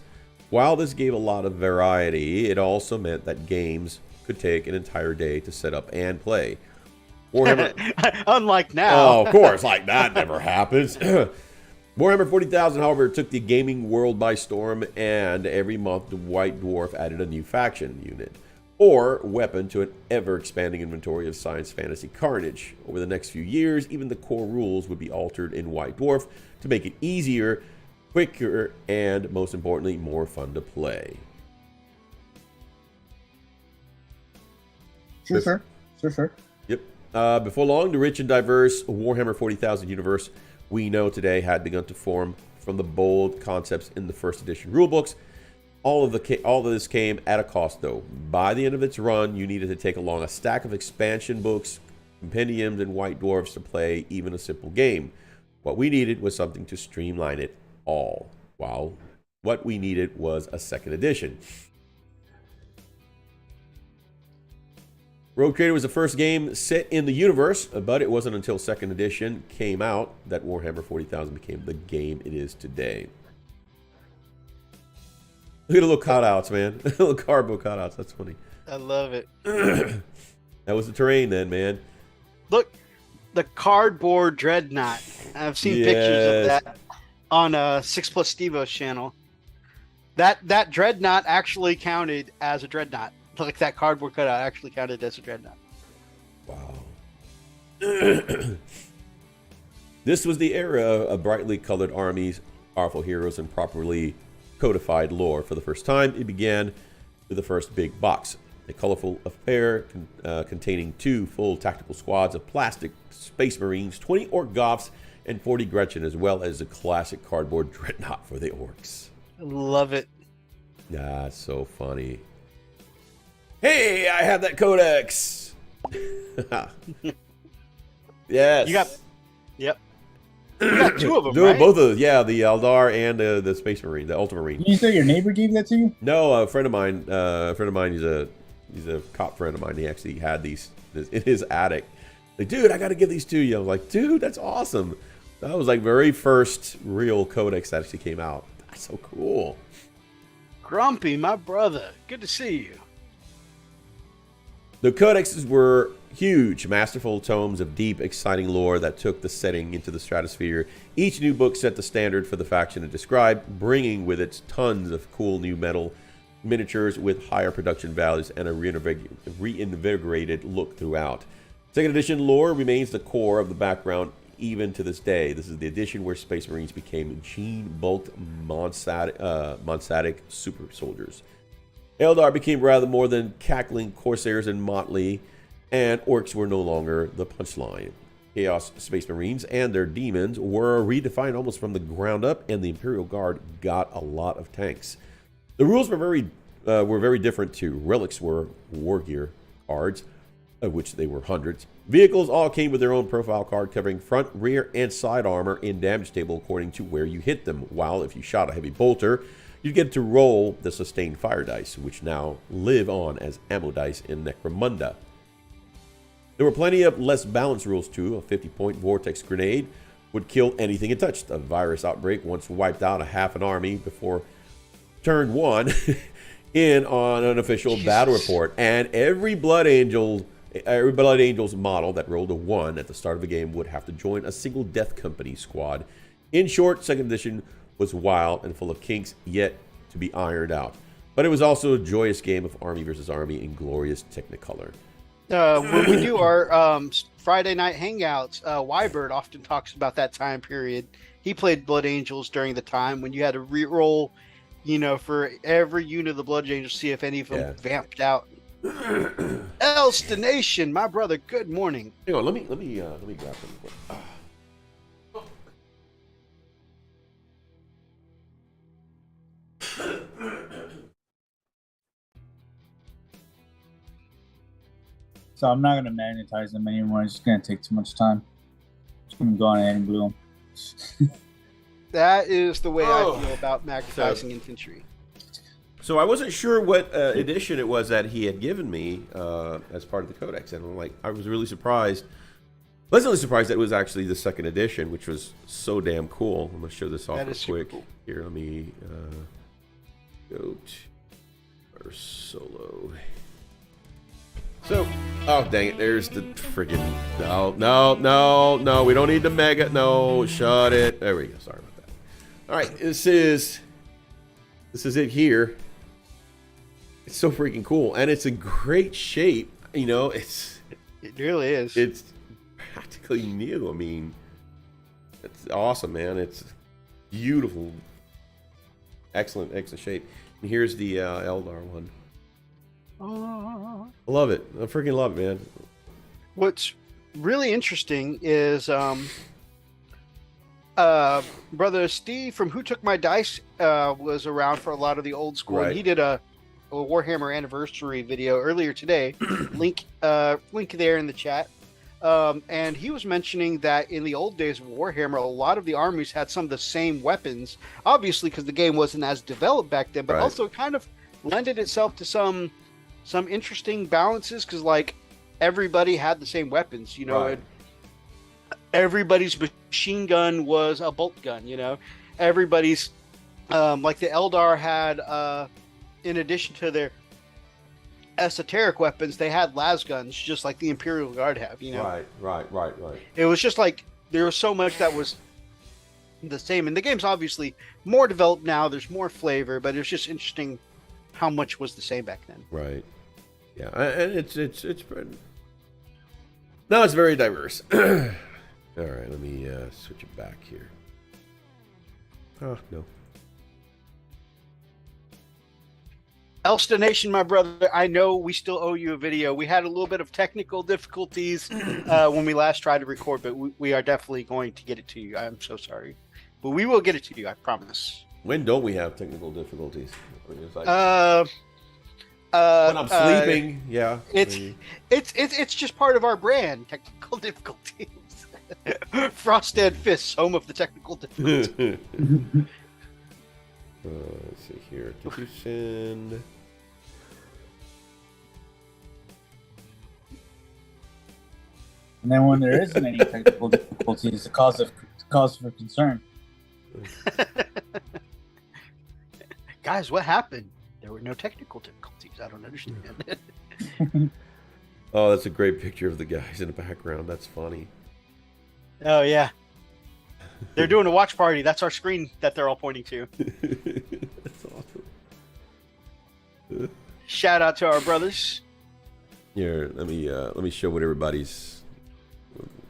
While this gave a lot of variety, it also meant that games could take an entire day to set up and play. Warhammer... Unlike now. Oh, of course, like that never happens. Warhammer 40,000, however, took the gaming world by storm, and every month the White Dwarf added a new faction unit or weapon to an ever-expanding inventory of science fantasy carnage. Over the next few years, even the core rules would be altered in White Dwarf to make it easier, quicker, and most importantly, more fun to play. Sure. Yep. Before long, the rich and diverse Warhammer 40,000 universe we know today had begun to form from the bold concepts in the first edition rulebooks. All of this came at a cost, though. By the end of its run, you needed to take along a stack of expansion books, compendiums, and White Dwarfs to play even a simple game. What we needed was something to streamline it all. Wow. What we needed was a second edition. Rogue Trader was the first game set in the universe, but it wasn't until second edition came out that Warhammer 40,000 became the game it is today. Look at the little cutouts, man. Little cardboard cutouts. That's funny. I love it. That was the terrain then, man. Look, the cardboard Dreadnought. I've seen pictures of that on 6 Plus Stevo's channel. That Dreadnought actually counted as a Dreadnought. Like that cardboard cutout actually counted as a Dreadnought. Wow. This was the era of brightly colored armies, powerful heroes, and properly codified lore. For the first time, it began with the first big box, a colorful affair containing 2 full tactical squads of plastic space marines, 20 orc goths, and 40 Gretchen, as well as a classic cardboard Dreadnought for the orcs. I love it. That's so funny. Hey, I have that codex. Yes. Yep. You got two of them, Dude, right? both of yeah, the Eldar and the Space Marine, the Ultramarine. You say your neighbor gave that to you? No, a friend of mine. He's a cop friend of mine. He actually had these in his attic. Like, dude, I got to give these to you. I was like, dude, that's awesome. That was like very first real codex that actually came out. That's so cool. Grumpy, my brother. Good to see you. The codexes were huge, masterful tomes of deep, exciting lore that took the setting into the stratosphere. Each new book set the standard for the faction it described, bringing with it tons of cool new metal miniatures with higher production values and a reinvigorated look throughout. Second edition lore remains the core of the background even to this day. This is the edition where Space Marines became gene-bulked Monsadic super soldiers. Eldar became rather more than cackling corsairs and motley, and orcs were no longer the punchline. Chaos Space Marines and their demons were redefined almost from the ground up, and the Imperial Guard got a lot of tanks. The rules were very different too. Relics were war gear cards, of which they were hundreds. Vehicles all came with their own profile card covering front, rear, and side armor in damage table according to where you hit them, while if you shot a heavy bolter, you'd get to roll the sustained fire dice, which now live on as ammo dice in Necromunda. There were plenty of less balanced rules too. A 50-point vortex grenade would kill anything it touched. A virus outbreak once wiped out a half an army before turn 1 in on an official battle report. And every Blood Angels model that rolled a 1 at the start of the game would have to join a single Death Company squad. In short, second edition was wild and full of kinks yet to be ironed out. But it was also a joyous game of army versus army in glorious Technicolor. When we do our Friday night hangouts, Wybird often talks about that time period. He played Blood Angels during the time when you had to re-roll, for every unit of the Blood Angels, see if any of them vamped out. Elstonation, my brother. Good morning. Hang on, let me grab some. So I'm not going to magnetize them anymore. It's just going to take too much time. Just going to go on ahead and glue them. That is the way I feel about magnetizing infantry. So I wasn't sure what edition it was that he had given me as part of the codex, and I was really surprised, pleasantly surprised that it was actually the second edition, which was so damn cool. I'm gonna show this off real quick. Cool. Here, let me go to our solo. So, oh dang it! There's the friggin' no. We don't need the mega. No, shut it. There we go. Sorry about that. All right, this is it here. It's so freaking cool, and it's in great shape. It really is. It's practically new. I mean, it's awesome, man. It's beautiful, excellent shape. And here's the Eldar one. I love it. I freaking love it, man. What's really interesting is Brother Steve from Who Took My Dice was around for a lot of the old school. Right. He did a Warhammer anniversary video earlier today. link there in the chat. And he was mentioning that in the old days of Warhammer, a lot of the armies had some of the same weapons, obviously because the game wasn't as developed back then, but also kind of lended itself to some interesting balances because everybody had the same weapons, everybody's machine gun was a bolt gun, everybody's like the Eldar had in addition to their esoteric weapons, they had las guns just like the Imperial Guard have, Right. It was just like there was so much that was the same, and the game's obviously more developed now, there's more flavor, but it was just interesting how much was the same back then. Right. Yeah, and it's now it's very diverse. All right, let me switch it back here. Oh no. Elstonation, my brother, I know we still owe you a video. We had a little bit of technical difficulties when we last tried to record, but we are definitely going to get it to you. I'm so sorry, but we will get it to you. I promise. When don't we have technical difficulties? When I'm sleeping, yeah. It's just part of our brand, technical difficulties. Frostad Fists, home of the technical difficulty. Let's see here. Did you send? And then when there isn't any technical difficulty, it's a cause for concern. Guys, what happened? There were no technical difficulties. I don't understand. Oh, that's a great picture of the guys in the background. That's funny. Oh, yeah. They're doing a watch party. That's our screen that they're all pointing to. That's awesome. Shout out to our brothers. Here, let me show what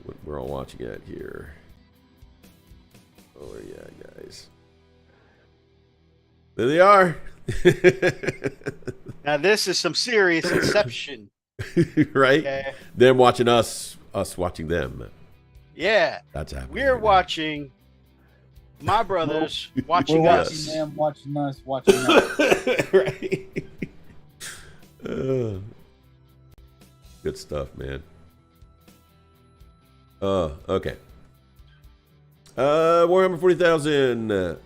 what we're all watching at here. Oh yeah, guys. There they are. Now this is some serious inception. Right? Okay. Them watching us watching them. Yeah. That's happening. We're watching my brothers watching We're us. watching them, watching us, watching us. Right. Good stuff, man. Okay. Warhammer 40,000.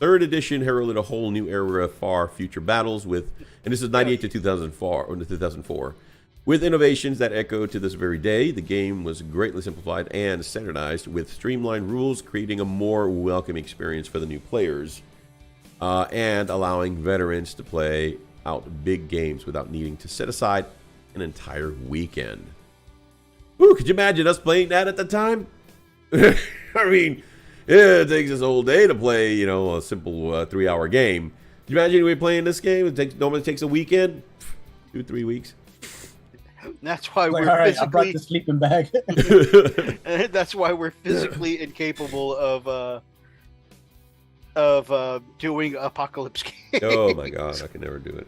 Third edition heralded a whole new era of far future battles with, and this is 98 to 2004, or 2004. With innovations that echo to this very day, the game was greatly simplified and standardized with streamlined rules, creating a more welcoming experience for the new players, and allowing veterans to play out big games without needing to set aside an entire weekend. Ooh, could you imagine us playing that at the time? I mean, it takes us a whole day to play, a simple 3-hour game. Can you imagine we playing this game? It normally takes a weekend, 2-3 weeks. That's why Like, we're all right, I brought physically. the sleeping bag. That's why we're physically incapable of doing apocalypse games. Oh my god, I can never do it.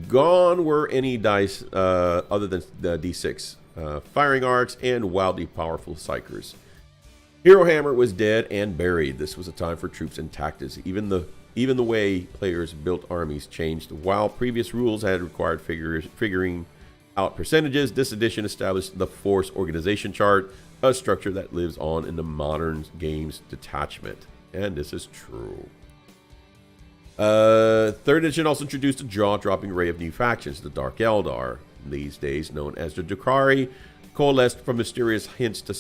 Gone were any dice other than the D6, firing arcs, and wildly powerful psychers. Hero Hammer was dead and buried. This was a time for troops and tactics. Even the way players built armies changed. While previous rules had required figuring out percentages, this edition established the Force Organization Chart, a structure that lives on in the modern game's detachment. And this is true. Third edition also introduced a jaw-dropping array of new factions, the Dark Eldar, these days known as the Drukhari, coalesced from mysterious hints to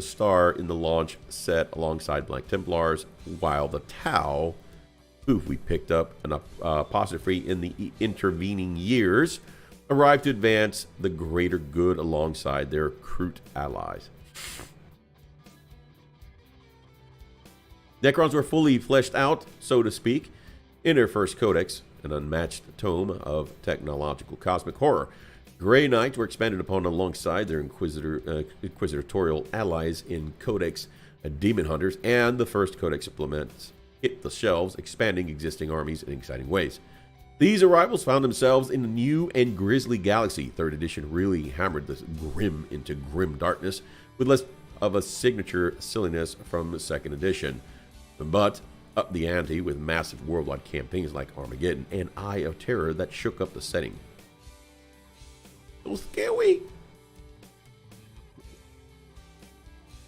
star in the launch set alongside Black Templars, while the Tau, who we picked up an apostrophe in the intervening years, arrived to advance the greater good alongside their Kroot allies. Necrons were fully fleshed out, so to speak, in their first codex, an unmatched tome of technological cosmic horror. Grey Knights were expanded upon alongside their inquisitorial allies in Codex Demon Hunters, and the first Codex supplements hit the shelves, expanding existing armies in exciting ways. These arrivals found themselves in a new and grisly galaxy. Third edition really hammered this grim into grim darkness, with less of a signature silliness from the second edition, but up the ante with massive worldwide campaigns like Armageddon and Eye of Terror that shook up the setting. So scary.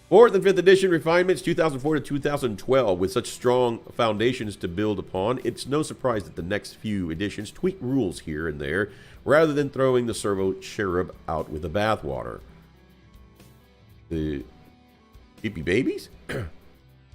Fourth and fifth edition refinements 2004 to 2012. With such strong foundations to build upon, it's no surprise that the next few editions tweak rules here and there rather than throwing the servo cherub out with the bathwater. The Peepee Babies?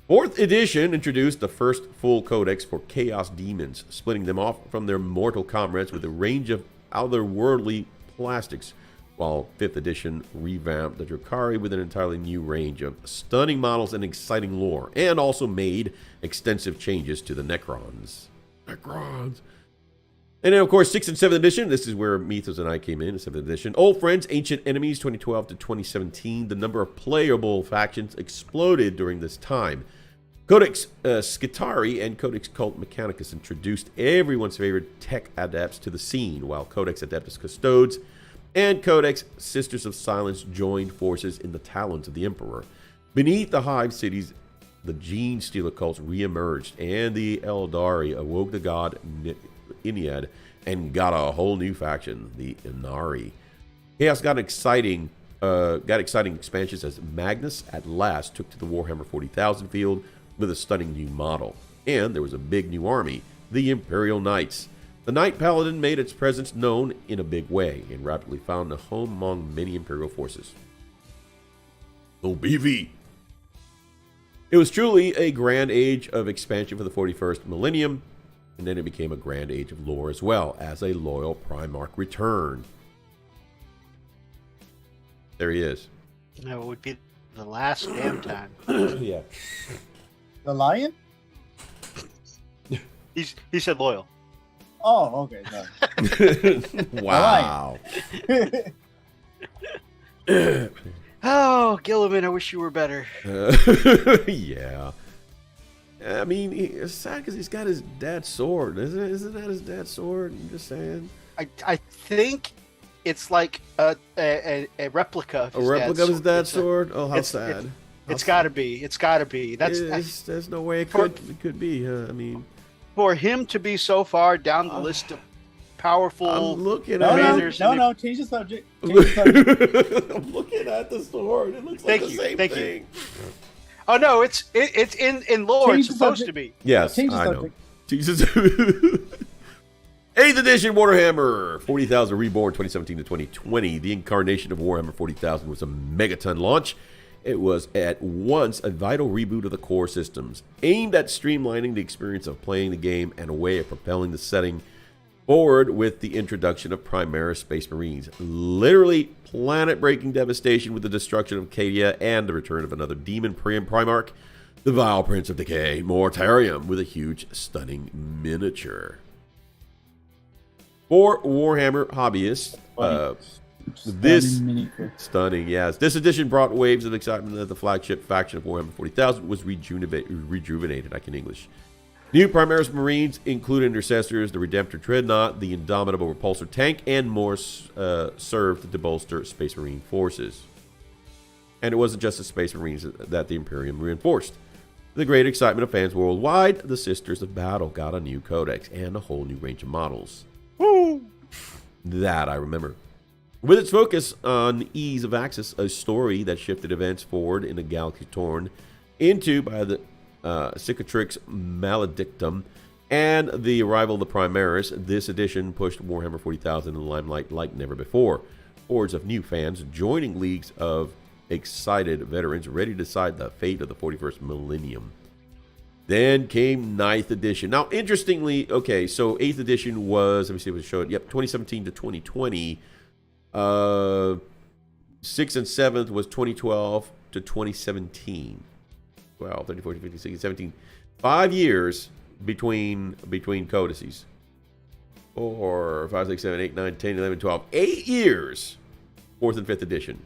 Fourth edition introduced the first full codex for Chaos Demons, splitting them off from their mortal comrades with a range of otherworldly plastics, while 5th edition revamped the Drukhari with an entirely new range of stunning models and exciting lore, and also made extensive changes to the Necrons. And then, of course, 6th and 7th edition, this is where Methos and I came in 7th edition. Old Friends, Ancient Enemies, 2012 to 2017. The number of playable factions exploded during this time. Codex Skitarii and Codex Cult Mechanicus introduced everyone's favorite tech adepts to the scene, while Codex Adeptus Custodes and Codex Sisters of Silence joined forces in the talons of the Emperor. Beneath the hive cities, the Gene Stealer cults re-emerged, and the Eldari awoke the god Ennead and got a whole new faction, the Inari. Chaos got exciting got exciting expansions as Magnus at last took to the Warhammer 40,000 field with a stunning new model. And there was a big new army, the Imperial Knights. The Knight Paladin made its presence known in a big way and rapidly found a home among many Imperial forces. Oh, BV! It was truly a grand age of expansion for the 41st millennium, and then it became a grand age of lore as well, as a loyal Primarch returned. There he is. No, it would be the last damn time. Yeah. The lion? He said loyal. Oh, okay. Sorry. Wow. Oh, Gilliman, I wish you were better. Yeah. I mean, it's sad because he's got his dad's sword. Isn't that his dad's sword? I'm just saying. I think it's like a replica. A replica of his dad's sword? Oh, how sad. It's got to be. It's got to be. There's no way it could be. I mean, for him to be so far down the list of powerful I'm looking No, at no, change the subject. Change the subject. I'm looking at the sword. It looks like the same thing. Oh no, it's in lore. Change It's the supposed to subject. be. Yes, Change the I know. subject. Jesus. 8th edition Warhammer 40,000 Reborn 2017 to 2020. The incarnation of Warhammer 40,000 was a megaton launch. It was at once a vital reboot of the core systems, aimed at streamlining the experience of playing the game and a way of propelling the setting forward with the introduction of Primaris Space Marines. Literally planet-breaking devastation with the destruction of Cadia and the return of another demon Primarch, the Vile Prince of Decay, Mortarium, with a huge, stunning miniature. For Warhammer hobbyists, stunning, yes. This edition brought waves of excitement that the flagship faction of Warhammer 40,000 was rejuvenated. I can English. New Primaris Marines include Intercessors, the Redemptor Dreadnought, the Indomitable Repulsor Tank, and more served to bolster Space Marine forces. And it wasn't just the Space Marines that the Imperium reinforced. To the great excitement of fans worldwide, the Sisters of Battle got a new codex and a whole new range of models. Woo! That I remember. With its focus on ease of access, a story that shifted events forward in a galaxy torn into by the Cicatrix Maledictum and the arrival of the Primaris, this edition pushed Warhammer 40,000 in the limelight like never before. Hordes of new fans joining leagues of excited veterans ready to decide the fate of the 41st millennium. Then came 9th edition. Now, interestingly, okay, so 8th edition was, let me see if we show it. Yep, 2017 to 2020. 6th and 7th was 2012 to 2017. 12, 13, 14, 15, 16, 17. 5 years between codices. 4, 5, 6, 7, 8, 9, 10, 11, 12. 8 years. 4th and 5th edition.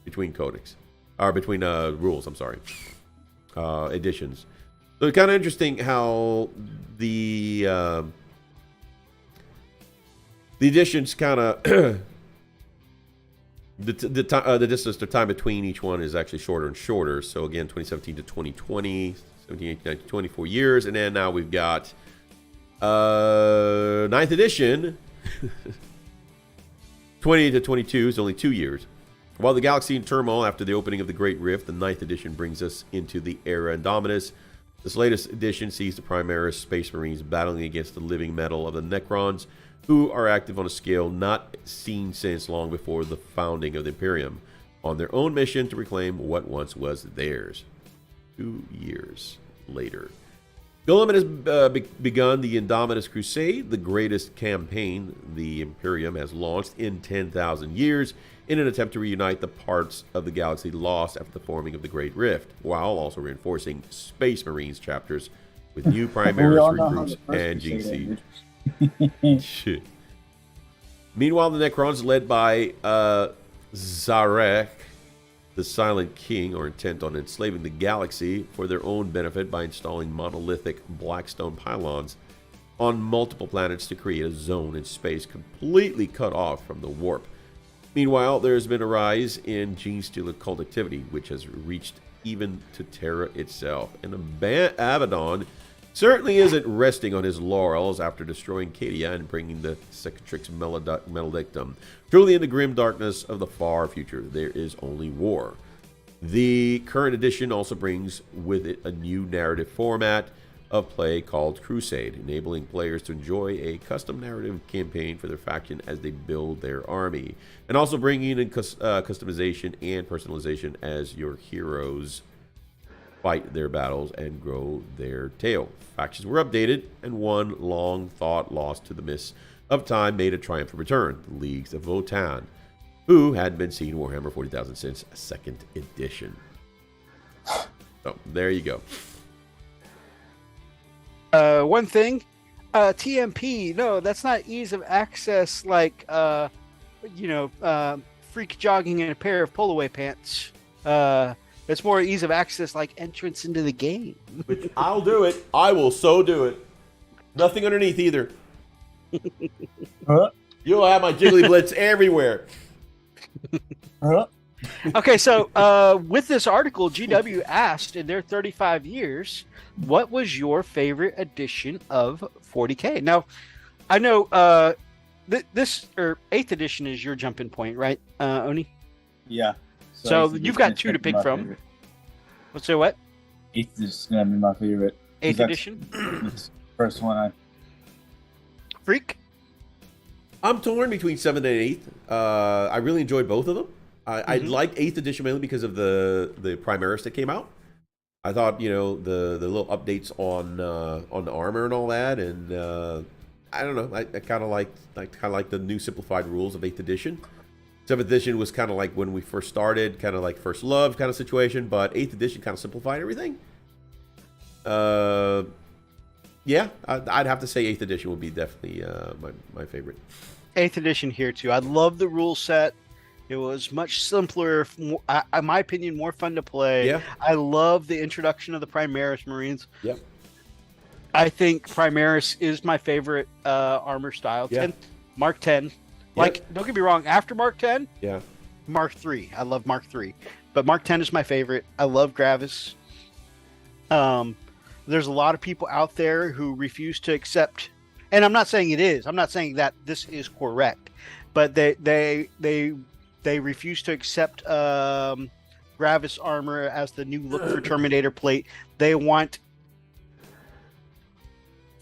Between codex. Or between rules, I'm sorry. Editions. So it's kind of interesting how the editions kind of the distance, the time between each one is actually shorter and shorter. So again, 2017 to 2020, 17, 18, 19, 24 years, and then now we've got 9th edition, 20 to 22 is only 2 years. While the galaxy in turmoil after the opening of the Great Rift, the 9th edition brings us into the era Indominus. This latest edition sees the Primaris Space Marines battling against the living metal of the Necrons, who are active on a scale not seen since long before the founding of the Imperium, on their own mission to reclaim what once was theirs. 2 years later. Guilliman has begun the Indominus Crusade, the greatest campaign the Imperium has launched in 10,000 years, in an attempt to reunite the parts of the galaxy lost after the forming of the Great Rift, while also reinforcing Space Marines chapters with new Primaris recruits and GC. Shit. Meanwhile, the Necrons, led by Zarek, the Silent King, are intent on enslaving the galaxy for their own benefit by installing monolithic blackstone pylons on multiple planets to create a zone in space completely cut off from the warp. Meanwhile, there has been a rise in Genestealer cult activity, which has reached even to Terra itself. And Abaddon certainly isn't resting on his laurels after destroying Cadia and bringing the Cicatrix Maledictum. Truly in the grim darkness of the far future, there is only war. The current edition also brings with it a new narrative format of play called Crusade, enabling players to enjoy a custom narrative campaign for their faction as they build their army, and also bringing in customization and personalization as your heroes fight their battles and grow their tale. Factions were updated, and one long thought lost to the mists of time made a triumphant return: the Leagues of Votan, who hadn't been seen in Warhammer 40,000 since 2nd edition. So there you go. One thing, TMP, no, that's not ease of access like, freak jogging in a pair of pull-away pants. It's more ease of access like entrance into the game. Which I'll do it. I will so do it. Nothing underneath either. Huh? You'll have my Jiggly Blitz everywhere. Huh? Okay, so with this article, GW asked in their 35 years, what was your favorite edition of 40K? Now, I know this or 8th edition is your jumping point, right, Oni? Yeah. So you've got two to pick from. Favorite. Let's say what? 8th edition is gonna be my favorite. 8th That's edition? the first one Freak? I'm torn between 7th and 8th. I really enjoyed both of them. I liked 8th edition mainly because of the Primaris that came out. I thought, the little updates on the armor and all that, and I don't know. I kind of like the new simplified rules of 8th edition. 7th edition was kind of like when we first started, kind of like first love kind of situation, but 8th edition kind of simplified everything. Yeah, I'd have to say 8th edition would be definitely my favorite. 8th edition here too. I love the rule set. It was much simpler, more, in my opinion, more fun to play. Yeah. I love the introduction of the Primaris Marines. Yep. I think Primaris is my favorite armor style. Yeah. 10, Mark 10. Like, don't get me wrong, after Mark 10, Yeah. Mark 3. I love Mark 3. But Mark 10 is my favorite. I love Gravis. There's a lot of people out there who refuse to accept, and I'm not saying it is. I'm not saying that this is correct, but they refuse to accept Gravis armor as the new look for Terminator plate. They want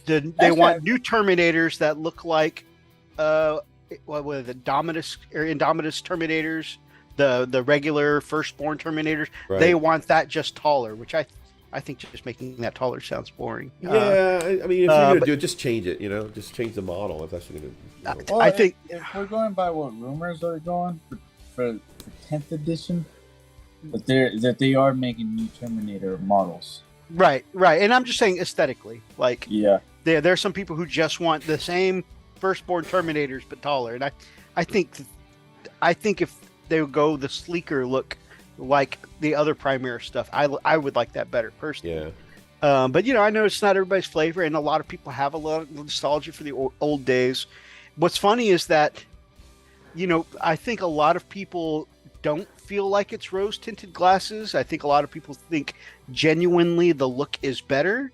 new Terminators that look like what were the Dominus or Indominus Terminators, the regular firstborn Terminators. Right. They want that just taller, which I think just making that taller sounds boring. Yeah, I mean, if you're going to do it, just change it, just change the model if that's what you're going to do. Well, I think if we're going by what rumors are going for 10th edition, that they are making new Terminator models. right, and I'm just saying aesthetically, like Yeah. there's some people who just want the same firstborn Terminators but taller, and I think if they would go the sleeker look like the other Primaris stuff, I would like that better personally. Yeah. But I know it's not everybody's flavor, and a lot of people have a lot of nostalgia for the old days. What's funny is that, I think a lot of people don't feel like it's rose tinted glasses. I think a lot of people think genuinely the look is better.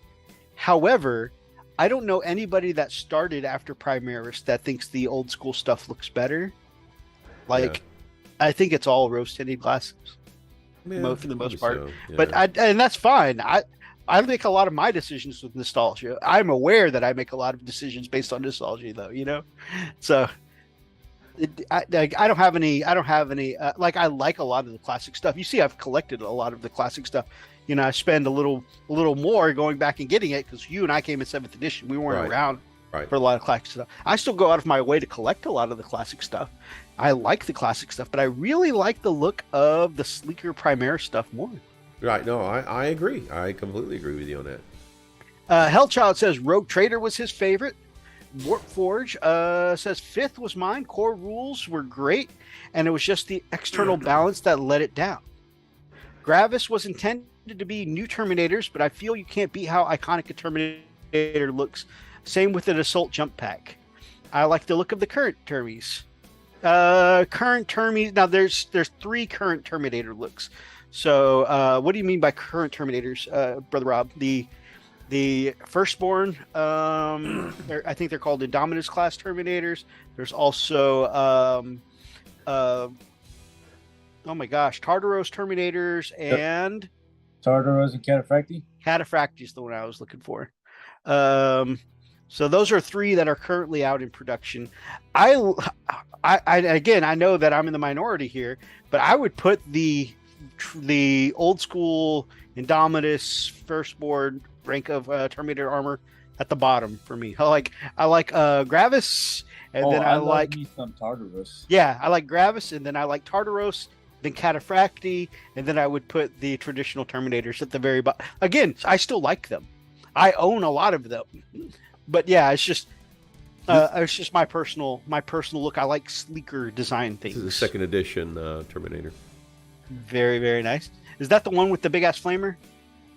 However, I don't know anybody that started after Primaris that thinks the old school stuff looks better. Like, I think it's all rose tinted glasses. Yeah, For the most part, so, yeah. but and that's fine. I make a lot of my decisions with nostalgia. I'm aware that I make a lot of decisions based on nostalgia, though. So I don't have any. Like, I like a lot of the classic stuff. You see, I've collected a lot of the classic stuff. I spend a little more going back and getting it because you and I came in 7th edition. We weren't around for a lot of classic stuff. I still go out of my way to collect a lot of the classic stuff. I like the classic stuff, but I really like the look of the sleeker Primaris stuff more. Right. No, I agree. I completely agree with you on that. Hellchild says Rogue Trader was his favorite. Warpforge says 5th was mine. Core rules were great, and it was just the external balance that let it down. Gravis was intended to be new Terminators, but I feel you can't beat how iconic a Terminator looks. Same with an Assault Jump Pack. I like the look of the current Termies. Now there's 3 current Terminator looks. So what do you mean by current Terminators, Brother Rob? the Firstborn. I think they're called Indominus class Terminators. There's also oh my gosh, Tartaros Terminators and Tartaros and Cataphracti. Cataphracti is the one I was looking for. So those are 3 that are currently out in production. I again, I know that I'm in the minority here, but I would put the old school Indominus Firstborn rank of Terminator armor at the bottom for me. I like Gravis, and then I like me some Tartaros. Yeah, I like Gravis, and then I like Tartaros, then Cataphracti, and then I would put the traditional Terminators at the very bottom. Again, I still like them. I own a lot of them, but yeah, it's just my personal look. I like sleeker design things. This is the 2nd edition Terminator. Very, very nice. Is that the one with the big ass flamer?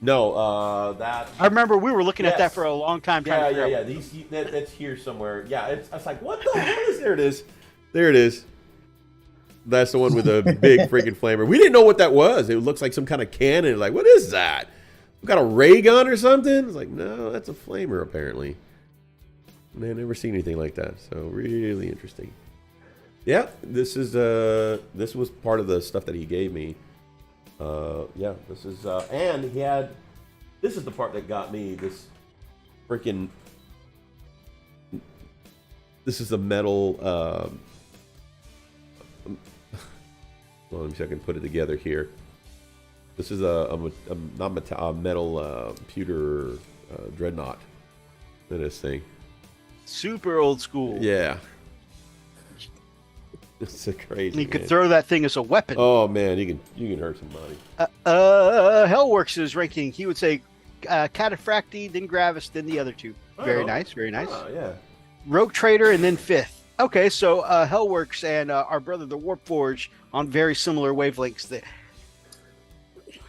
No, that. I remember we were looking at that for a long time. Yeah. That's here somewhere. Yeah, I was like, what the hell is? There it is. There it is. That's the one with the big freaking flamer. We didn't know what that was. It looks like some kind of cannon. Like, what is that? We got a ray gun or something? It's like, no, that's a flamer apparently. Man, I've never seen anything like that. So really interesting. Yeah, this was part of the stuff that he gave me. Yeah, this is and he had. This is the part that got me. This freaking. This is a metal. Well, let me see if I can put it together here. This is a metal pewter Dreadnought. Look at this thing. Super old school. Yeah. It's a crazy. You could throw that thing as a weapon. Oh man, you can hurt somebody. Hellworks is ranking. He would say Cataphracti, then Gravis, then the other 2. Very nice, very nice. Yeah. Rogue Trader, and then 5th. Okay, so Hellworks and our brother the Warpforge on very similar wavelengths. There.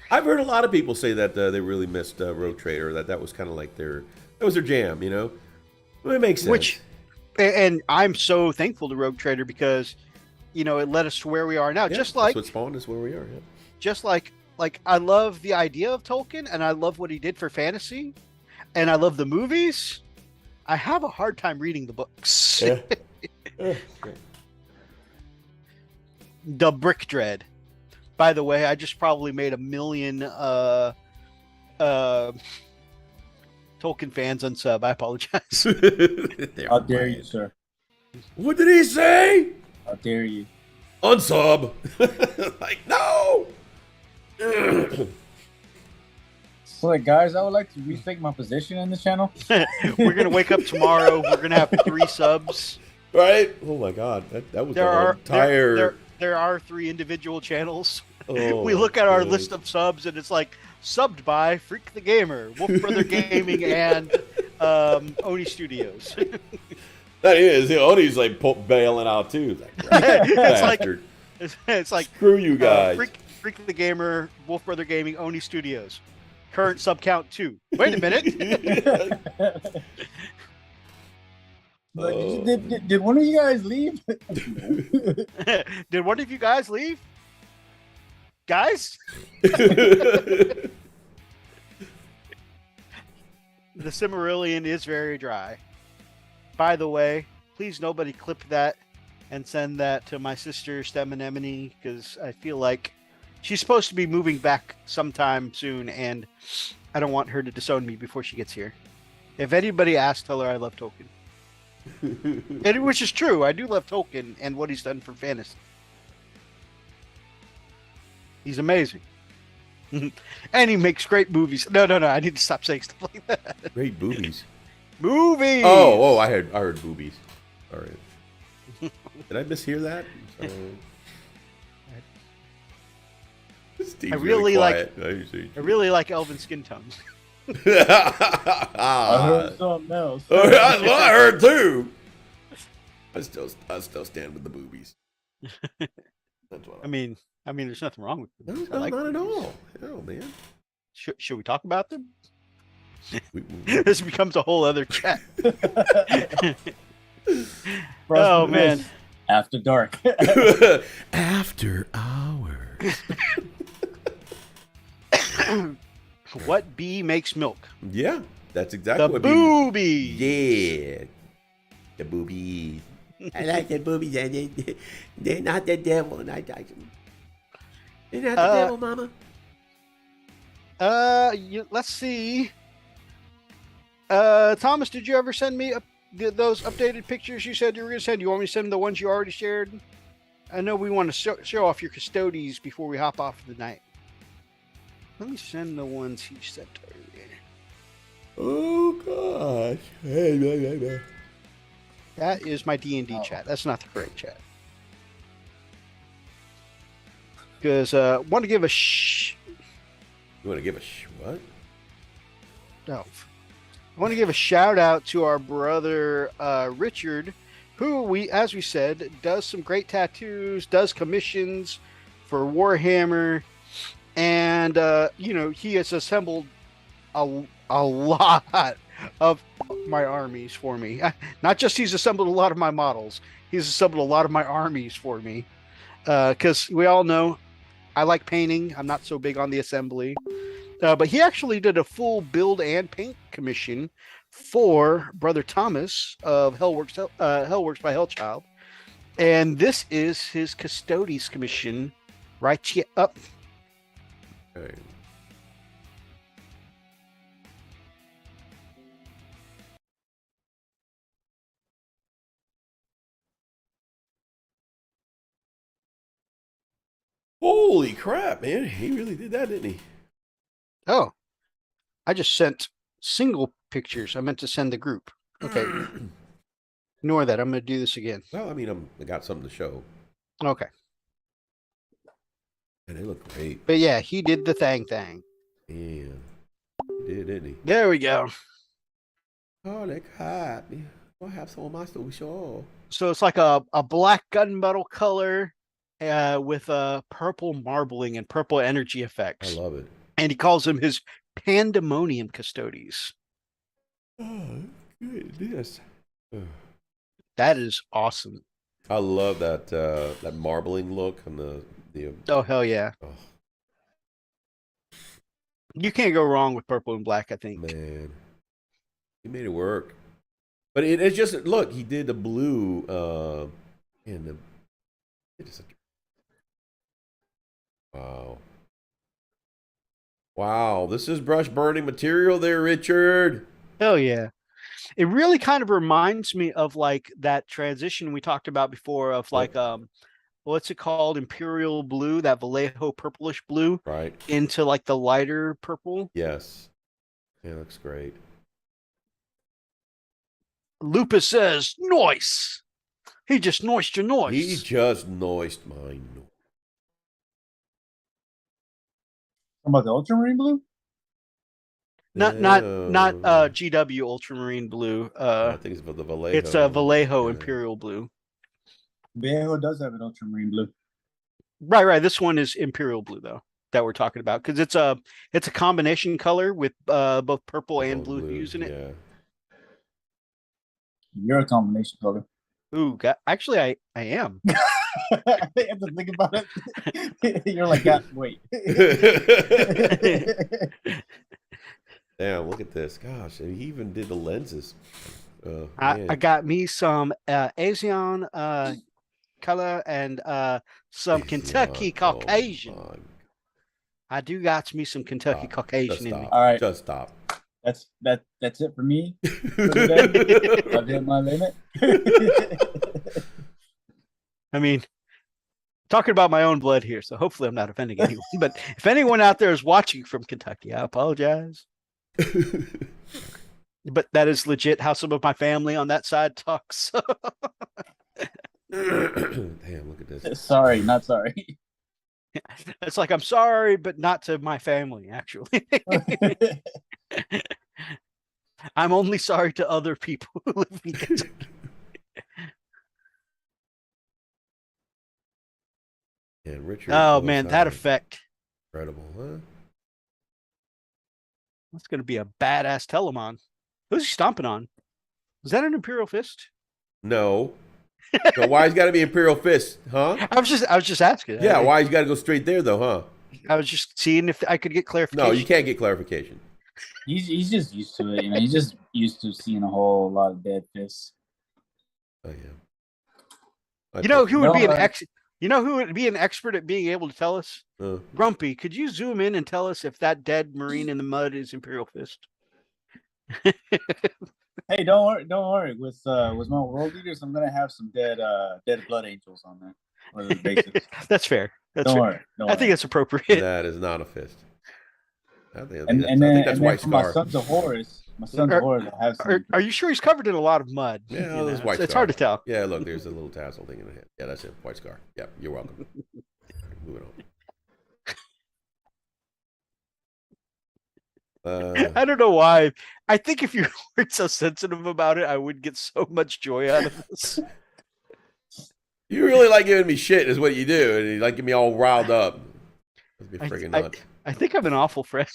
I've heard a lot of people say that they really missed Rogue Trader. That was kind of like that was their jam. You know, well, it makes sense. And I'm so thankful to Rogue Trader because, you know, it led us to where we are now. Yeah, just like that's what spawned us where we are. Yeah. Just like I love the idea of Tolkien, and I love what he did for fantasy, and I love the movies. I have a hard time reading the books. Yeah. The Brick Dread. By the way, I just probably made 1 million Tolkien fans unsub. I apologize. How dare you, sir? What did he say? How dare you? Unsub. Like, no. So, like, guys, I would like to rethink my position in the channel. We're gonna wake up tomorrow. We're gonna have 3 subs. Right? Oh my God, that was there are 3 individual channels. Oh, we look at our list of subs, and it's like subbed by Freak the Gamer, Wolf Brother Gaming, and Oni Studios. That is, Oni's like bailing out too. It's like screw you guys. Freak the Gamer, Wolf Brother Gaming, Oni Studios. Current sub count 2. Wait a minute. Did one of you guys leave? Did one of you guys leave? Guys? The Cimmerillion is very dry. By the way, please nobody clip that and send that to my sister Stem Anemone, because I feel like she's supposed to be moving back sometime soon, and I don't want her to disown me before she gets here. If anybody asks, tell her I love Tolkien. And which is true. I do love Tolkien and what he's done for fantasy. He's amazing. And he makes great movies. No. I need to stop saying stuff like that. Great boobies. Movies. Oh, I heard boobies. All right. Did I mishear that? I really like elven skin tones. I heard something else. That's what I heard too. I still stand with the boobies. That's what I mean, there's nothing wrong with them. No, not at all. Hell, man. Should we talk about them? This becomes a whole other chat. Oh man! After dark. After hours. What bee makes milk? Yeah. That's exactly The what boobies. Yeah. The boobies. I like the boobies. They're not the devil. They're not the devil, mama. Let's see. Thomas, did you ever send me those updated pictures you said you were going to send? You want me to send the ones you already shared? I know we want to show off your custodies before we hop off for the night. Let me send the ones he sent earlier. Oh gosh. That is my D&D chat. That's not the correct chat. Because want to give a You want to give a what? No. I want to give a shout out to our brother Richard, who as we said, does some great tattoos, does commissions for Warhammer, and he has assembled a lot of my armies for me. Not just he's assembled a lot of my models, he's assembled a lot of my armies for me. Because we all know I like painting. I'm not so big on the assembly. But he actually did a full build and paint commission for Brother Thomas of Hellworks by Hellchild. And this is his Custodes commission right here up. Okay. Holy crap, man. He really did that, didn't he? Oh, I just sent single pictures. I meant to send the group. Okay. Ignore that. I'm going to do this again. Well, I mean, I got something to show. Okay. And they look great. But yeah, he did the thing. Yeah. He did, didn't he? There we go. Holy crap. I'll have some of my stuff to show. So it's like a black gunmetal color with purple marbling and purple energy effects. I love it. And he calls them his Pandemonium Custodes. Oh, goodness. That is awesome. I love that marbling look and the Oh, hell yeah. Oh. You can't go wrong with purple and black, I think. Man. He made it work. But it's just, look, he did the blue and wow. Wow, this is brush burning material there, Richard. Hell yeah. It really kind of reminds me of like that transition we talked about before of like what's it called? Imperial blue, that Vallejo purplish blue. Right. Into like the lighter purple. Yes. Yeah, looks great. Lupus says, "Noise." He just noised your noise. He just noised mine. About the ultramarine blue? Not GW Ultramarine blue. I think it's for the Vallejo. It's a Vallejo Imperial blue. Vallejo does have an ultramarine blue. Right. This one is Imperial blue though that we're talking about because it's a combination color with both purple and blue hues in it. Yeah. You're a combination color. Ooh, actually, I am. I have to think about it. You're like, God, wait. Damn, look at this. Gosh, he even did the lenses. I got me some Asian color and some Kentucky Caucasian. I do got me some Kentucky Caucasian in me. All right. Just stop. That's it for me. For today. I've hit my limit. I mean, talking about my own blood here, so hopefully I'm not offending anyone. But if anyone out there is watching from Kentucky, I apologize. But that is legit how some of my family on that side talks. Damn, look at this. Sorry, not sorry. It's like, I'm sorry, but not to my family, actually. I'm only sorry to other people who live in Kentucky. And Richard. Oh, man, that effect. Incredible, huh? That's going to be a badass Telemon. Who's he stomping on? Is that an Imperial Fist? No. So why he's got to be Imperial Fist, huh? I was just asking. Yeah, why he's got to go straight there, though, huh? I was just seeing if I could get clarification. No, you can't get clarification. He's just used to it, He's just used to seeing a whole lot of dead fists. Oh yeah. You know who would be No, You know who would be an expert at being able to tell us? Grumpy, could you zoom in and tell us if that dead Marine in the mud is Imperial Fist? Hey, don't worry. With my world leaders, I'm gonna have some dead blood angels on there. Or the basics. That's fair. Don't worry. I think it's appropriate. That is not a fist. I think that's White for Scar. my Sons of Horus. My Sons of Horus will have some. Are you sure he's covered in a lot of mud? Yeah, there's White Scar. It's hard to tell. Yeah, look, there's a little tassel thing in the head. Yeah, that's it. White Scar. Yep, you're welcome. Moving on. I don't know why. I think if you weren't so sensitive about it, I would get so much joy out of this. You really like giving me shit, is what you do, and you like getting me all riled up. That'd be friggin' nuts. I think I'm an awful friend.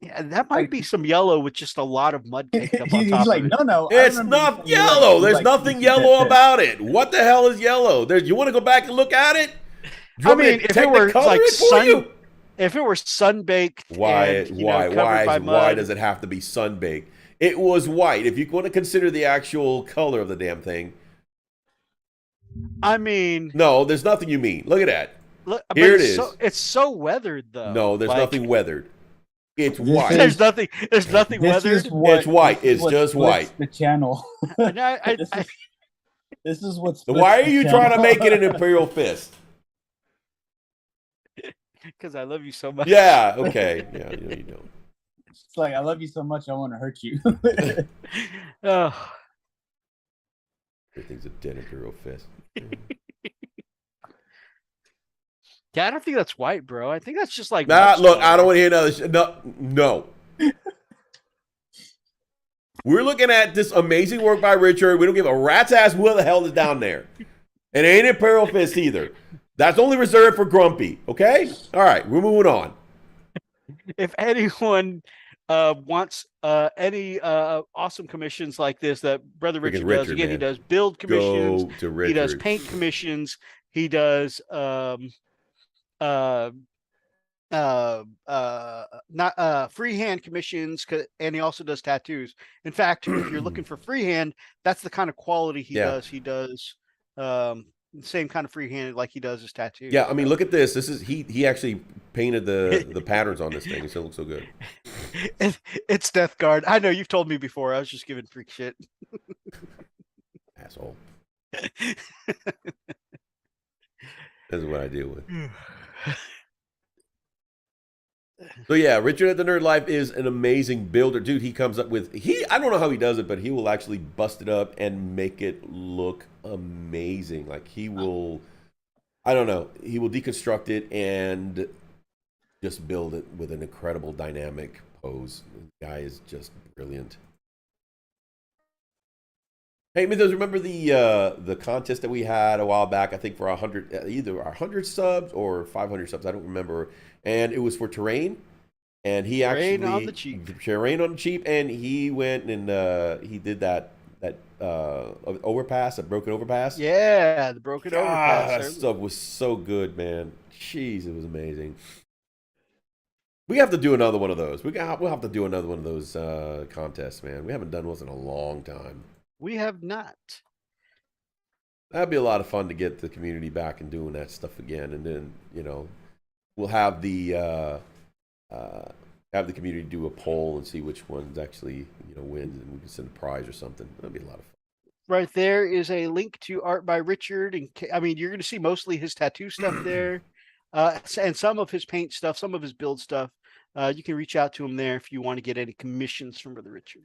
Yeah, that might be some yellow with just a lot of mud caked up on top like, of it. no. It's not yellow. There's nothing yellow about it. What the hell is yellow? You want to go back and look at it? I mean, if it were like if it were sun-baked, why mud, does it have to be sun-baked? It was white. If you want to consider the actual color of the damn thing. I mean, no, there's nothing you mean. Look at that. Look, here it is. It's so weathered, though. No, there's nothing weathered. It's white. There's nothing weathered. It's white. It's just white. The channel. This is what's. Why are you trying to make it an Imperial Fist? Because I love you so much. Yeah. Okay. Yeah. You don't. It's like, I love you so much, I want to hurt you. Oh. Everything's a dead Imperial Fist. Yeah, I don't think that's white, bro. I think that's just like. Look, I don't want to hear another shit. No. We're looking at this amazing work by Richard. We don't give a rat's ass what the hell is down there. It ain't Imperial Fist either. That's only reserved for Grumpy. Okay? All right, we're moving on. If anyone wants any awesome commissions like this that Brother Richard does, again, man. He does build commissions. Go to Richard. He does paint commissions. He does not freehand commissions, and he also does tattoos. In fact, if you're looking for freehand, that's the kind of quality he does. He does the same kind of freehand like he does his tattoos. Yeah, I mean, look at this. This is he actually painted the patterns on this thing. It still looks so good. It's Death Guard. I know you've told me before. I was just giving freak shit. Asshole. This is what I deal with. So yeah, Richard at the Nerd Life is an amazing builder. Dude, he comes up with I don't know how he does it, but he will actually bust it up and make it look amazing. Like he will deconstruct it and just build it with an incredible dynamic pose. The guy is just brilliant. Hey, Methos, remember the contest that we had a while back? I think for either 100 subs or 500 subs. I don't remember. And it was for terrain. And he actually terrain on the cheap. Terrain on the cheap. And he went and he did that overpass, a broken overpass. Yeah, the broken overpass. That stuff was so good, man. Jeez, it was amazing. We have to do another one of those. We'll have to do another one of those contests, man. We haven't done one in a long time. We have not. That'd be a lot of fun to get the community back and doing that stuff again, and then we'll have the community do a poll and see which ones actually wins, and we can send a prize or something. That'd be a lot of fun. Right there is a link to art by Richard, and I mean you're going to see mostly his tattoo stuff there, and some of his paint stuff, some of his build stuff. You can reach out to him there if you want to get any commissions from Brother Richard.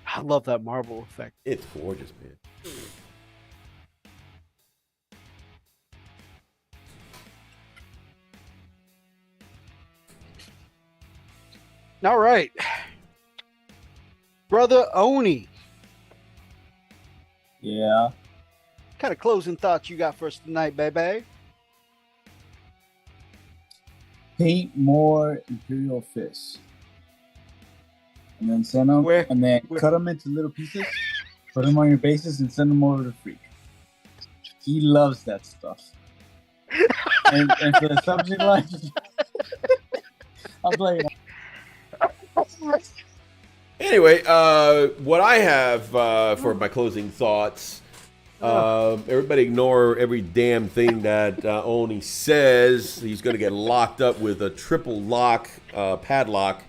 I love that marble effect. It's gorgeous, man. All right. Brother Oni. Yeah. What kind of closing thoughts you got for us tonight, baby? Paint more Imperial Fists. And then send them, cut them into little pieces. Put them on your bases and send them over to Freak. He loves that stuff. and for the subject line, I'll play it. Anyway, what I have for my closing thoughts, everybody ignore every damn thing that Oni says. He's going to get locked up with a triple lock padlock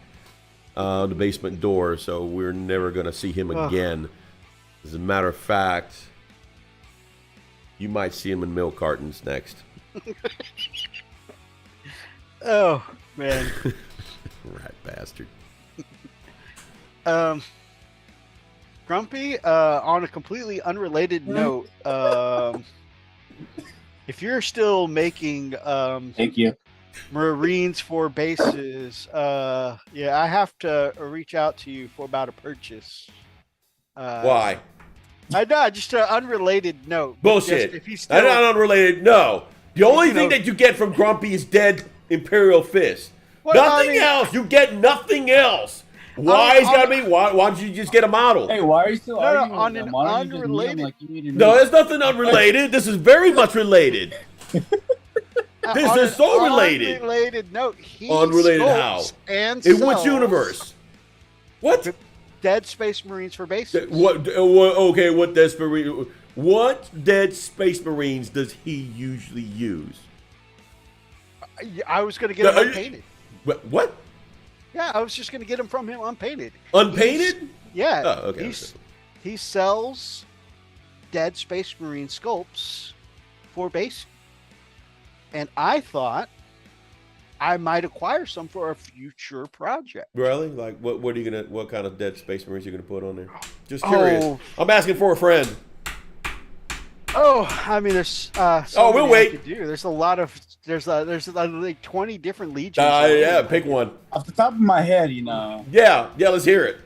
on the basement door, so we're never going to see him again. As a matter of fact, you might see him in milk cartons next. Oh, man. Rat bastard. Grumpy, on a completely unrelated note, if you're still making Thank you. Marines for bases, I have to reach out to you for about a purchase. Why? I know, just an unrelated note. Bullshit. If he's I'm still, not unrelated. No. The only thing that you get from Grumpy is dead Imperial Fist. Nothing else. You get nothing else. Why is gotta be? Why don't you just get a model? Hey, why are you still arguing on with an them? Why don't you just meet unrelated- them like you meet No, there's nothing unrelated. This is very much related. This on is an so related. Unrelated note. He Unrelated how? sculpts and In which sells universe? What? Dead Space Marines for bases. What? Okay, what Dead Space Marines does he usually use? I was going to get him unpainted. What? Yeah, I was just going to get him from him unpainted. Unpainted? Yeah. Oh, okay. He sells Dead Space Marine sculpts for base. And I thought I might acquire some for a future project. Really? Like, what are you gonna? What kind of Dead Space Marines are you gonna put on there? Just curious. Oh. I'm asking for a friend. Oh, I mean, there's. We'll wait. There's a lot of. There's like 20 different legions. Yeah, pick one. Off the top of my head, you know. Yeah, let's hear it.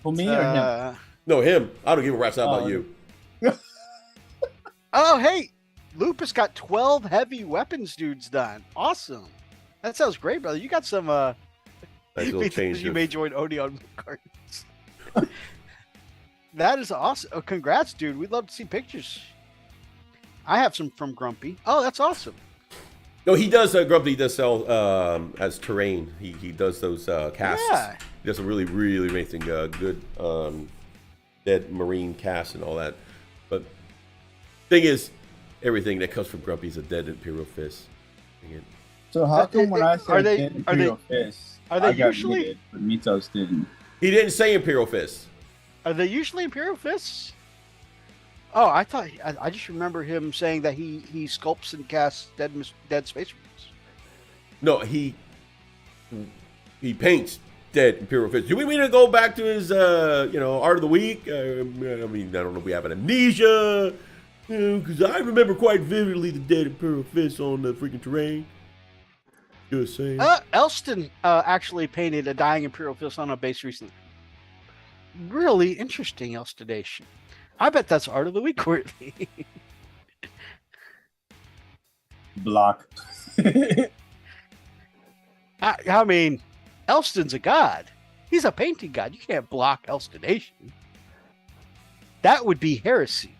For me or him? No, him. I don't give a rat's about you. Oh, hey, Lupus got 12 heavy weapons dudes done. Awesome. That sounds great, brother. You got some. Nice little change. You may join Odie on cards. That is awesome. Oh, congrats, dude. We'd love to see pictures. I have some from Grumpy. Oh, that's awesome. No, he does. Grumpy does sell as terrain. He does those casts. Yeah. He does a really, really amazing, good Dead Marine cast and all that. But thing is, everything that comes from Grumpy is a Dead Imperial Fist. So how come when I said they- Dead Imperial Fist, are they I got usually- muted, but Methos didn't? He didn't say Imperial Fist. Are they usually Imperial Fists? Oh, I thought. I just remember him saying that he sculpts and casts dead Space Marines. No, he paints Dead Imperial Fist. Do we mean to go back to his art of the week? I mean, I don't know if we have an amnesia, because I remember quite vividly the Dead Imperial Fist on the freaking terrain. Just saying. Elston actually painted a dying Imperial Fist on a base recently. Really interesting Elstonation. I bet that's art of the week worthy. Block. I mean, Elston's a god. He's a painting god. You can't block Elstonation. That would be heresy.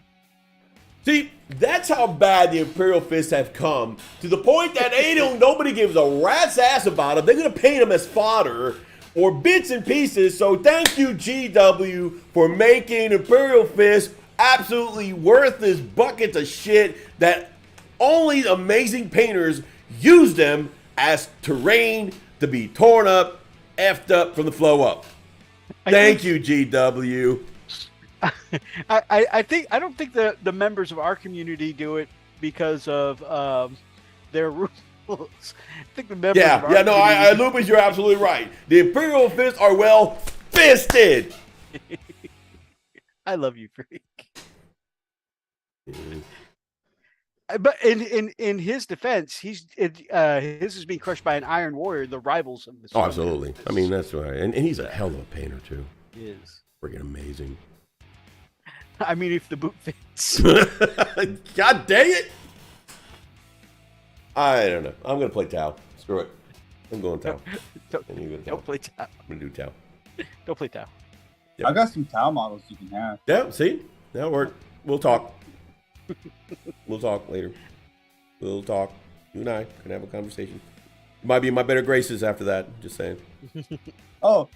See, that's how bad the Imperial Fists have come, to the point that nobody gives a rat's ass about them. They're going to paint them as fodder or bits and pieces. So thank you, GW, for making Imperial Fist absolutely worthless buckets of shit that only amazing painters use them as terrain to be torn up, effed up from the flow up. Thank you, GW. I don't think the members of our community do it because of their rules. I think the members of our community... Lupus, you're absolutely right. The Imperial Fists are well fisted. I love you, Freak. But in his defense, his is being crushed by an Iron Warrior, the rivals of this. Oh, absolutely. I mean, that's right. And he's a hell of a painter, too. He is. Freaking amazing. I mean, if the boot fits. God dang it. I don't know. I'm going to play Tau. Screw it. I'm going Tau. Don't play Tau. I'm going to do Tau. Don't play Tau. Yeah. I got some Tau models you can have. Yeah, see? That'll work. We'll talk. We'll talk later. We'll talk. You and I can have a conversation. You might be in my better graces after that. Just saying. Oh,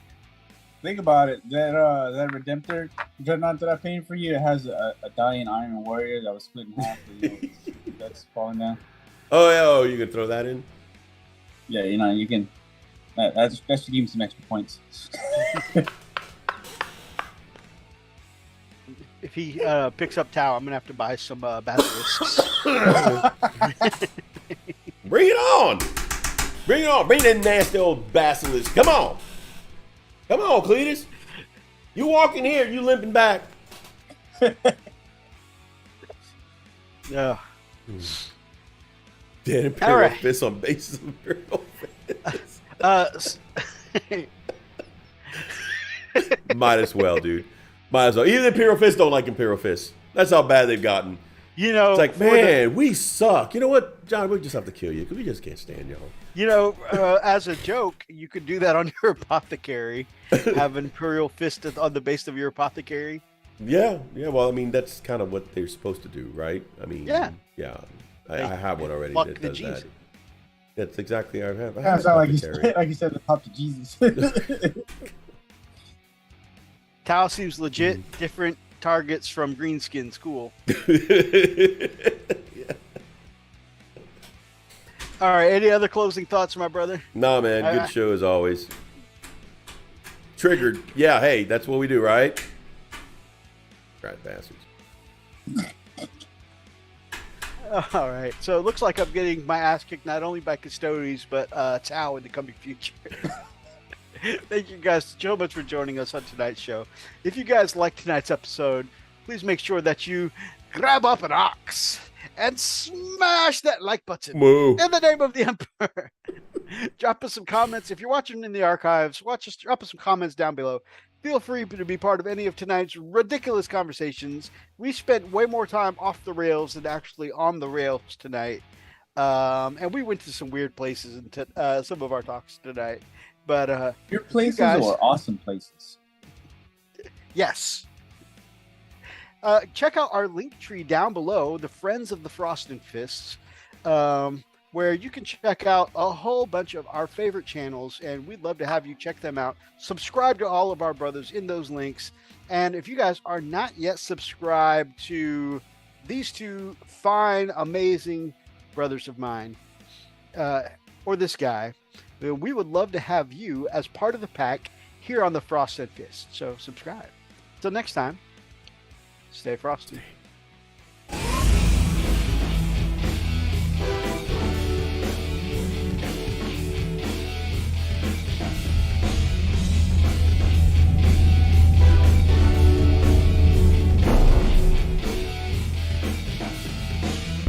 think about it. That Redemptor Dreadnought that I painted for you, it has a dying Iron Warrior that was split in half. That's falling down. Oh, yeah. Oh, you can throw that in? Yeah, you can. That should give him some extra points. If he picks up Tau, I'm gonna have to buy some basilisks. Bring it on! Bring it on! Bring that nasty old basilisk. Come on! Come on, Cletus. You walk in here, you limping back. Yeah. Dead Imperial right. Fist on basis of Imperial Fist. Might as well, dude. Might as well. Even the Imperial Fist don't like Imperial Fist. That's how bad they've gotten. It's like, man, we suck. You know what, John? We just have to kill you because we just can't stand y'all. As a joke, you could do that on your apothecary. Have an Imperial Fist on the base of your apothecary. Yeah. Well, I mean, that's kind of what they're supposed to do, right? I mean, yeah. I have one already that does that. That's exactly what I have. Kind of sound like you said the pop to Jesus. Tau seems legit. Different targets from Greenskins. Cool. Yeah. All right. Any other closing thoughts, my brother? Nah, man. Good show as always. Triggered. Yeah, hey, that's what we do, right? Right, bastards. All right. So it looks like I'm getting my ass kicked not only by Custodes, but Tau in the coming future. Thank you guys so much for joining us on tonight's show. If you guys liked tonight's episode, please make sure that you grab up an ox and smash that like button. Whoa. In the name of the Emperor. Drop us some comments. If you're watching in the archives, drop us some comments down below. Feel free to be part of any of tonight's ridiculous conversations. We spent way more time off the rails than actually on the rails tonight. And we went to some weird places in some of our talks tonight. But your places guys, are awesome places. Yes. Check out our link tree down below, the Friends of the Frost and Fists, where you can check out a whole bunch of our favorite channels, and we'd love to have you check them out. Subscribe to all of our brothers in those links. And if you guys are not yet subscribed to these two fine, amazing brothers of mine, or this guy, we would love to have you as part of the pack here on the Frost and Fist. So subscribe. Till next time, stay frosty.